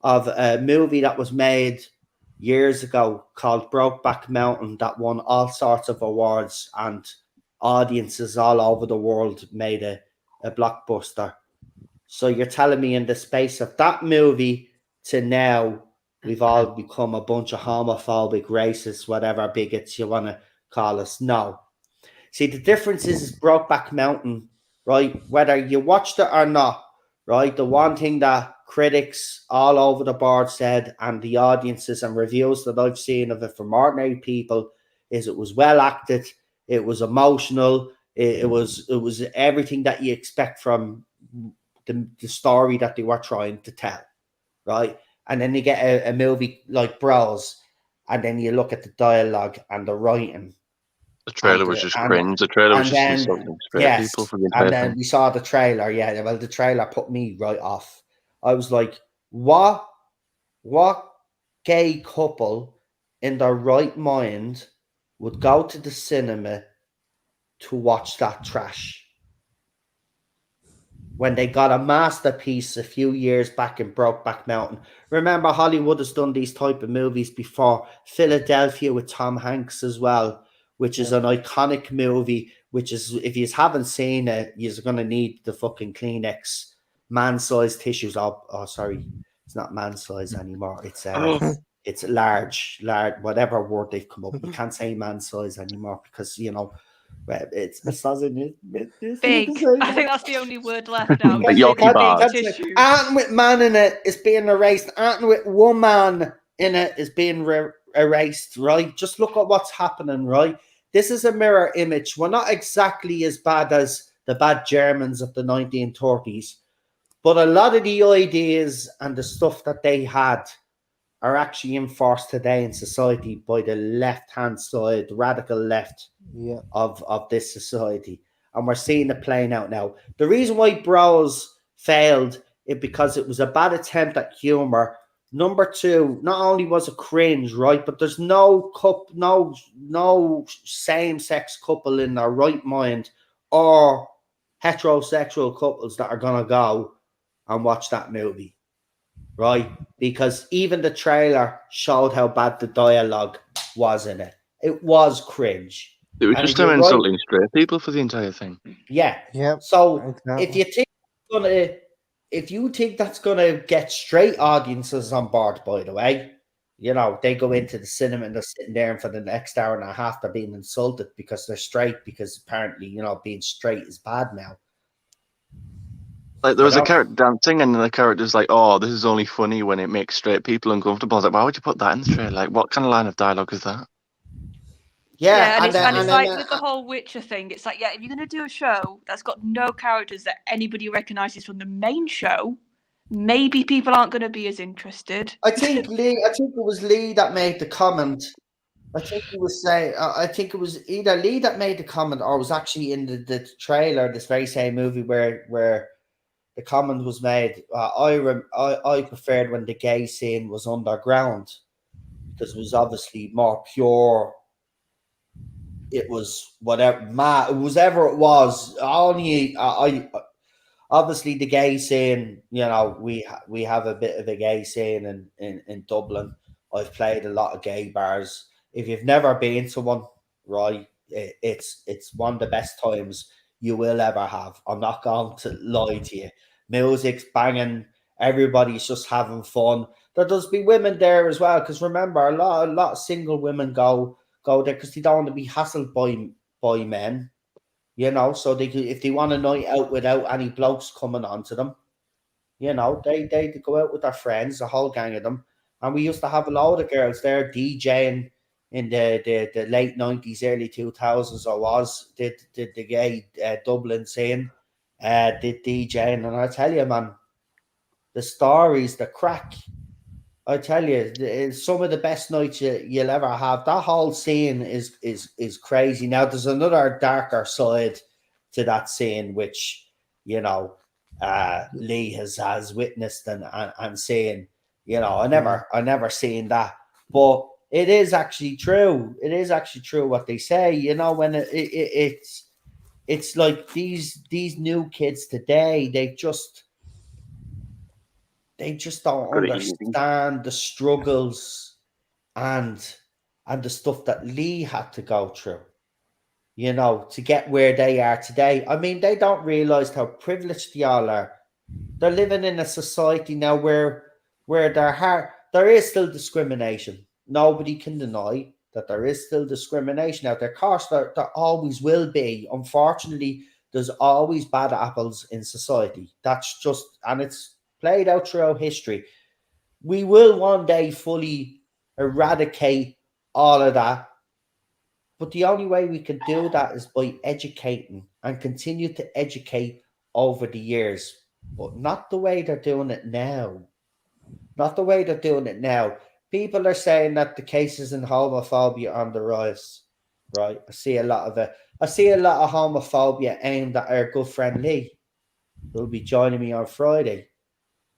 of a movie that was made years ago called Brokeback Mountain that won all sorts of awards, and audiences all over the world made a blockbuster. So you're telling me in the space of that movie to now, we've all become a bunch of homophobic, racist, whatever bigots you want to call us? No. See, the difference is Brokeback Mountain, right? Whether you watched it or not, right? The one thing that critics all over the board said, and the audiences and reviews that I've seen of it from ordinary people, is it was well acted, it was emotional, it was everything that you expect from the story that they were trying to tell, right? And then you get a movie like Bros, and then you look at the dialogue and the writing. The trailer was just cringe. The trailer was just insulting straight people for the entire and then thing. we saw the trailer. Yeah, well, the trailer put me right off. I was like, what gay couple in their right mind would go to the cinema to watch that trash when they got a masterpiece a few years back in Brokeback Mountain? Remember, Hollywood has done these type of movies before. Philadelphia with Tom Hanks as well, which is an iconic movie, which is, if you haven't seen it, you're going to need the fucking Kleenex man-sized tissues. Oh, sorry. It's not man-sized anymore. It's large, whatever word they've come up with. You can't say man-size anymore because, it's misogyny. Big. I think that's the only word left now. But Yoki bars. Aren't with man in it is being erased. Aren't with woman in it is being erased, right? Just look at what's happening, right? This is a mirror image. We're not exactly as bad as the bad Germans of the 1930s, but a lot of the ideas and the stuff that they had are actually enforced today in society by the left-hand side, radical left of this society. And we're seeing it playing out now. The reason why Bros failed is because it was a bad attempt at humor. Number two, not only was it cringe, right, but there's no same-sex couple in their right mind or heterosexual couples that are going to go and watch that movie, right? Because even the trailer showed how bad the dialogue was in it. It was cringe. It was just them insulting straight people for the entire thing. Yeah. So if you think that's gonna get straight audiences on board, by the way, they go into the cinema and they're sitting there, and for the next hour and a half they're being insulted because they're straight, because apparently, being straight is bad now. Like, there was a character dancing, and the character's like, "Oh, this is only funny when it makes straight people uncomfortable." I was like, why would you put that in the trailer? Like, what kind of line of dialogue is that? Yeah, and it's like with the whole Witcher thing, it's like, if you're going to do a show that's got no characters that anybody recognises from the main show, maybe people aren't going to be as interested. I think it was Lee that made the comment. I think it was either Lee that made the comment, or it was actually in the trailer, this very same movie where the comment was made. I preferred when the gay scene was underground, because it was obviously more pure. It was whatever it was. Only obviously the gay scene. We have a bit of a gay scene in Dublin. I've played a lot of gay bars. If you've never been to one, right, it's one of the best times you will ever have. I'm not going to lie to you. Music's banging. Everybody's just having fun. There does be women there as well, because remember, a lot of single women go there because they don't want to be hassled by men, so if they want a night out without any blokes coming onto them, they go out with their friends, a whole gang of them. And we used to have a load of girls there DJing in the late 90s, early 2000s. I was did the gay Dublin scene, did DJing, and I tell you, man, the stories, the crack. I tell you, it's some of the best nights you'll ever have. That whole scene is crazy. Now, there's another darker side to that scene, which Lee has witnessed and seen. I never seen that, but it is actually true. It is actually true what they say. When it's like these new kids today, they just don't Got it easy. understand the struggles and the stuff that Lee had to go through, to get where they are today. I mean, they don't realize how privileged they all are. They're living in a society now where there is still discrimination. Nobody can deny that there is still discrimination out there. Of course, there always will be. Unfortunately, there's always bad apples in society. That's just, and it's played out throughout history. We will one day fully eradicate all of that. But the only way we can do that is by educating and continue to educate over the years. But not the way they're doing it now. Not the way they're doing it now. People are saying that the cases in homophobia are on the rise. Right? I see a lot of it. I see a lot of homophobia aimed at our good friend Lee, who'll be joining me on Friday.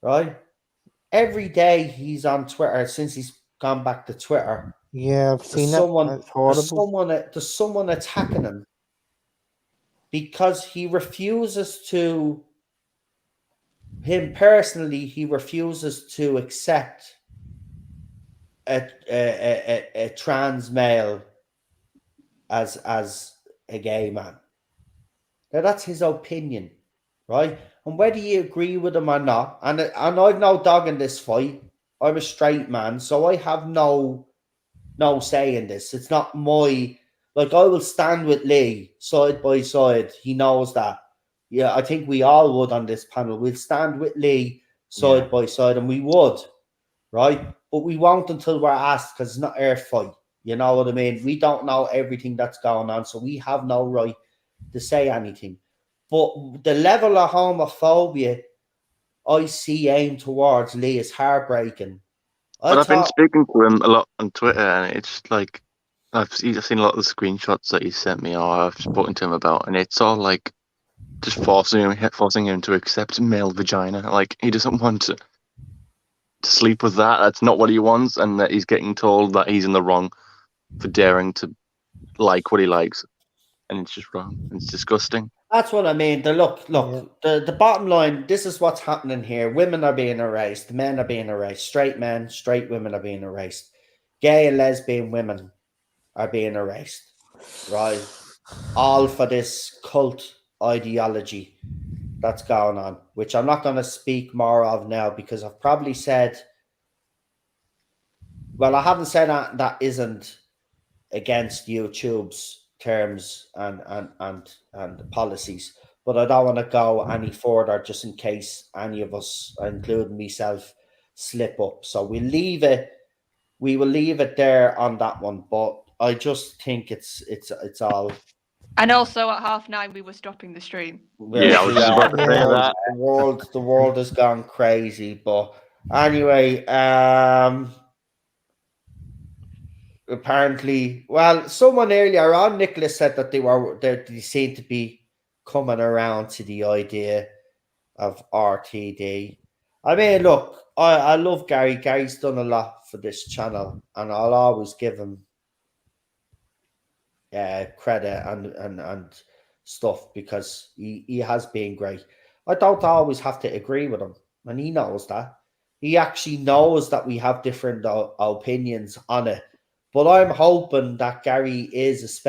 Right? Every day he's on Twitter since he's gone back to Twitter. Yeah, I've seen it. It's horrible. There's someone attacking him because he refuses to. Him personally, he refuses to accept a trans male as a gay man. Now that's his opinion, right? And whether you agree with him or not, and I've no dog in this fight. I'm a straight man, so I have no say in this. It's not my, like, I will stand with Lee side by side. He knows that. Yeah, I think we all would on this panel. We'll stand with Lee side by side, and we would, right? But we won't until we're asked, because it's not our fight. You know what I mean? We don't know everything that's going on, so we have no right to say anything. But the level of homophobia I see aimed towards Lee is heartbreaking. But I've been speaking to him a lot on Twitter, and it's like I've seen a lot of the screenshots that he sent me, or I've spoken to him about, and it's all like just forcing him to accept male vagina. Like, he doesn't want to sleep with that. That's not what he wants, and that he's getting told that he's in the wrong for daring to like what he likes, and it's just wrong. It's disgusting. That's what I mean. Look. The bottom line. This is what's happening here. Women are being erased. Men are being erased. Straight men, straight women are being erased. Gay and lesbian women are being erased. Right? All for this cult ideology that's going on, which I'm not going to speak more of now, because I've probably said, well, I haven't said that isn't against YouTube's terms and policies, but I don't want to go any further just in case any of us, including myself, slip up. So we will leave it there on that one. But I just think it's all. And also at 9:30 we were stopping the stream. Yeah, I was just about to say that. The world has gone crazy. But anyway, apparently, well, someone earlier on, Nicholas, said that they seem to be coming around to the idea of RTD. I mean, look, I love Gary. Gary's done a lot for this channel, and I'll always give him credit and stuff, because he has been great. I don't always have to agree with him, and he knows that. He actually knows that we have different opinions on it. But I'm hoping that Gary is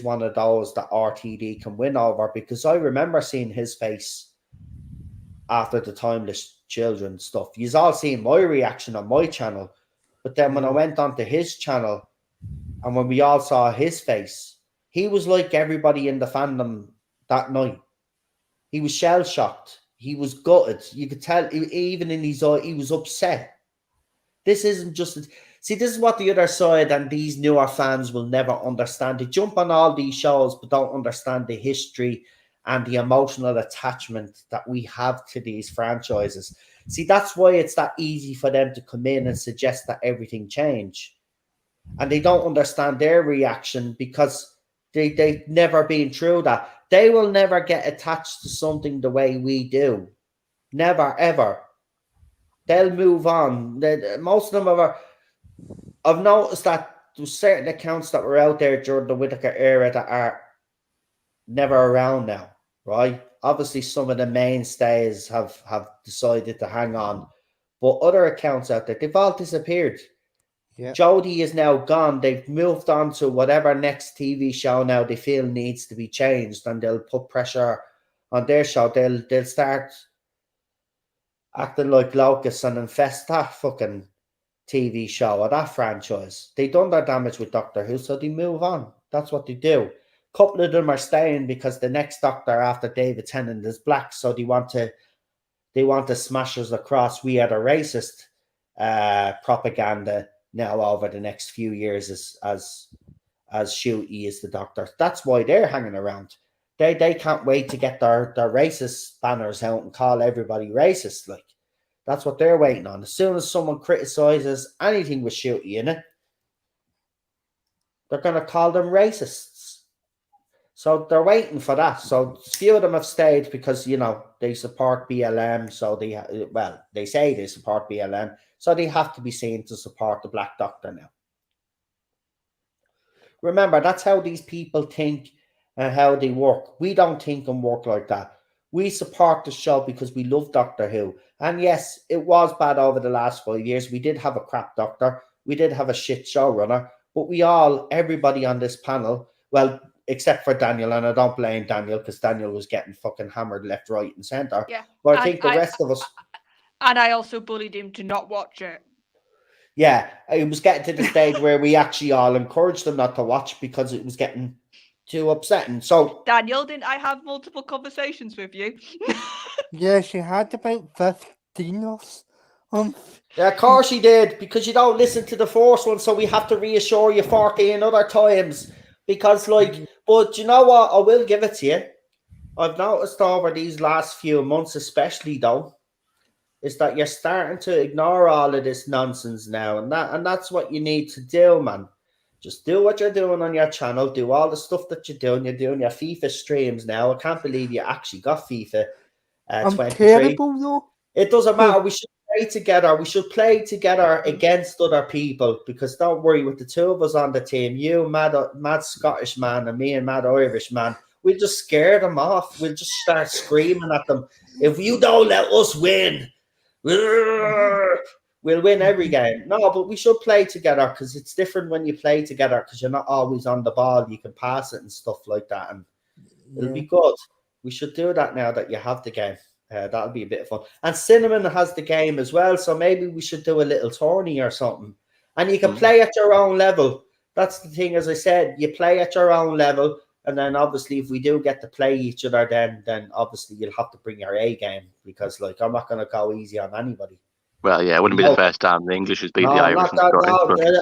one of those that RTD can win over, because I remember seeing his face after the Timeless Children stuff. You've all seen my reaction on my channel, but then when I went onto his channel and when we all saw his face, he was like everybody in the fandom that night. He was shell-shocked. He was gutted. You could tell, even in his eye, he was upset. This isn't just... See, this is what the other side and these newer fans will never understand. They jump on all these shows, but don't understand the history and the emotional attachment that we have to these franchises. See, that's why it's that easy for them to come in and suggest that everything change. And they don't understand their reaction because they've never been through that. They will never get attached to something the way we do. Never, ever. They'll move on. Most of them are. I've noticed that there's certain accounts that were out there during the Whittaker era that are never around now, right? Obviously, some of the mainstays have decided to hang on, but other accounts out there, they've all disappeared. Yeah. Jody is now gone. They've moved on to whatever next TV show now they feel needs to be changed, and they'll put pressure on their show. They'll start acting like locusts and infest that fucking TV show or that franchise. They done their damage with Doctor Who, so they move on. That's what they do. A couple of them are staying because the next Doctor after David Tennant is black, so they want to smash us across. We are the racist propaganda now over the next few years as Shooty is the Doctor. That's why they're hanging around. They can't wait to get their racist banners out and call everybody racist. Like, that's what they're waiting on. As soon as someone criticizes anything with Shooty in it, they're going to call them racists. So they're waiting for that. So few of them have stayed because, you know, they support BLM. So they say they support BLM. So they have to be seen to support the Black Doctor now. Remember, that's how these people think and how they work. We don't think and work like that. We support the show because we love Doctor Who. And yes, it was bad over the last 5 years. We did have a crap Doctor. We did have a shit showrunner. But everybody on this panel, well, except for Daniel, and I don't blame Daniel because Daniel was getting fucking hammered left, right, and centre. Yeah. But I think the rest of us. And I also bullied him to not watch it. Yeah, it was getting to the stage where we actually all encouraged them not to watch because it was getting too upsetting. So, Daniel, didn't I have multiple conversations with you? Yeah, she had about 15 of them. yeah, of course he did, because you don't listen to the first one, so we have to reassure you 14 other times. Because, but you know what? I will give it to you. I've noticed over these last few months, especially though, is that you're starting to ignore all of this nonsense now, and that's what you need to do, man. Just do what you're doing on your channel, do all the stuff that you're doing. You're doing your FIFA streams now. I can't believe you actually got FIFA 23. Terrible though. It doesn't matter. We should play together. We should play together against other people, because don't worry, with the two of us on the team, you mad Scottish man and me and mad Irish man, we'll just scare them off. We'll just start screaming at them. If you don't let us win, we'll win every game. No, but we should play together, because it's different when you play together, because you're not always on the ball. You can pass it and stuff like that, and it'll be good. We should do that now that you have the game. That'll be a bit of fun. And Cinnamon has the game as well, so maybe we should do a little tourney or something. And you can play at your own level. That's the thing, as I said, you play at your own level, and then obviously if we do get to play each other, then obviously you'll have to bring your A game, because I'm not going to go easy on anybody. Well, yeah, it wouldn't be the first time the English has beat the Irish.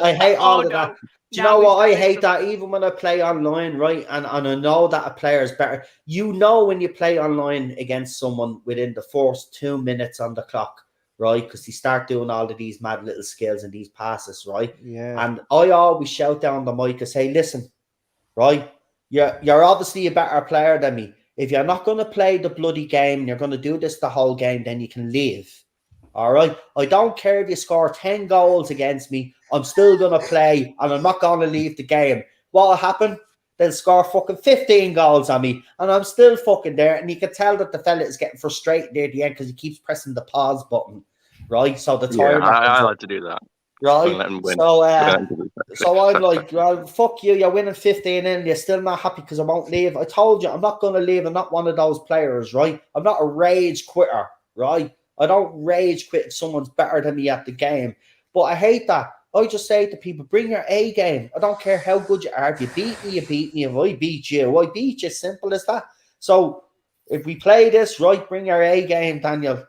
I hate all of that. Do you know what? I hate that even when I play online, right? And I know that a player is better. You know when you play online against someone within the first 2 minutes on the clock, right? Because they start doing all of these mad little skills and these passes, right? Yeah. And I always shout down the mic and say, listen, right? You're obviously a better player than me. If you're not going to play the bloody game, you're going to do this the whole game, then you can leave. All right? I don't care if you score 10 goals against me. I'm still going to play, and I'm not going to leave the game. What'll happen? They'll score fucking 15 goals on me, and I'm still fucking there. And you can tell that the fella is getting frustrated near the end because he keeps pressing the pause button, right? So the time. Yeah, I like to do that. Right? So I'm like, well, fuck you. You're winning 15 and you're still not happy because I won't leave. I told you, I'm not going to leave. I'm not one of those players, right? I'm not a rage quitter, right? I don't rage quit if someone's better than me at the game. But I hate that. I just say to people, bring your A game. I don't care how good you are. If you beat me, you beat me. If I beat you, I beat you. Simple as that. So if we play this right, bring your A game, Daniel.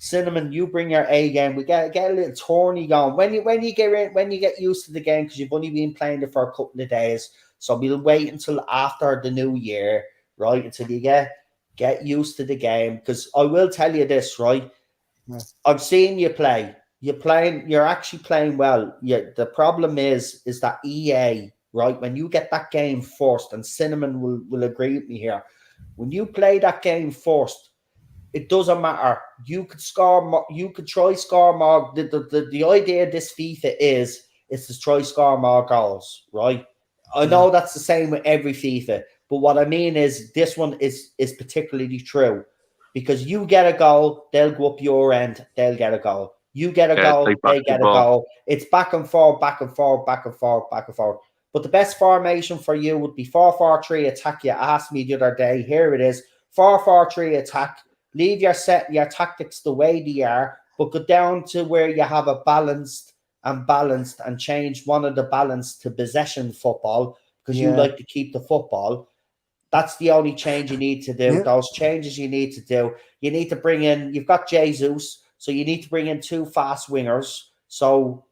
Cinnamon, you bring your A game. We get a little tourney going. When you get used to the game, because you've only been playing it for a couple of days, so we'll wait until after the new year, right? Until you get used to the game. Because I will tell you this, right? Yeah. I've seen you play. You're actually playing well. Yeah. The problem is that EA, right? When you get that game first, and Cinnamon will agree with me here. When you play that game first, it doesn't matter. You could score more, you could try score more. The idea of this FIFA is to try score more goals, right? I know that's the same with every FIFA, but what I mean is this one is particularly true because you get a goal, they'll go up your end, they'll get a goal. You get a Yeah, it's goal, like they get a basketball. goal. It's back and forth, back and forth, back and forth, back and forth. But the best formation for you would be 4-4-3 attack. You asked me the other day. Here it is: 4-4-3 attack. Leave your tactics the way they are, but go down to where you have a balanced and change one of the balance to possession football because you like to keep the football. That's the only change you need to do. Yeah. Those changes you need to do. You need to bring in, you've got Jesus, so you need to bring in 2 fast wingers. So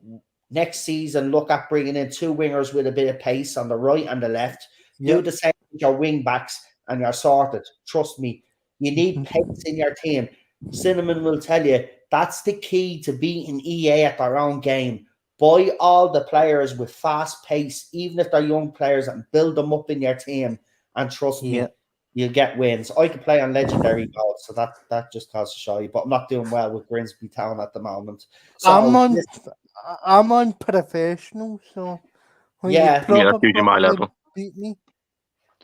next season, look at bringing in 2 wingers with a bit of pace on the right and the left. Do the same with your wing backs and you're sorted. Trust me. You need pace in your team. Cinnamon will tell you that's the key to beating EA at their own game. Buy all the players with fast pace, even if they're young players, and build them up in your team. And trust me, you'll get wins. I can play on legendary mode, so that just goes to show you. But I'm not doing well with Grimsby Town at the moment. So I'm on professional, so yeah, that's usually my level. Beat me.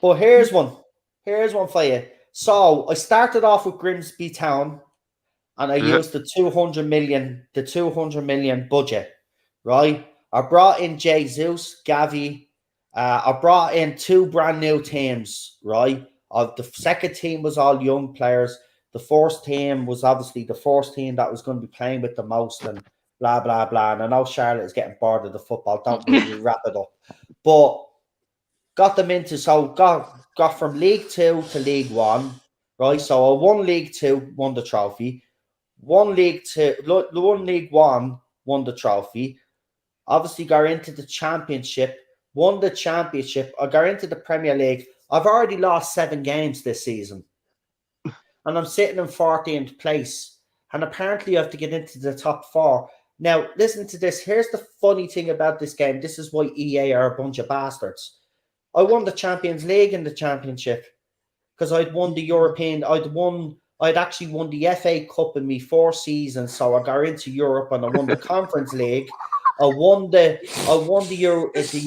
But here's one for you. So I started off with Grimsby Town, and I used the 200 million budget, right? I brought in Jesus, Gavi. I brought in 2 brand new teams, right? The second team was all young players. The first team was obviously the first team that was going to be playing with the most, and blah blah blah. And I know Charlotte is getting bored of the football. Don't we wrap it up? But got them into got from League 2 to League 1, right? So I won League 2, won the trophy. Won League 1, won the trophy. Obviously got into the championship, won the championship. I got into the Premier League. I've already lost 7 games this season. And I'm sitting in 14th place. And apparently I have to get into the top 4. Now, listen to this. Here's the funny thing about this game. This is why EA are a bunch of bastards. I won the Champions League in the championship because I'd won the European. I'd actually won the FA Cup in my 4 seasons, so I got into Europe and I won the Conference League. I won the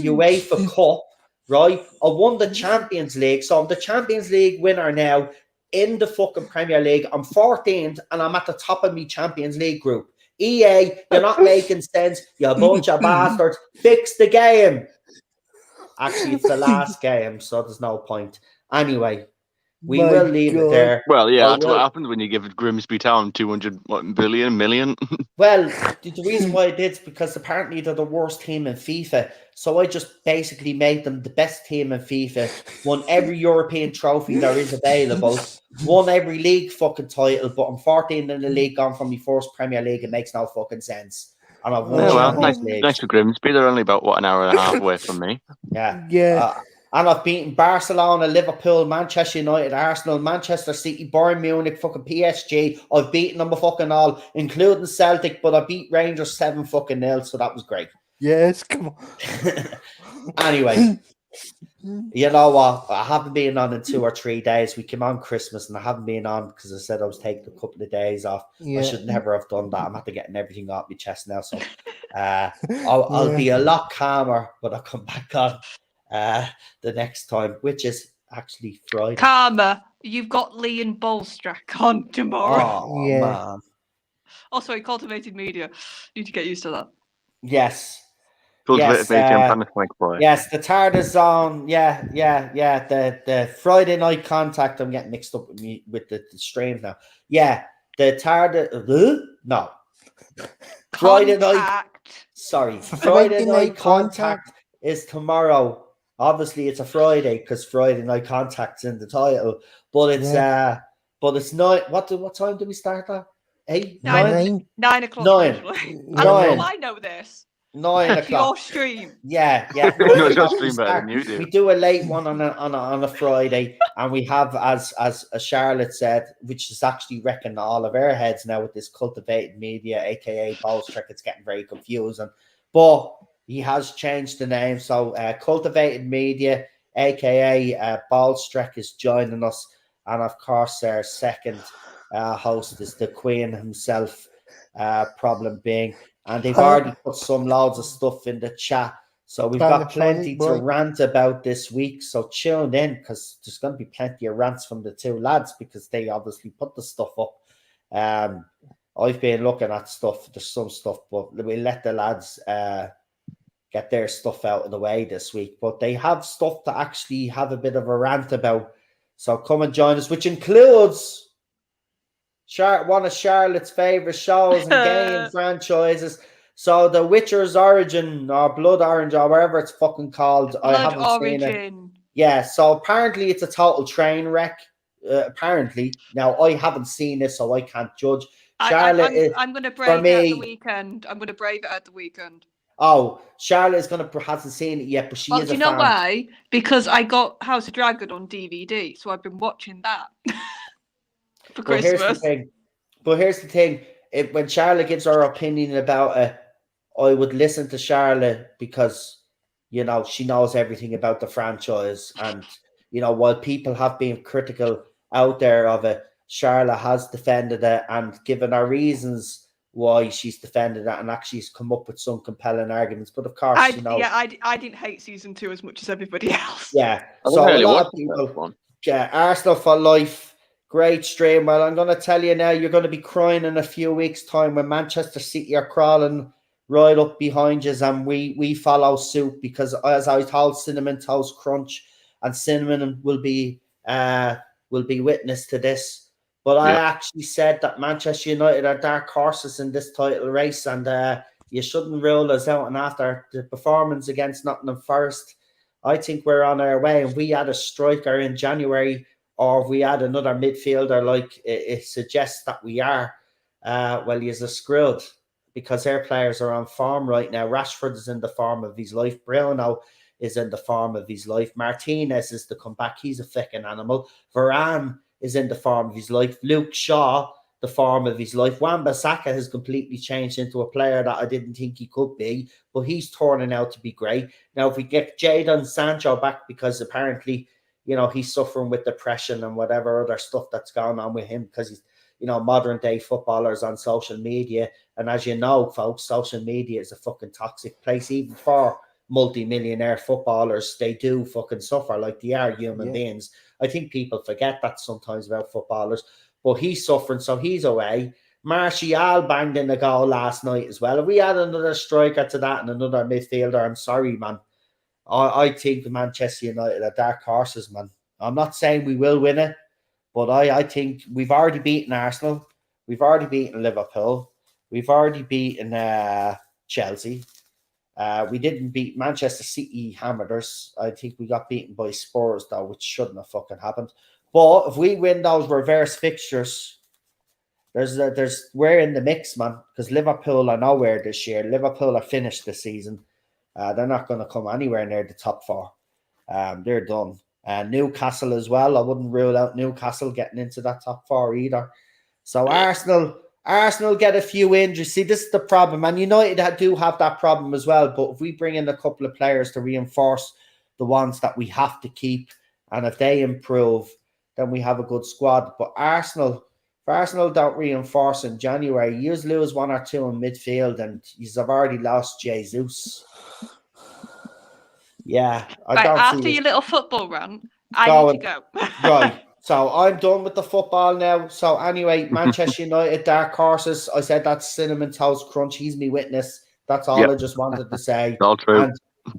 UEFA Cup, right? I won the Champions League, so I'm the Champions League winner now in the fucking Premier League. I'm 14th and I'm at the top of my Champions League group. EA, you're not making sense. You bunch of bastards. Fix the game. Actually, it's the last game, so there's no point. Anyway, we will leave it there. Well, yeah, that's what happens when you give Grimsby Town 200 million. Well, the reason why I did is because apparently they're the worst team in FIFA. So I just basically made them the best team in FIFA. Won every European trophy there is available. Won every league fucking title. But I'm 14 in the league, gone from my first Premier League. It makes no fucking sense. And I've won Champions League. Nice for Grimsby. They're only about, an hour and a half away from me. Yeah. And I've beaten Barcelona, Liverpool, Manchester United, Arsenal, Manchester City, Bayern Munich, fucking PSG. I've beaten them fucking all, including Celtic, but I beat Rangers 7-0, so that was great. Yes, come on. Anyway, you know what? I haven't been on in 2 or 3 days. We came on Christmas and I haven't been on because I said I was taking a couple of days off. I should never have done that. I'm after getting everything off my chest now. So I'll be a lot calmer when I come back on the next time, which is actually Friday. Karma, you've got Lee and Bolstrack on tomorrow. Oh, man. Also, Cultivated Media. Need to get used to that. Yes. Yes, yes, the Tardis Zone. Yeah. The Friday night contact. I'm getting mixed up with the streams now. Yeah, the Tardis. No. Friday night. Sorry. Friday night contact is tomorrow. Obviously, it's a Friday because Friday night contact's in the title. But it's not. What time do we start at? 8, 9, 9, 9 o'clock 9, usually. Nine. I know this. 9 It's your o'clock. stream. Yeah. No, No, it's we your actually stream better start- than you do. We do a late one on a Friday, and we have, as Charlotte said, which is actually wrecking all of our heads now with this cultivated media, aka Ballstrick. It's getting very confusing, but he has changed the name. So cultivated media, aka Ballstrick, is joining us, and of course our second host is the Queen himself. Problem being. And they've already put some loads of stuff in the chat. So we've got plenty to rant about this week. So tune in, because there's going to be plenty of rants from the two lads, because they obviously put the stuff up. I've been looking at stuff. There's some stuff, but we'll let the lads get their stuff out of the way this week. But they have stuff to actually have a bit of a rant about. So come and join us, which includes one of Charlotte's favorite shows and game franchises. So The Witcher's Origin, or Blood Orange, or whatever it's fucking called. I haven't seen it. Yeah, so apparently it's a total train wreck. Apparently. Now, I haven't seen it, so I can't judge. Charlotte, I'm going to brave it at the weekend. I'm going to brave it at the weekend. Oh, Charlotte hasn't seen it yet, but she is a fan. Do you know why? Because I got House of Dragon on DVD, so I've been watching that. For Christmas. Here's the thing. When Charlotte gives her opinion about it, I would listen to Charlotte because, she knows everything about the franchise. And, while people have been critical out there of it, Charlotte has defended it and given her reasons why she's defended it, and actually has come up with some compelling arguments. But of course, I didn't hate season 2 as much as everybody else. Yeah. So a lot of people, Arsenal for life. Great stream. Well, I'm going to tell you now, you're going to be crying in a few weeks' time when Manchester City are crawling right up behind you, and we follow suit, because as I told Cinnamon Toast Crunch, and Cinnamon will be witness to this. But I actually said that Manchester United are dark horses in this title race, and you shouldn't rule us out. And after the performance against Nottingham Forest, I think we're on our way. And we had a striker in January, or if we had another midfielder, like it suggests that we are, well, you're screwed, because their players are on form right now. Rashford is in the form of his life. Bruno is in the form of his life. Martinez is to come back. He's a fucking animal. Varane is in the form of his life. Luke Shaw, the form of his life. Wan-Bissaka has completely changed into a player that I didn't think he could be, but he's turning out to be great. Now, if we get Jadon Sancho back, because apparently, he's suffering with depression and whatever other stuff that's going on with him, because he's, modern day footballers on social media. And as you know, folks, social media is a fucking toxic place, even for multi-millionaire footballers. They do fucking suffer, like they are human beings. I think people forget that sometimes about footballers, but he's suffering, so he's away. Martial banged in a goal last night as well. If we add another striker to that and another midfielder, I'm sorry, man. I think Manchester United are dark horses, man. I'm not saying we will win it, but I think we've already beaten Arsenal. We've already beaten Liverpool. We've already beaten Chelsea. We didn't beat Manchester City, hammered us. I think we got beaten by Spurs, though, which shouldn't have fucking happened. But if we win those reverse fixtures, we're in the mix, man. Because Liverpool are nowhere this year. Liverpool are finished this season. They're not going to come anywhere near the top 4. They're done. Newcastle as well. I wouldn't rule out Newcastle getting into that top 4 either. So Arsenal get a few injuries. See, this is the problem. And United do have that problem as well. But if we bring in a couple of players to reinforce the ones that we have to keep, and if they improve, then we have a good squad. But Arsenal don't reinforce in January, you lose 1 or 2 in midfield, and you've already lost Jesus. Yeah, after your little football run, I need to go. Right. So I'm done with the football now. So anyway, Manchester United, dark horses. I said that's Cinnamon Toast Crunch. He's me witness. That's all I just wanted to say. All true.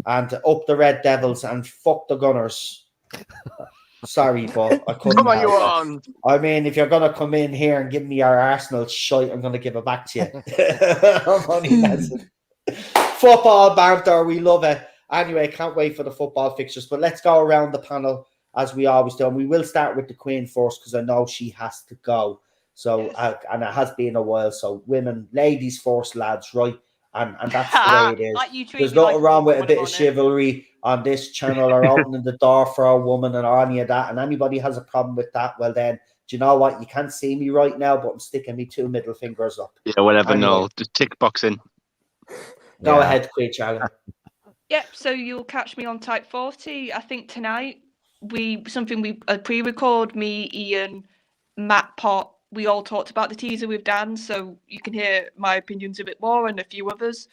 And up the Red Devils and fuck the Gunners. Sorry, but I couldn't. Come on, you on. I mean, if you're gonna come in here and give me our Arsenal shite, I'm gonna give it back to you. I'm only messing. Football banter, we love it. Anyway, can't wait for the football fixtures. But let's go around the panel as we always do. And we will start with the Queen first, because I know she has to go. So Yes. and it has been a while. So women, ladies first, lads, right? And that's the way it is. Like you treat There's me like nothing a wrong with a woman, bit of on it. chivalry on this channel or opening the door for a woman and any of that. And anybody has a problem with that, well then, do you know what? You can't see me right now, but I'm sticking me 2 middle fingers up. Yeah, whatever. Anyway. No, just tick boxing. Go Yeah. ahead, Queen Charlotte. Yep, so you'll catch me on Type 40. I think tonight we pre-record, me, Ian, Matt, Pot, we all talked about the teaser with Dan, so you can hear my opinions a bit more and a few others.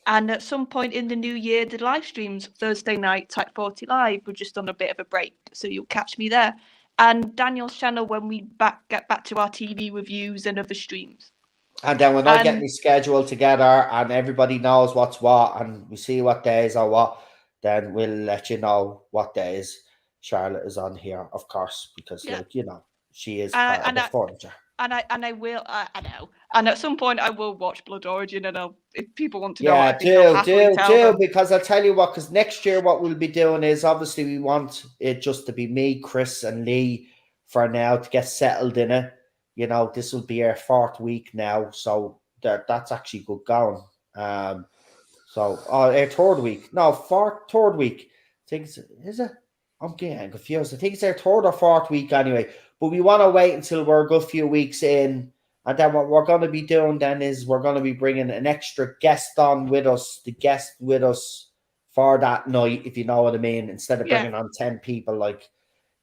And at some point in the new year, the live streams, Thursday night, Type 40 Live, we're just on a bit of a break, so you'll catch me there. And Daniel's channel when we get back to our TV reviews and other streams. And then when I get my schedule together and everybody knows what's what and we see what days are what, then we'll let you know what days Charlotte is on here, of course, because like, you know, she is part of the furniture. And I will, I know. And at some point I will watch Blood Origin, and if people want to know what I think, I'll happily tell them. Because I'll tell you what, because next year what we'll be doing is obviously we want it just to be me, Chris and Lee for now to get settled in it. You know, this will be our 4th week now, so that's actually good going. Our 3rd week. No, 3rd week. I think is it? I'm getting confused. I think it's our 3rd or 4th week anyway. But we want to wait until we're a good few weeks in. And then what we're going to be doing then is we're going to be bringing an extra guest on with us, the guest with us for that night, if you know what I mean, instead of bringing on 10 people, like,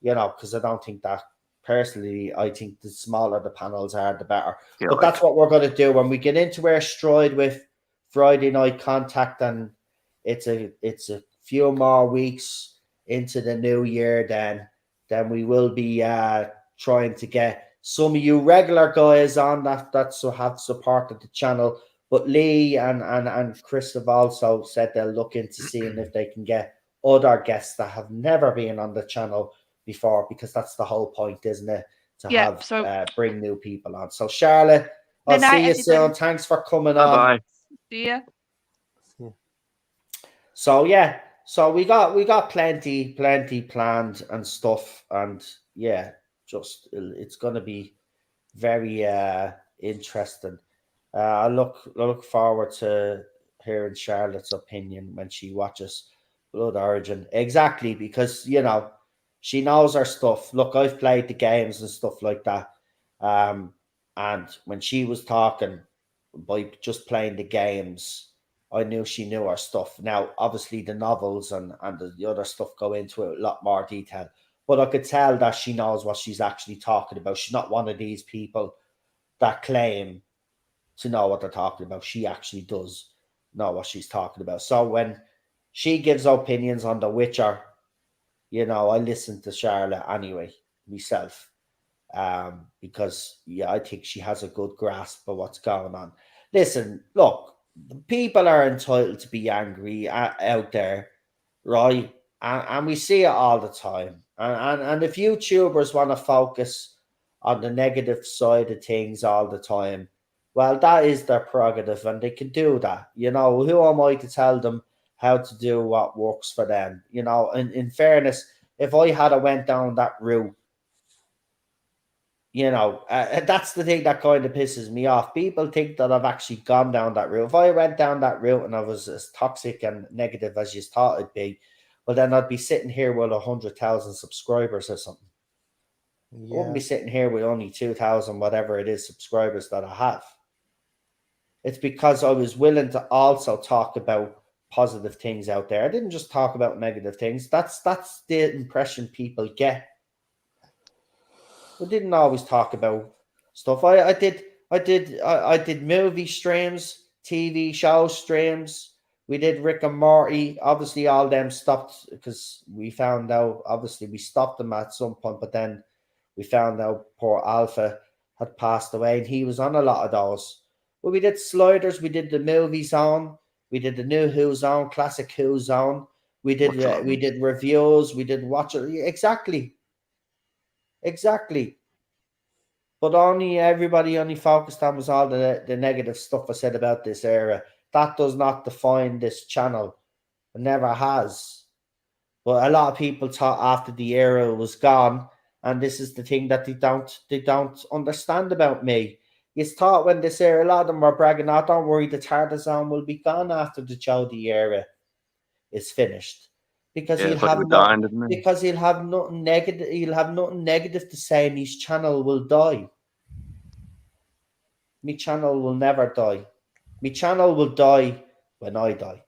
you know, because I don't think that, personally, I think the smaller the panels are, the better. Yeah, but that's what we're going to do when we get into our stride with Friday Night Contact, and it's a few more weeks into the new year, then we will be trying to get some of you regular guys on that have supported the channel. But Lee and Chris have also said they'll look into seeing if they can get other guests that have never been on the channel before, because that's the whole point, isn't it? To bring new people on. So Charlotte, I'll see you soon. Thanks for coming on. Bye. See ya. So yeah, so we got plenty planned and stuff, and yeah, just it's gonna be very interesting. I look forward to hearing Charlotte's opinion when she watches Blood Origin. Exactly, because you know she knows her stuff. Look, I've played the games and stuff like that. And when she was talking by just playing the games, I knew she knew her stuff. Now, obviously, the novels and the other stuff go into it a lot more detail. But I could tell that she knows what she's actually talking about. She's not one of these people that claim to know what they're talking about. She actually does know what she's talking about. So when she gives opinions on The Witcher, you know, I listen to Charlotte anyway, myself, because, yeah, I think she has a good grasp of what's going on. Listen, look, people are entitled to be angry out there, right? And we see it all the time. And if YouTubers want to focus on the negative side of things all the time, well, that is their prerogative, and they can do that. You know, who am I to tell them how to do what works for them? You know, in fairness, if I had went down that route, you know, that's the thing that kind of pisses me off. People think that I've actually gone down that route. If I went down that route and I was as toxic and negative as you thought it'd be, well, then I'd be sitting here with 100,000 subscribers or something. Yeah. I wouldn't be sitting here with only 2,000, whatever it is, subscribers that I have. It's because I was willing to also talk about positive things out there. I didn't just talk about negative things. That's the impression people get. We didn't always talk about stuff. I did movie streams, TV show streams. We did Rick and Morty. Obviously, all them stopped because we found out. Obviously, we stopped them at some point, but then we found out poor Alpha had passed away, and he was on a lot of those. But we did Sliders. We did the movie zone. We did the new Who Zone, classic Who Zone. We did reviews. We did watch it. Exactly. But everybody only focused on was all the negative stuff I said about this era. That does not define this channel. It never has. But a lot of people thought after the era was gone And this is the thing that they don't understand about me. You thought when they say a lot of them were bragging, "Oh, don't worry, the Tardis Zone will be gone after the Jodie era is finished," because Yeah, he'll but he have was dying, didn't he? because he'll have nothing negative. He'll have nothing negative to say, and his channel will die. My channel will never die. My channel will die when I die.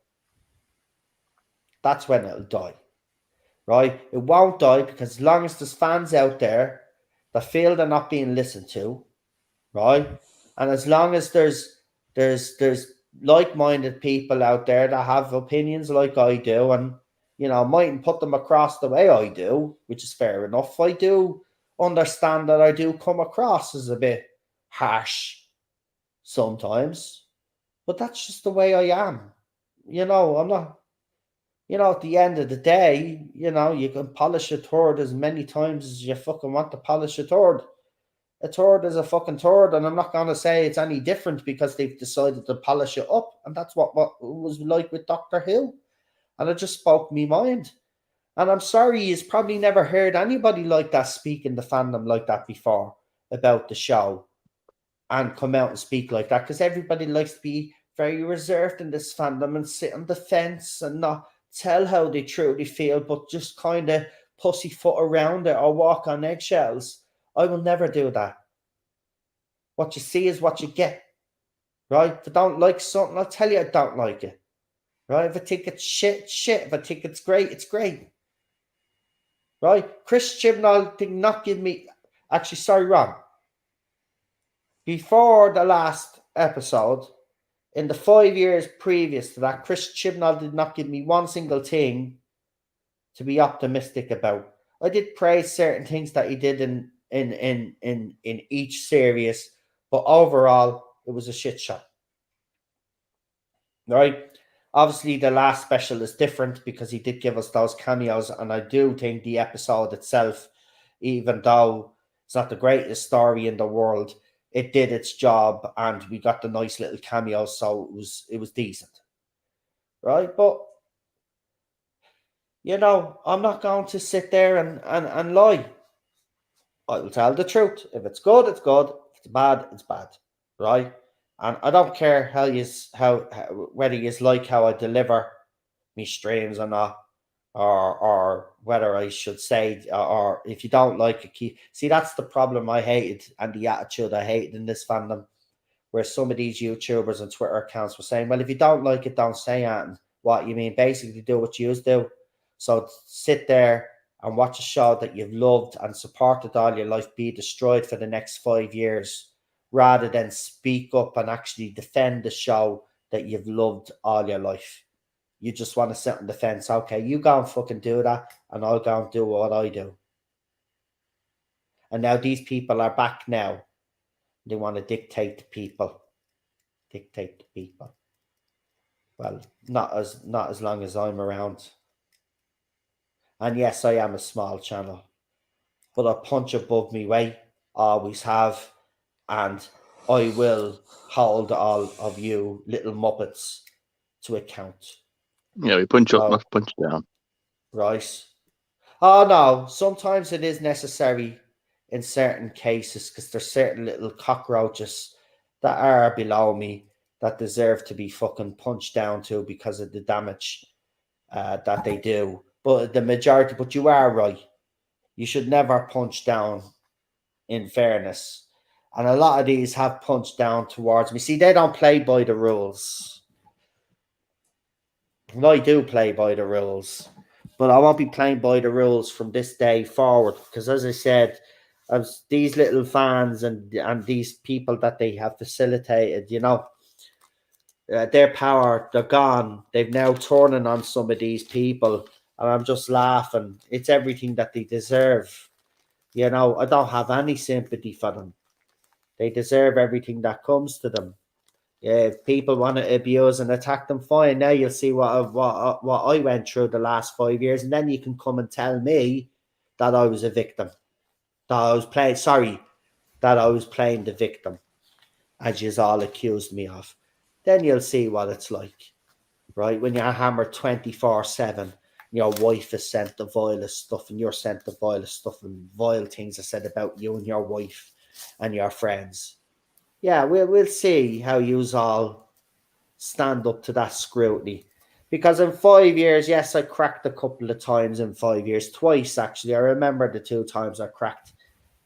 That's when it'll die, right? It won't die because as long as there's fans out there that feel they're not being listened to, right? And as long as there's like-minded people out there that have opinions like I do, and mightn't put them across the way I do, which is fair enough. I do understand that I do come across as a bit harsh sometimes, but that's just the way I am. I'm not. At the end of the day, you can polish a turd as many times as you fucking want to polish a turd. A turd is a fucking turd, and I'm not going to say it's any different because they've decided to polish it up, and that's what it was like with Doctor Who, and it just spoke me mind. And I'm sorry, you've probably never heard anybody like that speak in the fandom like that before about the show and come out and speak like that, because everybody likes to be very reserved in this fandom and sit on the fence and not tell how they truly feel, but just kind of pussyfoot around it or walk on eggshells. I will never do that. What you see is what you get, right? If I don't like something, I'll tell you I don't like it, right? If I think it's shit, shit. If I think it's great, right? Chris Chibnall did not give me, actually, sorry, wrong. Before the last episode, in the 5 years previous to that, Chris Chibnall did not give me one single thing to be optimistic about. I did praise certain things that he did in each series, but overall, it was a shit show. Right? Obviously, the last special is different because he did give us those cameos, and I do think the episode itself, even though it's not the greatest story in the world, it did its job, and we got the nice little cameos, so it was decent, right? But I'm not going to sit there and lie. I will tell the truth. If it's good, it's good. If it's bad, it's bad, right? And I don't care how whether you like how I deliver me streams or not, or whether I should say, or if you don't like it, see, that's the problem I hated, and the attitude I hated in this fandom, where some of these YouTubers and Twitter accounts were saying, well, if you don't like it, don't say anything. What you mean? Basically, do what you do. So sit there and watch a show that you've loved and supported all your life be destroyed for the next 5 years, rather than speak up and actually defend the show that you've loved all your life. You just want to sit on the fence. Okay, you go and fucking do that, and I'll go and do what I do. And now these people are back now. They want to dictate to people. Well, not as long as I'm around. And yes, I am a small channel, but I punch above me weight, always have, and I will hold all of you little muppets to account. Yeah, we punch up, not punch down. Right. Oh no, sometimes it is necessary in certain cases, because there's certain little cockroaches that are below me that deserve to be fucking punched down to because of the damage that they do. But the majority, but you are right. You should never punch down, in fairness. And a lot of these have punched down towards me. See, they don't play by the rules. And I do play by the rules. But I won't be playing by the rules from this day forward. Because as I said, as these little fans and these people that they have facilitated, their power, they're gone. They've now turning on some of these people. And I'm just laughing. It's everything that they deserve. I don't have any sympathy for them. They deserve everything that comes to them. Yeah, if people want to abuse and attack them, fine. Now you'll see what I went through the last 5 years, and then you can come and tell me that I was a victim. That I was playing the victim, as you all accused me of. Then you'll see what it's like, right? When you're hammered 24/7 your wife is sent the vilest stuff and you're sent the vilest stuff and vile things are said about you and your wife and your friends. Yeah, we'll see how yous all stand up to that scrutiny. Because in 5 years, yes, I cracked a couple of times in 5 years, twice actually. I remember the 2 times I cracked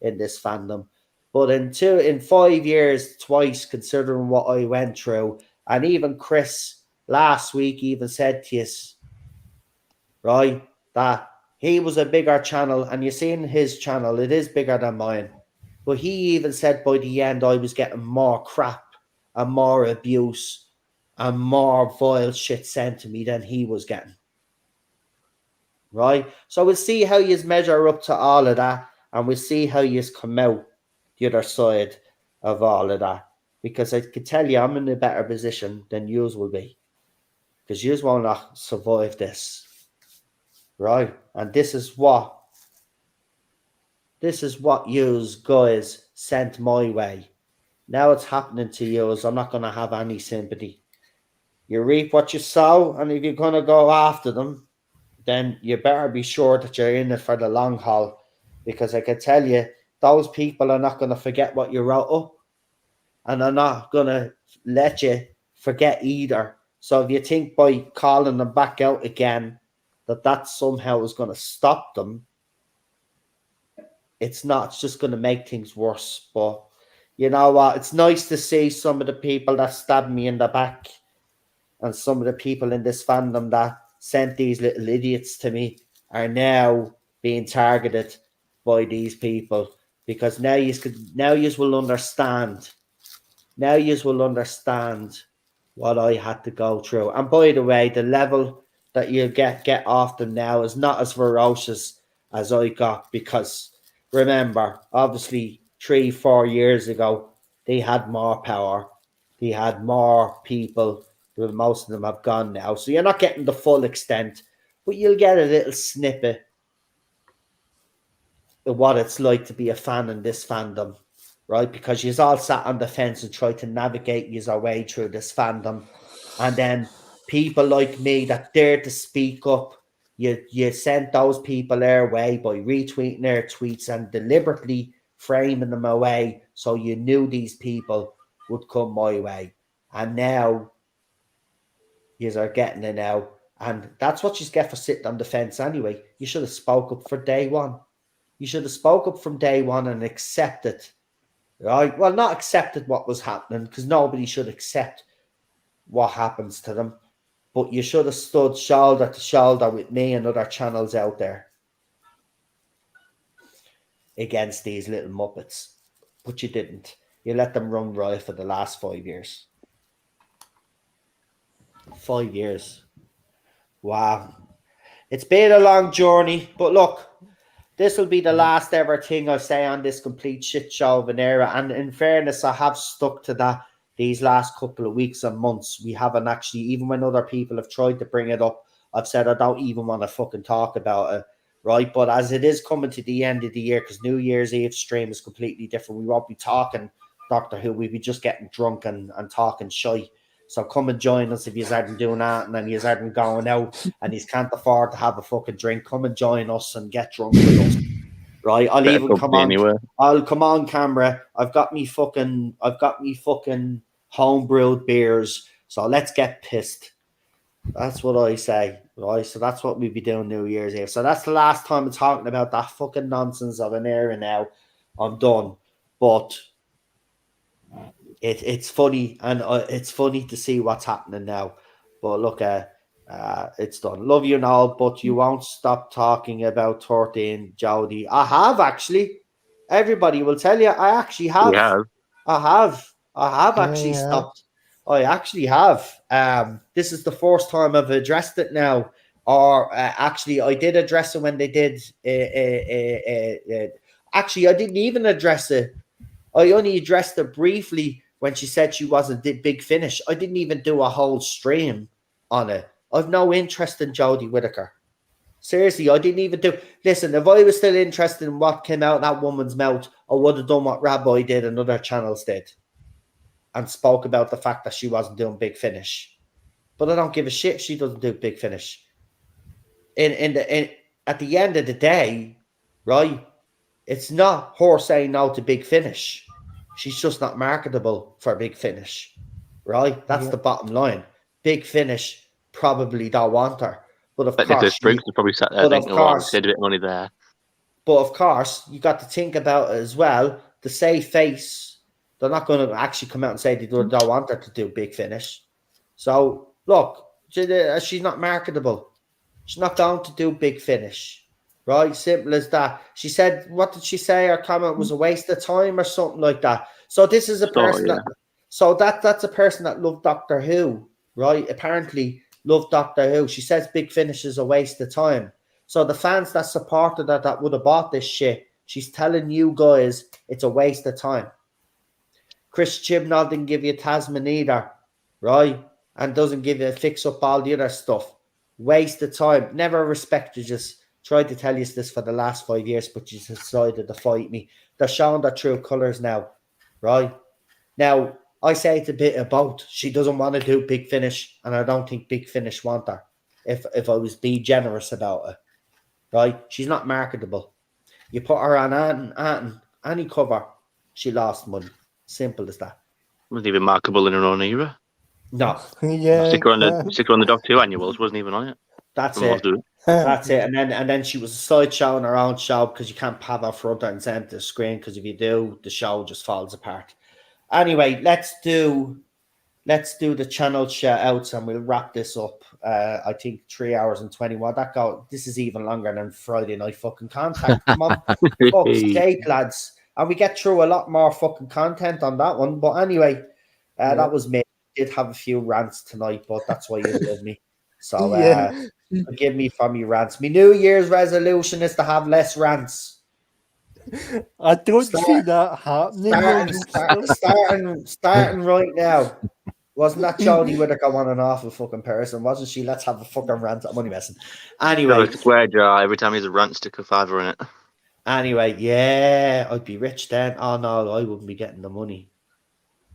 in this fandom. But in 5 years, twice, considering what I went through, and even Chris last week even said to us, right, that he was a bigger channel, and you seen his channel, it is bigger than mine. But he even said by the end I was getting more crap and more abuse and more vile shit sent to me than he was getting. Right? So we'll see how you measure up to all of that, and we'll see how you come out the other side of all of that. Because I can tell you I'm in a better position than yous will be. Because yous won't not survive this. Right? And this is what yous guys sent my way. Now it's happening to yous. I'm not going to have any sympathy. You reap what you sow, and if you're going to go after them, then you better be sure that you're in it for the long haul. Because I can tell you, those people are not going to forget what you wrote up, and they're not going to let you forget either. So if you think by calling them back out again that somehow is going to stop them, it's not. It's just going to make things worse. But you know what? It's nice to see some of the people that stabbed me in the back and some of the people in this fandom that sent these little idiots to me are now being targeted by these people, because now you will understand. Now you will understand what I had to go through. And by the way, the level that you get off them now is not as ferocious as I got, because remember, obviously 3-4 years ago, they had more power. They had more people. Well, most of them have gone now. So you're not getting the full extent, but you'll get a little snippet of what it's like to be a fan in this fandom, right? Because you're all sat on the fence and try to navigate your way through this fandom. And then people like me that dare to speak up, you sent those people their way by retweeting their tweets and deliberately framing them away so you knew these people would come my way. And now you are getting it now. And that's what you get for sitting on the fence anyway. You should have spoke up for day one. You should have spoke up from day one and accepted, right? Well, not accepted what was happening, because nobody should accept what happens to them. But you should have stood shoulder to shoulder with me and other channels out there against these little muppets. But you didn't. You let them run riot for the last 5 years. 5 years. Wow. It's been a long journey, but look, this will be the last ever thing I say on this complete shit show of an era. And in fairness, I have stuck to that these last couple of weeks and months. We haven't actually, even when other people have tried to bring it up, I've said I don't even want to fucking talk about it, right? But as it is coming to the end of the year, because New Year's Eve stream is completely different, we won't be talking Doctor Who. We'll be just getting drunk and talking shy. So come and join us if you aren't doing that, and then you aren't going out and you can't afford to have a fucking drink. Come and join us and get drunk with us, right? I'll Better even come company on. anyway. I'll come on camera. I've got me fucking home brewed beers. So let's get pissed. That's what I say, right? So that's what we'll be doing New Year's Eve. So that's the last time I'm talking about that fucking nonsense of an era now. I'm done. But it's funny, and it's funny to see what's happening now. But look, it's done. Love you and all, but you won't stop talking about 13, Jodie. I have actually. Everybody will tell you I actually have. We have. I have actually stopped. I actually have. This is the first time I've addressed it now. Or actually, I did address it when they did. Actually, I didn't even address it. I only addressed it briefly when she said she wasn't Big Finish. I didn't even do a whole stream on it. I've no interest in Jodie Whittaker. Seriously, I didn't even do. Listen, if I was still interested in what came out of that woman's mouth, I would have done what Rabbi did and other channels did, and spoke about the fact that she wasn't doing Big Finish. But I don't give a shit if she doesn't do Big Finish. at the end of the day, right? It's not her saying no to Big Finish. She's just not marketable for Big Finish, right? That's the bottom line. Big Finish probably don't want her, but of But course, Nicholas Briggs is probably sat there but of thinking, "Well, course, save a bit of money there." but of course, you got to think about it as well. The save face, they're not going to actually come out and say they don't want her to do Big Finish. So look, she's not marketable. She's not going to do Big Finish. Right? Simple as that. She said, what did she say? Her comment was a waste of time or something like that. So this is a person that's a person that loved Doctor Who, right? Apparently loved Doctor Who. She says Big Finish is a waste of time. So the fans that supported her that would have bought this shit, she's telling you guys it's a waste of time. Chris Chibnall didn't give you Tasman either, right? And doesn't give you fix up all the other stuff. Waste of time. Never respected you. Tried to tell you this for the last 5 years, but you decided to fight me. They're showing their true colours now, right? Now, I say it's a bit of both. She doesn't want to do Big Finish, and I don't think Big Finish want her, if I was being generous about it, right? She's not marketable. You put her on any cover, she lost money. Simple as that. Wasn't even marketable in her own era. No. Yeah. Sticker on the Doctor Who annuals wasn't even on it. That's it. That's it. And then she was a sideshow in her own show because you can't have her front and center the screen, because if you do, the show just falls apart. Anyway, let's do the channel shout outs and we'll wrap this up. I think 3 hours and 21. This is even longer than Friday Night fucking contact. Come on. Fuck's sake, lads. And we get through a lot more fucking content on that one. But anyway, that was me. I did have a few rants tonight, but that's why you love me. So forgive me for me rants. My New Year's resolution is to have less rants. I don't see that happening. Starting right now. Wasn't that Jodie Whittaker on an awful fucking person? Wasn't she? Let's have a fucking rant. I'm only messing. Anyway. Square jar every time there's a rant, stick a $5 in it. Anyway, yeah, I'd be rich then. Oh no, I wouldn't be getting the money.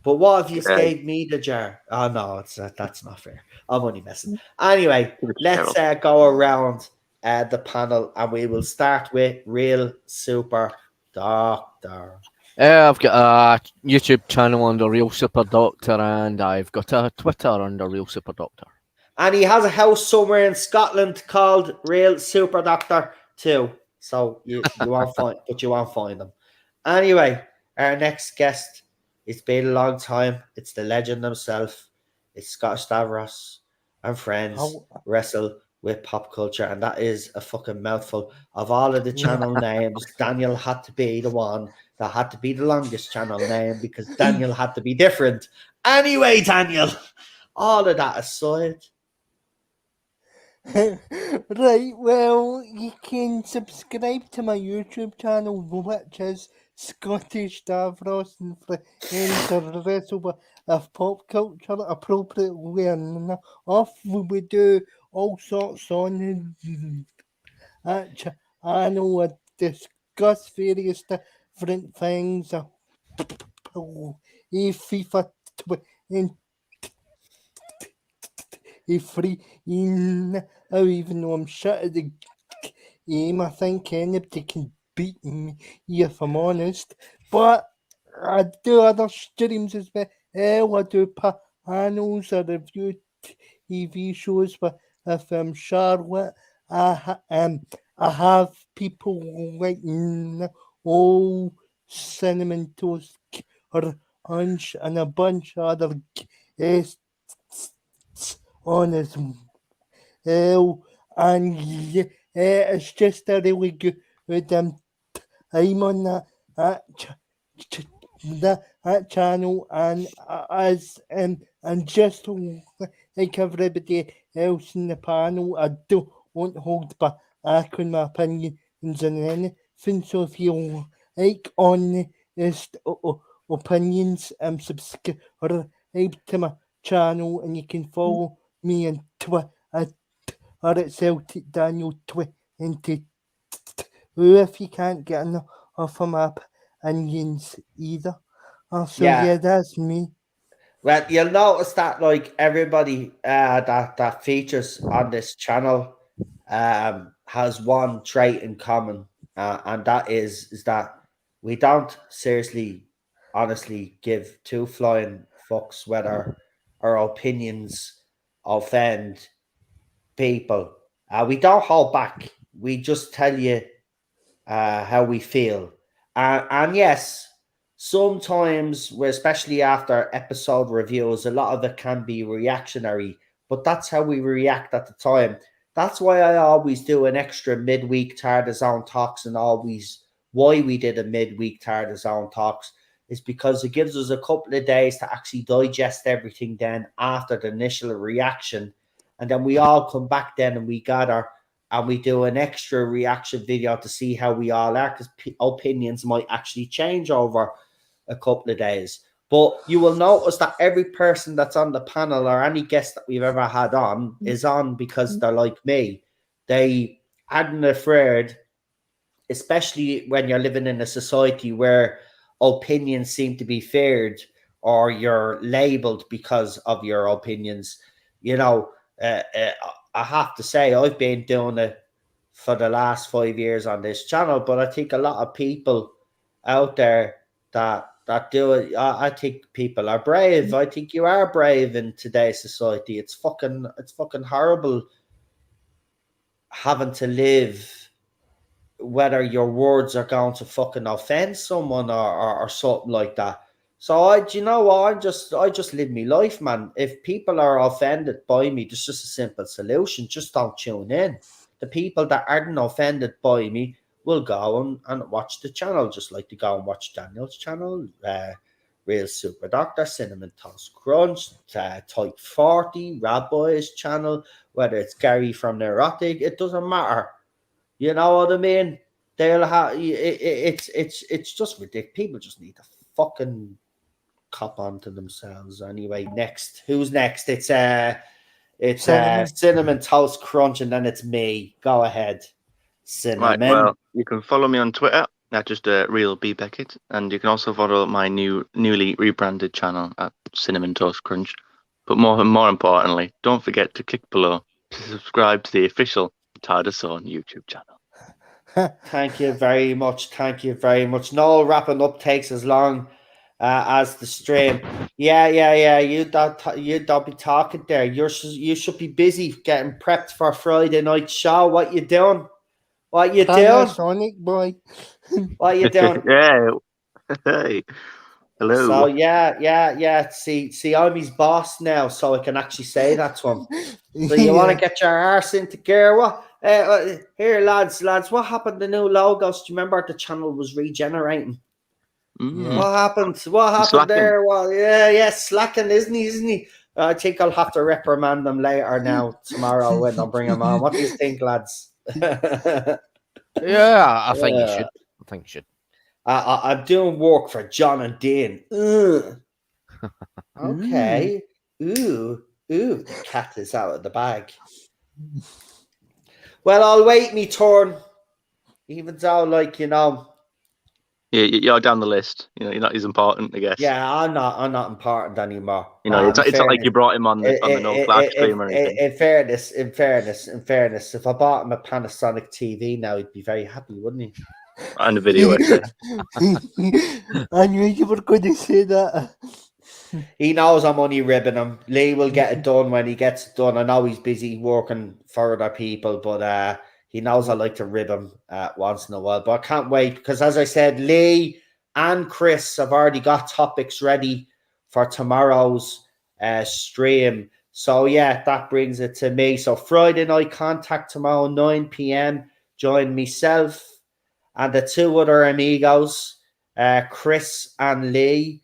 But what if you gave me the jar? Oh no, that's not fair. I'm only messing. Anyway, let's go around the panel and we will start with Real Super Doctor. I've got a YouTube channel under Real Super Doctor, and I've got a Twitter under Real Super Doctor. And he has a house somewhere in Scotland called Real Super Doctor too. So you won't find them. Anyway, our next guest. It's been a long time. It's the legend himself. It's Scott Stavros and friends wrestle with pop culture, and that is a fucking mouthful. Of all of the channel names, Daniel had to be the one that had to be the longest channel name because Daniel had to be different. Anyway, Daniel, all of that aside. Right, well, you can subscribe to my YouTube channel, which is Scottish Stavros, and friends to wrestle with pop culture appropriately and off. We do all sorts on that channel. I discuss various different things. FIFA 23, even though I'm shit at the game, I think anybody can beat me, if I'm honest. But I do other streams as well. I do panels, I review TV shows with Charlotte. I have people like Cinnamon Toast Crunch and a bunch of other guests on as well, and yeah, it's just a really good time on that channel, and and just like everybody else in the panel, I won't hold back on my opinions and anything. So if you like honest opinions, subscribe to my channel, and you can follow me on Twitter at Celtic Daniel 22 if you can't get enough of my opinions either. So yeah, that's me. Well, you'll notice that like everybody that features on this channel, has one trait in common, and that is that we don't seriously, honestly give two flying fucks whether our opinions offend people. We don't hold back. We just tell you how we feel. And yes, sometimes, especially after episode reviews, a lot of it can be reactionary, but that's how we react at the time. That's why I always do an extra midweek Tardis Zone Talks, and always why we did a midweek Tardis Zone Talks is because it gives us a couple of days to actually digest everything then after the initial reaction. And then we all come back then and we gather and we do an extra reaction video to see how we all are, because opinions might actually change over a couple of days. But you will notice that every person that's on the panel or any guest that we've ever had on is on because they're like me. They hadn't afraid, especially when you're living in a society where opinions seem to be feared or you're labeled because of your opinions. You know, I have to say, I've been doing it for the last 5 years on this channel, but I think a lot of people out there that do it, I think people are brave. I think you are brave in today's society. It's fucking horrible having to live whether your words are going to fucking offend someone or something like that. So do you know what? I just live my life, man. If people are offended by me, there's just a simple solution. Just don't tune in. The people that aren't offended by me will go and watch the channel, just like they go and watch Daniel's channel, Real Super Doctor, Cinnamon Toast Crunch, Type 40, Rabbi's channel, whether it's Gary from Neurotic, it doesn't matter. You know what I mean? They'll have it's just ridiculous. People just need to fucking cop onto themselves. Anyway, next, who's next? It's Cinnamon Toast Crunch, and then it's me. Go ahead, Cinnamon. Right, well, you can follow me on Twitter at just Real B Beckett, and you can also follow my newly rebranded channel at Cinnamon Toast Crunch. But more importantly, don't forget to click below to subscribe to the official Tardis Zone YouTube channel. Thank you very much. Thank you very much. No wrapping up takes as long as the stream. Yeah. You don't be talking there. You should be busy getting prepped for Friday night show. What you doing? What you doing? Sonic boy. What you doing? Yeah. Hey. Hello. So yeah. See, I'm his boss now, so I can actually say that to him. So you want to get your arse into gear? What? Here, lads, what happened to new logos? Do you remember the channel was regenerating? What happened? Slacking. There? Well, yeah, slacking, isn't he? I think I'll have to reprimand them later now, tomorrow, when I bring him on. What do you think, lads? Yeah, I think you should. I'm doing work for John and Dean. Okay. Ooh, the cat is out of the bag. Well, I'll wait me turn. Even though, like, you know. Yeah, you're down the list. You know, you're not as important, I guess. Yeah, I'm not important anymore. You know, it's not like you brought him on the No Flash stream or anything. In fairness, if I bought him a Panasonic TV now, he'd be very happy, wouldn't he? And a video essay. I knew you were going to say that. He knows I'm only ribbing him. Lee will get it done when he gets it done. I know he's busy working for other people, but he knows I like to rib him once in a while. But I can't wait, because as I said, Lee and Chris have already got topics ready for tomorrow's stream. So yeah, that brings it to me. So Friday night contact tomorrow, 9 p.m. Join myself and the two other amigos, Chris and Lee,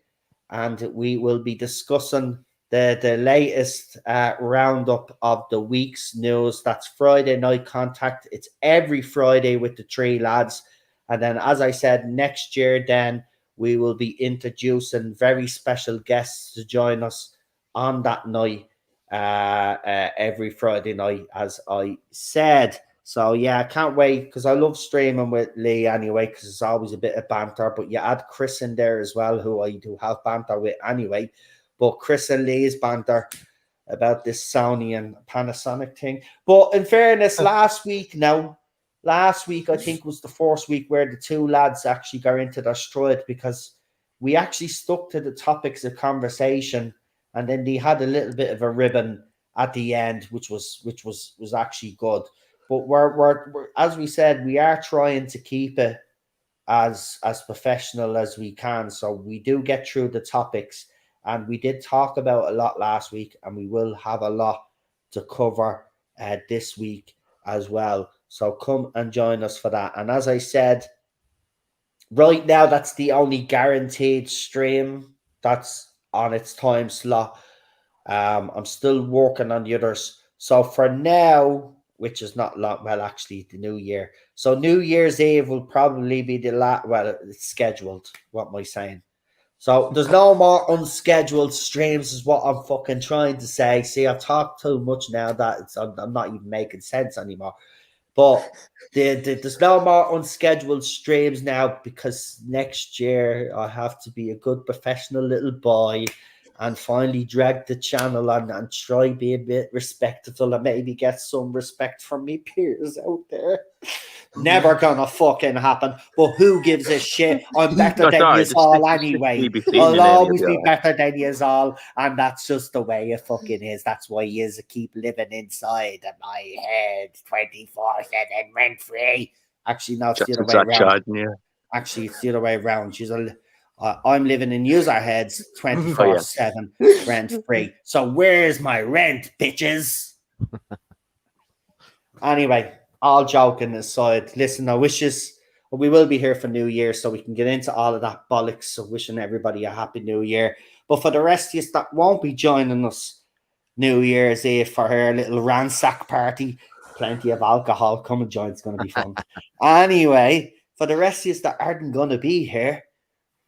and we will be discussing the latest roundup of the week's news. That's Friday night contact. It's every Friday with the three lads. And then, as I said, next year, then we will be introducing very special guests to join us on that night, every Friday night, as I said. So yeah, I can't wait, because I love streaming with Lee anyway, because it's always a bit of banter. But you add Chris in there as well, who I do have banter with anyway. But Chris and Lee's banter about this Sony and Panasonic thing. But in fairness, last week I think was the first week where the two lads actually got into their stride, because we actually stuck to the topics of conversation, and then they had a little bit of a ribbon at the end, which was actually good. But we're as we said, we are trying to keep it as professional as we can, so we do get through the topics, and we did talk about a lot last week, and we will have a lot to cover this week as well. So come and join us for that. And as I said, right now that's the only guaranteed stream that's on its time slot. I'm still working on the others. So for now, which is not long, well, actually, the new year. So New Year's Eve will probably be the last. Well, it's scheduled. What am I saying? So there's no more unscheduled streams, is what I'm fucking trying to say. See, I've talked too much now that I'm not even making sense anymore. But there's no more unscheduled streams now, because next year I have to be a good professional little boy and finally drag the channel on and try be a bit respectful and maybe get some respect from me peers out there. Never gonna fucking happen. But who gives a shit? I'm better than you all anyway. I'll always be better than you all, and that's just the way it fucking is. That's why you keep living inside of my head 24/7 rent free. Actually, no, it's the other way around. Actually, it's the other way around. I'm living in user heads 24/7 rent free. So where's my rent, bitches? Anyway, all joking aside, listen, we will be here for New Year, so we can get into all of that bollocks. So wishing everybody a happy New Year. But for the rest of you that won't be joining us New Year's Eve for her little ransack party, plenty of alcohol, come and join. It's going to be fun. Anyway, for the rest of you that aren't going to be here,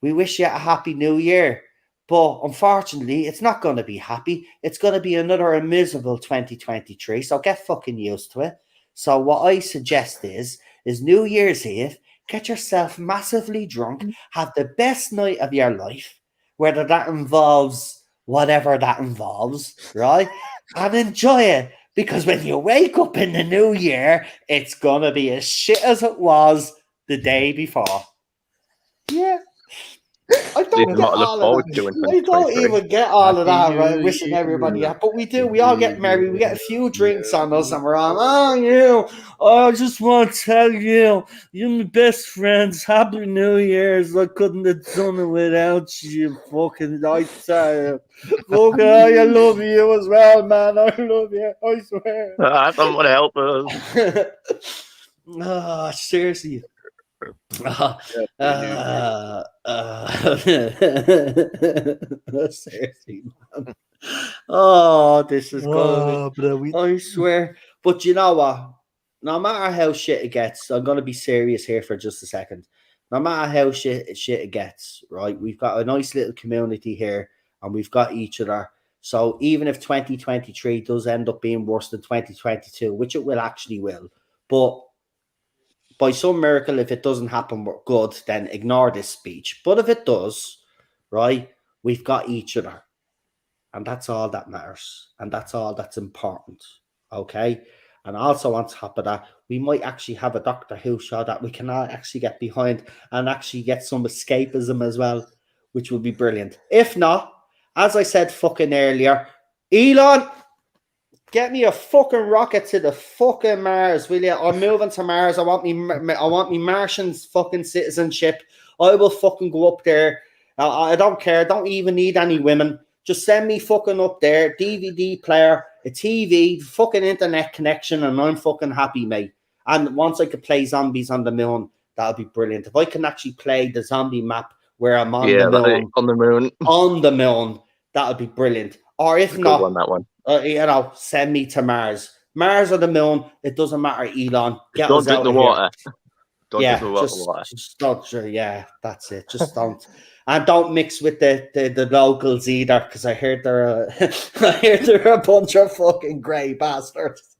we wish you a happy New Year. But unfortunately, it's not going to be happy. It's going to be another miserable 2023. So get fucking used to it. So what I suggest is New Year's Eve, get yourself massively drunk, have the best night of your life, whether that involves whatever that involves, right? And enjoy it. Because when you wake up in the new year, it's going to be as shit as it was the day before. Yeah. I don't get all of that. I don't even get all of that, right? Wishing everybody happy. But we do. We all get married. We get a few drinks on us, and we're all, I just want to tell you, you're my best friends. Happy New Year's. I couldn't have done it without you. Fucking, I tell you. Fucking, I love you as well, man. I love you. I swear. Someone help us. Seriously. Seriously, man. Oh, this is good. I swear. But you know what? No matter how shit it gets, I'm gonna be serious here for just a second. No matter how shit it gets, right? We've got a nice little community here, and we've got each other. So even if 2023 does end up being worse than 2022, which it will, but by some miracle, if it doesn't happen, we're good, then ignore this speech. But if it does, right, we've got each other. And that's all that matters. And that's all that's important. Okay? And also on top of that, we might actually have a Doctor Who show that we can all actually get behind and actually get some escapism as well, which would be brilliant. If not, as I said fucking earlier, Elon, get me a fucking rocket to the fucking Mars, will you? I'm moving to Mars. I want me Martian fucking citizenship. I will fucking go up there. I don't care. I don't even need any women. Just send me fucking up there. DVD player, a TV, fucking internet connection, and I'm fucking happy, mate. And once I could play zombies on the moon, that'll be brilliant. If I can actually play the zombie map where I'm on the moon, that'll be brilliant. Or if not, that one. Send me to Mars. Mars or the moon, it doesn't matter, Elon. Get don't us drink out the of water. Here. Don't drink the water. Just don't. Yeah, that's it. Just don't. And don't mix with the locals either, because I heard they're a bunch of fucking grey bastards.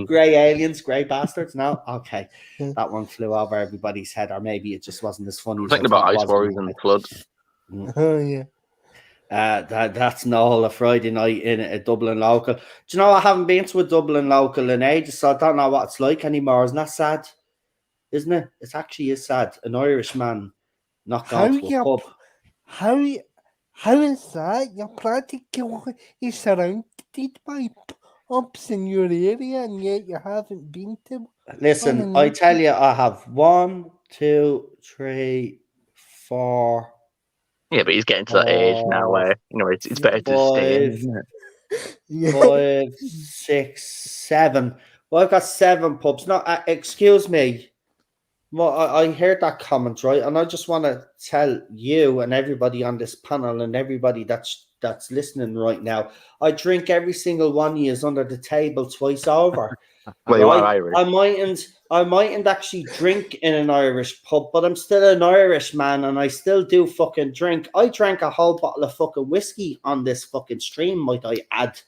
Grey aliens, grey bastards. No, okay, that one flew over everybody's head, or maybe it just wasn't as funny. I'm thinking about Ice Warriors and Flood. Oh yeah. That's not a Friday night in a Dublin local. Do you know I haven't been to a Dublin local in ages, so I don't know what it's like anymore. Isn't that sad? Isn't it? It actually is sad. An Irish man not How going to a you pub. how is that? You're practically surrounded by pubs in your area, and yet you haven't been to one. Listen, I tell you, I have 1, 2, 3, 4. Yeah, but he's getting to that age now where it's better to stay in, 5, isn't it? Yeah. 5, 6, 7. Well, I've got 7 pubs. No, excuse me. Well, I heard that comment, right? And I just want to tell you and everybody on this panel and everybody that's listening right now, I drink every single one of you under the table twice over. Well, you are Right? Irish. I mightn't actually drink in an Irish pub, but I'm still an Irish man and I still do fucking drink. I drank a whole bottle of fucking whiskey on this fucking stream, might I add.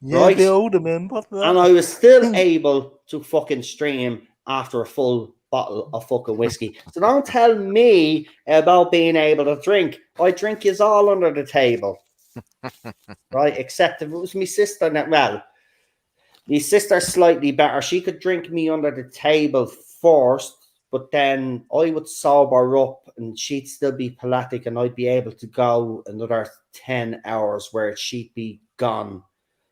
Yeah, Right? they all remember that. And I was still able to fucking stream after a full bottle of fucking whiskey. So don't tell me about being able to drink. I drink is all under the table. Right? Except if it was my sister. Well, my sister's slightly better. She could drink me under the table first, but then I would sober up and she'd still be pelatic and I'd be able to go another 10 hours where she'd be gone.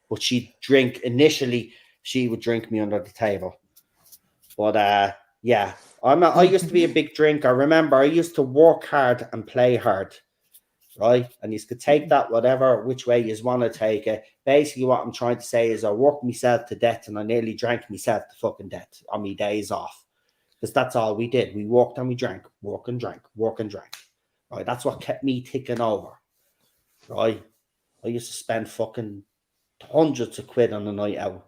But she'd drink initially, she would drink me under the table. But yeah, I used to be a big drinker. Remember, I used to work hard and play hard, right? And you could take that which way you want to take it. Basically, what I'm trying to say is I worked myself to death and I nearly drank myself to fucking death on my days off. Because that's all we did. We worked and we drank, work and drank, work and drank. Right? That's what kept me ticking over. Right? I used to spend fucking hundreds of quid on a night out.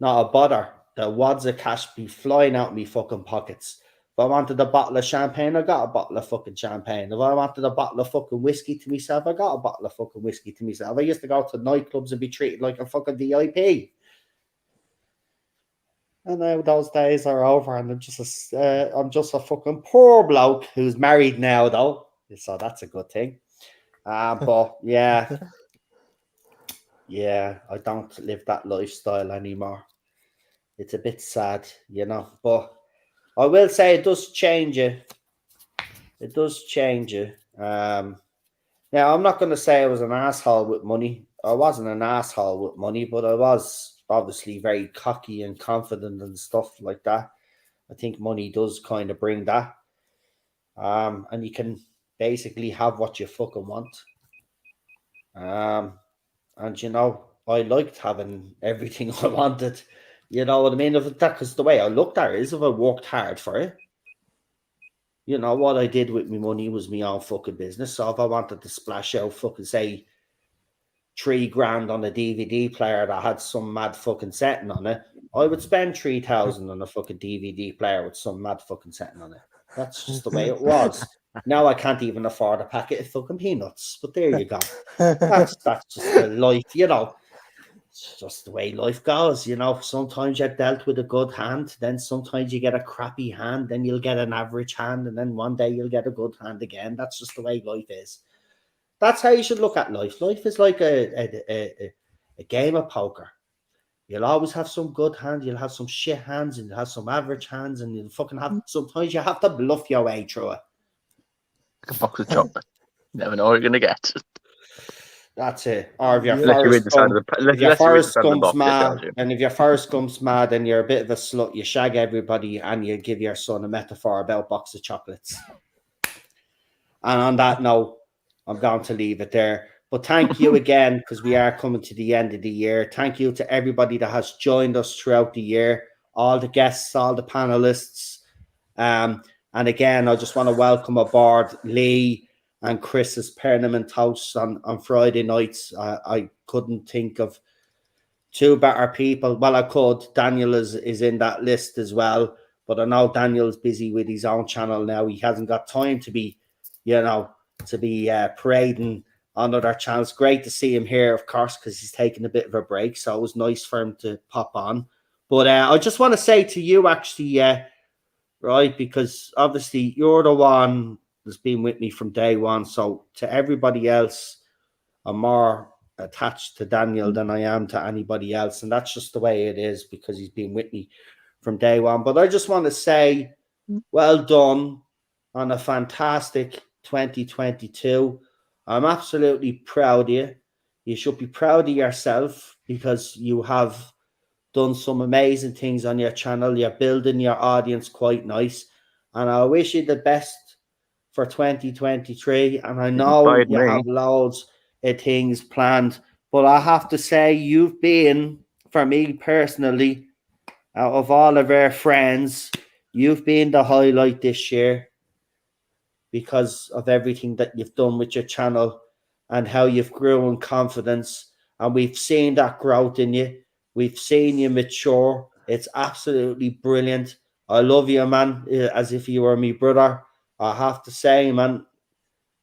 Not a bother. The wads of cash be flying out me fucking pockets. If I wanted a bottle of champagne, I got a bottle of fucking champagne. If I wanted a bottle of fucking whiskey to myself, I got a bottle of fucking whiskey to myself. I used to go to nightclubs and be treated like a fucking VIP. And now those days are over, and I'm just a fucking poor bloke who's married now, though. So that's a good thing. But yeah. Yeah, I don't live that lifestyle anymore. It's a bit sad, but I will say it does change you. It does change you. Now, I'm not going to say I was an asshole with money. I wasn't an asshole with money, but I was obviously very cocky and confident and stuff like that. I think money does kind of bring that. And you can basically have what you fucking want. And I liked having everything I wanted. You know what I mean? Because the way I looked at it is if I worked hard for it, what I did with my money was my own fucking business. So if I wanted to splash out fucking say $3,000 on a DVD player that had some mad fucking setting on it, I would spend 3,000 on a fucking DVD player with some mad fucking setting on it. That's just the way it was. Now I can't even afford a packet of fucking peanuts. But there you go. That's just the life, It's just the way life goes, Sometimes you're dealt with a good hand, then sometimes you get a crappy hand, then you'll get an average hand, and then one day you'll get a good hand again. That's just the way life is. That's how you should look at life. Life is like a game of poker. You'll always have some good hands, you'll have some shit hands, and you'll have some average hands, and you'll fucking have sometimes you have to bluff your way through it. Like a box of chocolate. Never know what you're gonna get. That's it. Or if your forest comes mad, and if your forest comes mad and you're a bit of a slut, you shag everybody and you give your son a metaphor about a box of chocolates. And on that note, I'm going to leave it there. But thank you again, because we are coming to the end of the year. Thank you to everybody that has joined us throughout the year, all the guests, all the panelists. And again, I just want to welcome aboard Lee and Chris's permanent hosts on Friday nights. I couldn't think of two better people. Well, I could. Daniel is in that list as well. But I know Daniel's busy with his own channel now. He hasn't got time to be, parading on other channels. Great to see him here, of course, because he's taking a bit of a break. So it was nice for him to pop on. But I just want to say to you, actually, right, because obviously you're the one that's been with me from day one. So to everybody else, I'm more attached to Daniel than I am to anybody else. And that's just the way it is because he's been with me from day one. But I just want to say, well done on a fantastic 2022. I'm absolutely proud of you. You should be proud of yourself because you have done some amazing things on your channel. You're building your audience quite nice. And I wish you the best for 2023. And I know Inspired you me. have loads of things planned. But I have to say, you've been, for me personally, out of all of our friends, you've been the highlight this year because of everything that you've done with your channel and how you've grown in confidence. And we've seen that growth in you. We've seen you mature. It's absolutely brilliant. I love you, man, as if you were my brother. I have to say, man,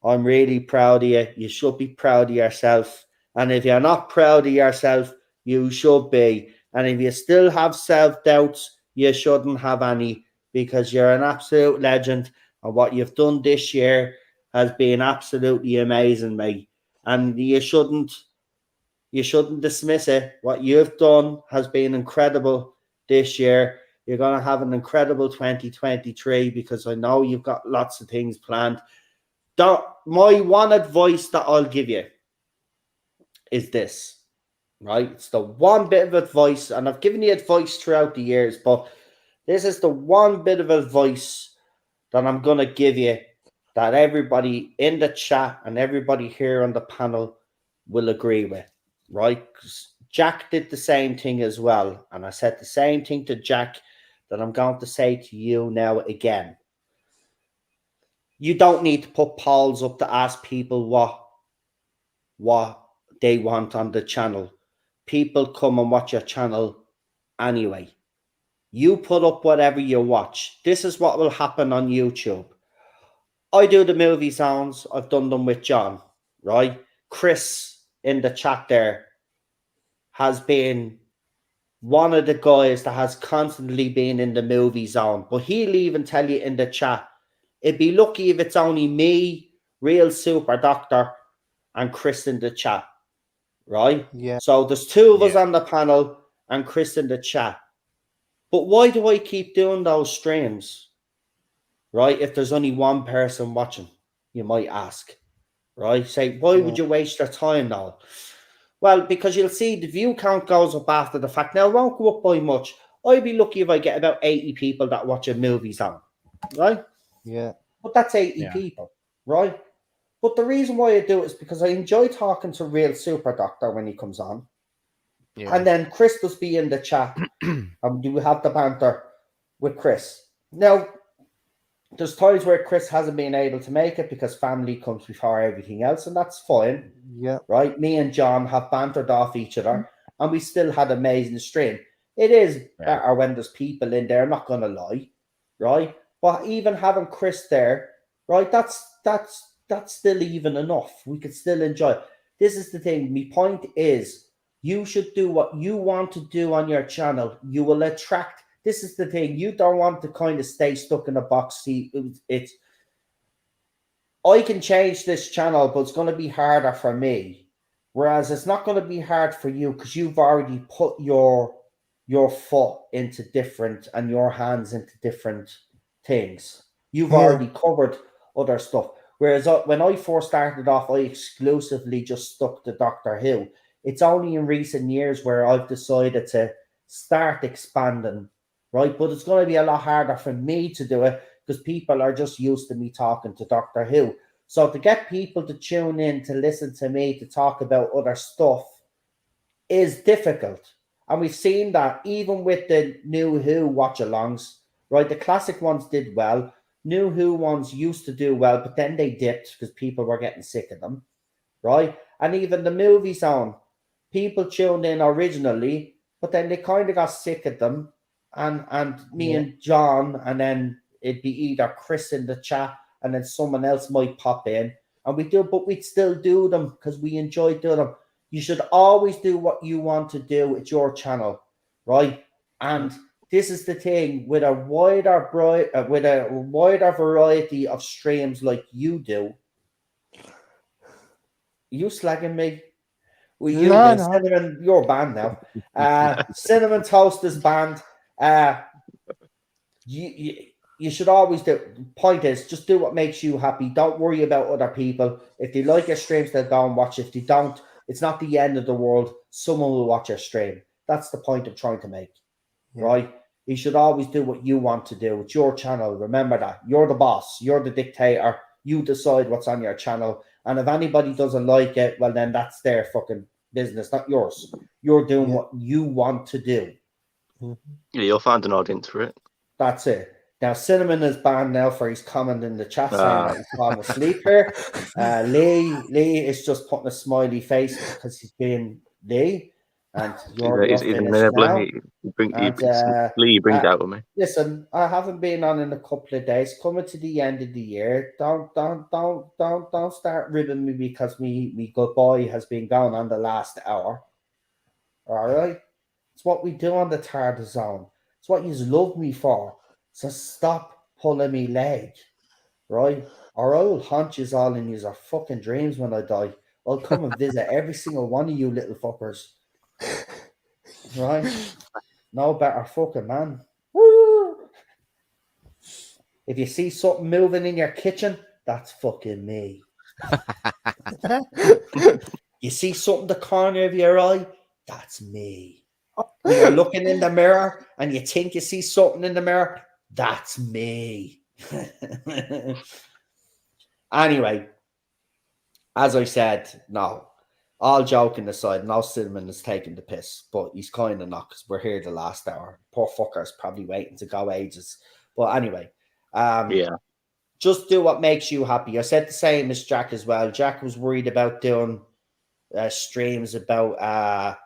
I'm really proud of you. You should be proud of yourself. And if you're not proud of yourself, you should be. And if you still have self-doubts, you shouldn't have any because you're an absolute legend. And what you've done this year has been absolutely amazing, mate. And you shouldn't dismiss it. What you've done has been incredible this year. You're going to have an incredible 2023 because I know you've got lots of things planned. My one advice that I'll give you is this, right? It's the one bit of advice, and I've given you advice throughout the years, but this is the one bit of advice that I'm going to give you that everybody in the chat and everybody here on the panel will agree with, right? 'Cause Jack did the same thing as well, and I said the same thing to Jack that I'm going to say to you now again. You don't need to put polls up to ask people what they want on the channel. People come and watch your channel anyway. You put up whatever you watch. This is what will happen on YouTube. I do the movie sounds. I've done them with John, right? Chris in the chat there has been one of the guys that has constantly been in the movie zone, but he'll even tell you in the chat, it'd be lucky if it's only me, Real Super Doctor, and Chris in the chat, right? Yeah. So there's two of us on the panel and Chris in the chat. But why do I keep doing those streams, right? If there's only one person watching, you might ask, right? Say, why would you waste your time now? Well, because you'll see the view count goes up after the fact. Now, it won't go up by much. I'd be lucky if I get about 80 people that watch a movie zone, right? Yeah. But that's 80 people, right? But the reason why I do it is because I enjoy talking to Real Super Doctor when he comes on. Yeah. And then Chris does be in the chat. And we have the banter with Chris. Now, there's times where Chris hasn't been able to make it because family comes before everything else, and that's fine. Yeah. Right? Me and John have bantered off each other, and we still had amazing stream. It is better when there's people in there, I'm not going to lie, right? But even having Chris there, right, that's still even enough. We could still enjoy it. This is the thing. My point is, you should do what you want to do on your channel. You will attract. This is the thing. You don't want to kind of stay stuck in a box. See, it's. I can change this channel, but it's going to be harder for me. Whereas it's not going to be hard for you because you've already put your foot into different and your hands into different things. You've already covered other stuff. Whereas when I first started off, I exclusively just stuck to Doctor Who. It's only in recent years where I've decided to start expanding, right? But it's going to be a lot harder for me to do it because people are just used to me talking to Doctor Who. So to get people to tune in, to listen to me, to talk about other stuff is difficult. And we've seen that even with the New Who watch-alongs, right? The classic ones did well. New Who ones used to do well, but then they dipped because people were getting sick of them, right? And even the movie zone, people tuned in originally, but then they kind of got sick of them. And me and John, and then it'd be either Chris in the chat, and then someone else might pop in. And but we'd still do them because we enjoy doing them. You should always do what you want to do. It's your channel, right? And this is the thing with a wider variety of streams like you do. you slagging me? Well, you No, do. no. Cinnamon, you're banned now. Cinnamon Toast is banned. You should always do. Point is, just do what makes you happy. Don't worry about other people. If they like your streams, they'll go and watch. If they don't, it's not the end of the world. Someone will watch your stream. That's the point I'm trying to make, right? You should always do what you want to do. It's your channel. Remember that. You're the boss. You're the dictator. You decide what's on your channel. And if anybody doesn't like it, well, then that's their fucking business, not yours. You're doing what you want to do. Yeah, you'll find an audience for it. That's it. Now, Cinnamon is banned now for his comment in the chat saying that he's fallen asleep here. Lee is just putting a smiley face because he's being Lee. And you're He's finished now. Lee brings out with me. Listen, I haven't been on in a couple of days. Coming to the end of the year, don't start ribbing me because me good boy has been gone on the last hour. All right, it's what we do on the Tardis Zone. It's what you love me for. So stop pulling me leg, right? Or I'll haunt you all in your fucking dreams when I die. I'll come and visit every single one of you little fuckers. Right? No better fucking man. Woo! If you see something moving in your kitchen, that's fucking me. You see something the corner of your eye, that's me. When you're looking in the mirror and you think you see something in the mirror, that's me. Anyway, as I said, no. All joking aside, no, Cinnamon is taking the piss, but he's kind of not because we're here the last hour. Poor fucker's probably waiting to go ages. But anyway, just do what makes you happy. I said the same as Jack as well. Jack was worried about doing streams about, all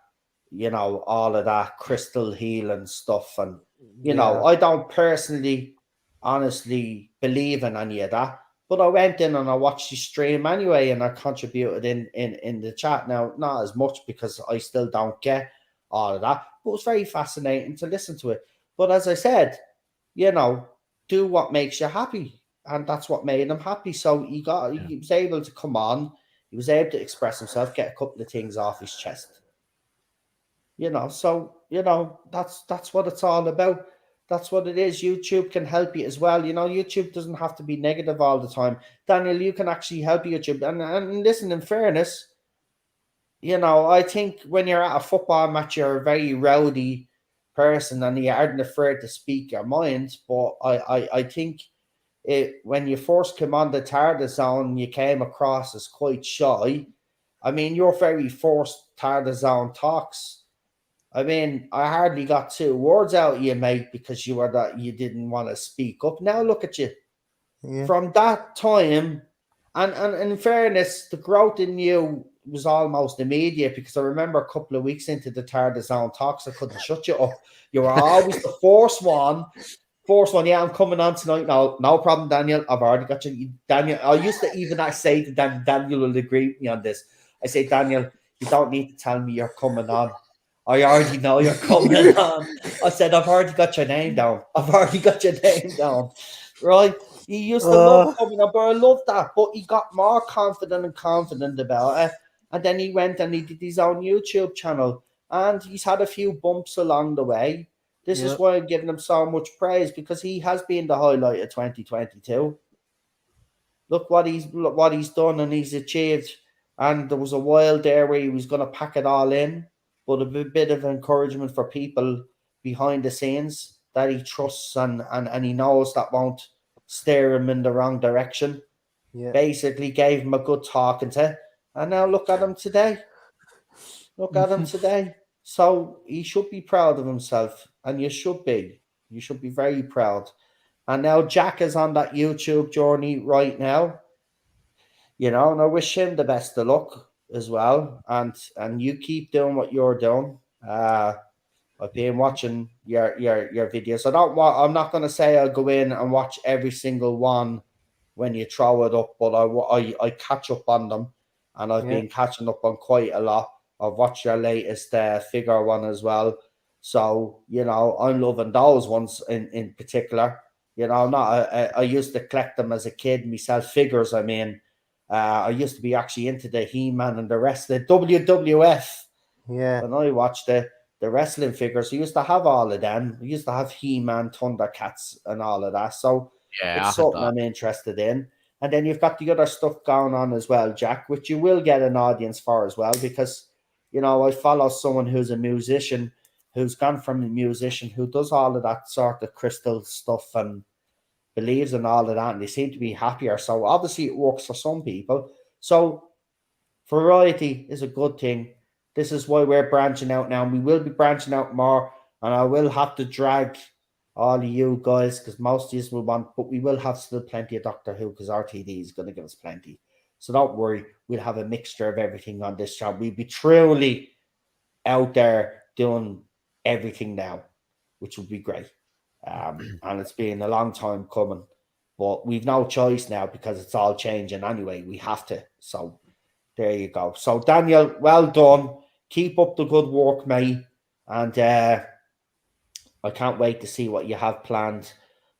of that crystal healing stuff. And, I don't personally, honestly believe in any of that. But I went in and I watched the stream anyway, and I contributed in the chat. Now, not as much because I still don't get all of that, but it was very fascinating to listen to it. But as I said, do what makes you happy, and that's what made him happy. So he was able to come on, he was able to express himself, get a couple of things off his chest. That's what it's all about. That's what it is. YouTube can help you as well. YouTube doesn't have to be negative all the time. Daniel, you can actually help YouTube. And listen, in fairness, I think when you're at a football match, you're a very rowdy person and you aren't afraid to speak your mind. But I think when you first came on the Tardis Zone, you came across as quite shy. I mean, your very first Tardis Zone talks, I mean, I hardly got 2 words out of you, mate, because you didn't want to speak up. Now look at you. Yeah. From that time, and in fairness, the growth in you was almost immediate because I remember a couple of weeks into the Tardis Zone talks, I couldn't shut you up. You were always the first one. Yeah, I'm coming on tonight. No problem, Daniel. I've already got you. Daniel, I used to even say to Daniel will agree with me on this. I say, Daniel, you don't need to tell me you're coming on. I already know you're coming on. I said, I've already got your name down. Right? He used to love coming on, but I love that. But he got more confident about it. And then he went and he did his own YouTube channel. And he's had a few bumps along the way. This is why I'm giving him so much praise, because he has been the highlight of 2022. Look what he's done and he's achieved. And there was a while there where he was going to pack it all in. But a bit of encouragement for people behind the scenes that he trusts and he knows that won't steer him in the wrong direction. Yeah. Basically gave him a good talking to. And now look at him today. So he should be proud of himself. And you should be. You should be very proud. And now Jack is on that YouTube journey right now. And I wish him the best of luck as well, and you keep doing what you're doing. I've been watching your videos. I'm not going to say I'll go in and watch every single one when you throw it up, but I catch up on them, and I've been catching up on quite a lot. I've watched your latest figure one as well, so I'm loving those ones in particular. I used to collect them as a kid myself, figures. I mean. I used to be actually into the He-Man and the rest of the WWF. Yeah. When I watched the wrestling figures, I used to have all of them. I used to have He-Man, Thundercats, and all of that. So Yeah, I it's had something that. I'm interested in. And then you've got the other stuff going on as well, Jack, which you will get an audience for as well, because, you know, I follow someone who's a musician, who's gone from a musician who does all of that sort of crystal stuff and believes in all of that, and they seem to be happier. So obviously it works for some people. So variety is a good thing. This is why we're branching out now, and we will be branching out more. And I will have to drag all of you guys because most of you will want, but we will have still plenty of Doctor Who because RTD is going to give us plenty. So don't worry, we'll have a mixture of everything on this channel. We'll be truly out there doing everything now, which will be great. And it's been a long time coming, but we've no choice now because it's all changing anyway. We have to. So there you go. So Daniel, well done. Keep up the good work, mate. And I can't wait to see what you have planned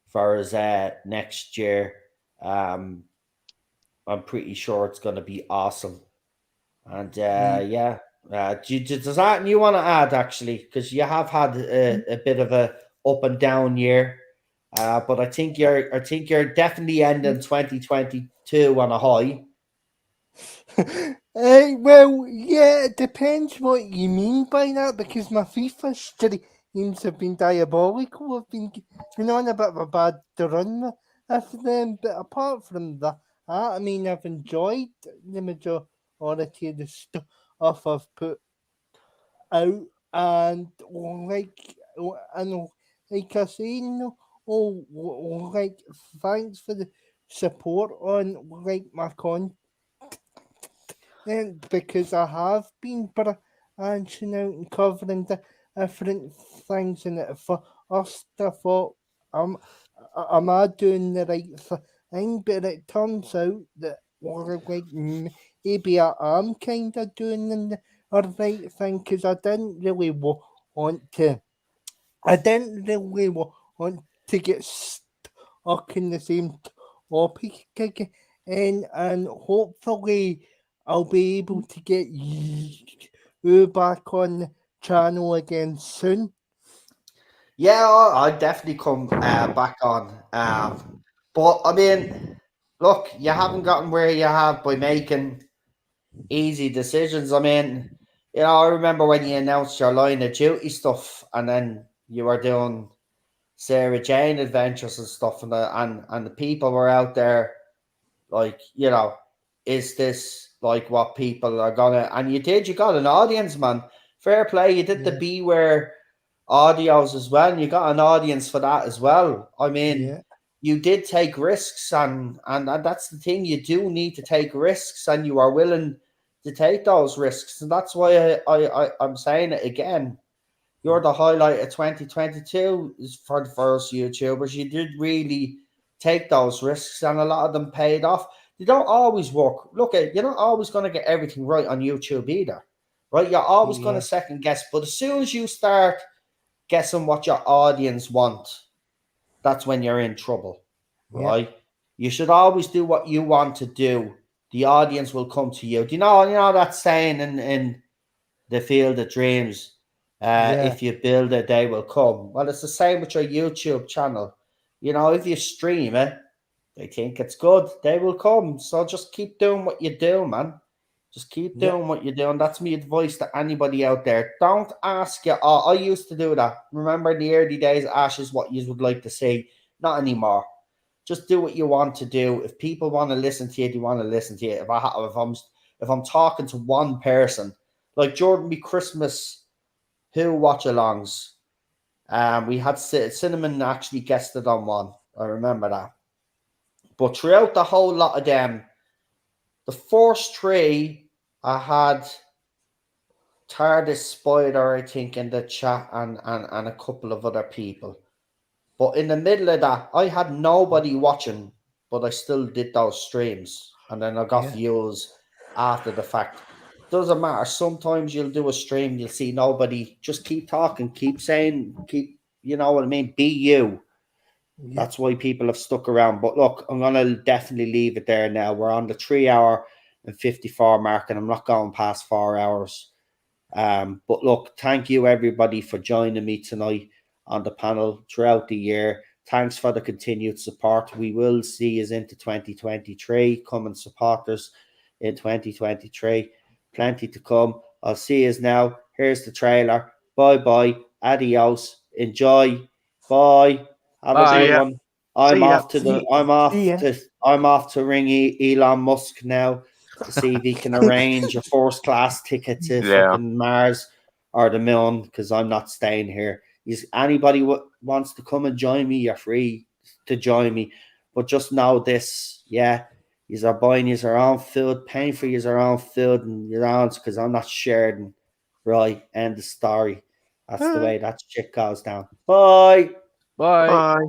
for us next year. I'm pretty sure it's going to be awesome. And yeah, does that you want to add actually? Because you have had a bit of a up and down year, but I think you're definitely ending 2022 on a high. Well, yeah, it depends what you mean by that, because my FIFA streams have been diabolical. I've been on a bit of a bad run with them, but apart from that, I mean, I've enjoyed the majority of the stuff I've put out, and and like I say, like, thanks for the support on like my content. Because I have been branching out and covering the different things in it. For us, I thought, am I doing the right thing? But it turns out that maybe I am kind of doing the right thing, because I didn't really want to. I didn't really want to get stuck in the same topic again, and hopefully I'll be able to get you back on the channel again soon. Yeah, I'll definitely come back on. But I mean, look, you haven't gotten where you have by making easy decisions. I mean, you know, I remember when you announced your line of duty stuff, and then you were doing Sarah Jane adventures and stuff, and the people were out there like, you know, is this like what people are gonna? And you got an audience, man. Fair play. You did the Yeah. Beware audios as well, and you got an audience for that as well. I mean, Yeah, you did take risks, and that's the thing. You do need to take risks, and you are willing to take those risks, and that's why I'm saying it again. You're the highlight of 2022 for us YouTubers. You did really take those risks, and a lot of them paid off. They don't always work. Look, you're not always going to get everything right on YouTube either, right? You're always going to yeah, second guess, but as soon as you start guessing what your audience want, that's when you're in trouble, yeah, right? You should always do what you want to do. The audience will come to you. Do you know that saying in the field of dreams? yeah, If you build it, they will come. Well, it's the same with your YouTube channel. You know, if you stream it, they think it's good, they will come. So just keep doing what you do, man. Just keep yeah, doing what you're doing. That's my advice to anybody out there. Don't ask you. Oh, I used to do that. Remember in the early days, Ashes, what you would like to see. Not anymore. Just do what you want to do. If people want to listen to you, they want to listen to you. If I'm talking to one person, like Jordan, be Christmas Who watch alongs. We had Cinnamon actually guested on one. I remember that. But throughout the whole lot of them, the first three I had Tardis Spider, I think, in the chat, and a couple of other people. But in the middle of that, I had nobody watching, but I still did those streams. And then I got yeah, views after the fact. Doesn't matter. Sometimes you'll do a stream, you'll see nobody. Just keep talking, keep saying, you know what I mean? Be you. Yeah. That's why people have stuck around. But look, I'm gonna definitely leave it there now. We're on the 3 hour and 54 mark, and I'm not going past 4 hours. But look, thank you everybody for joining me tonight on the panel throughout the year. Thanks for the continued support. We will see us into 2023. Come and support us in 2023. Plenty to come. I'll see us now. Here's the trailer. Bye bye. Adios. Enjoy. Bye. Have a Bye. good See ya. one. I'm See ya. off to the. I'm off to ring Elon Musk now to see if he can arrange a first class ticket to Yeah. fucking Mars or the moon, because I'm not staying here. Anybody wants to come and join me, you're free to join me. But just know this, yeah, you are buying your own food, paying for your own food and your own, because I'm not sharing. Right, end the story. That's the way that shit goes down. Bye. Bye. Bye.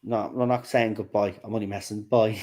No, we're not saying goodbye. I'm only messing. Bye.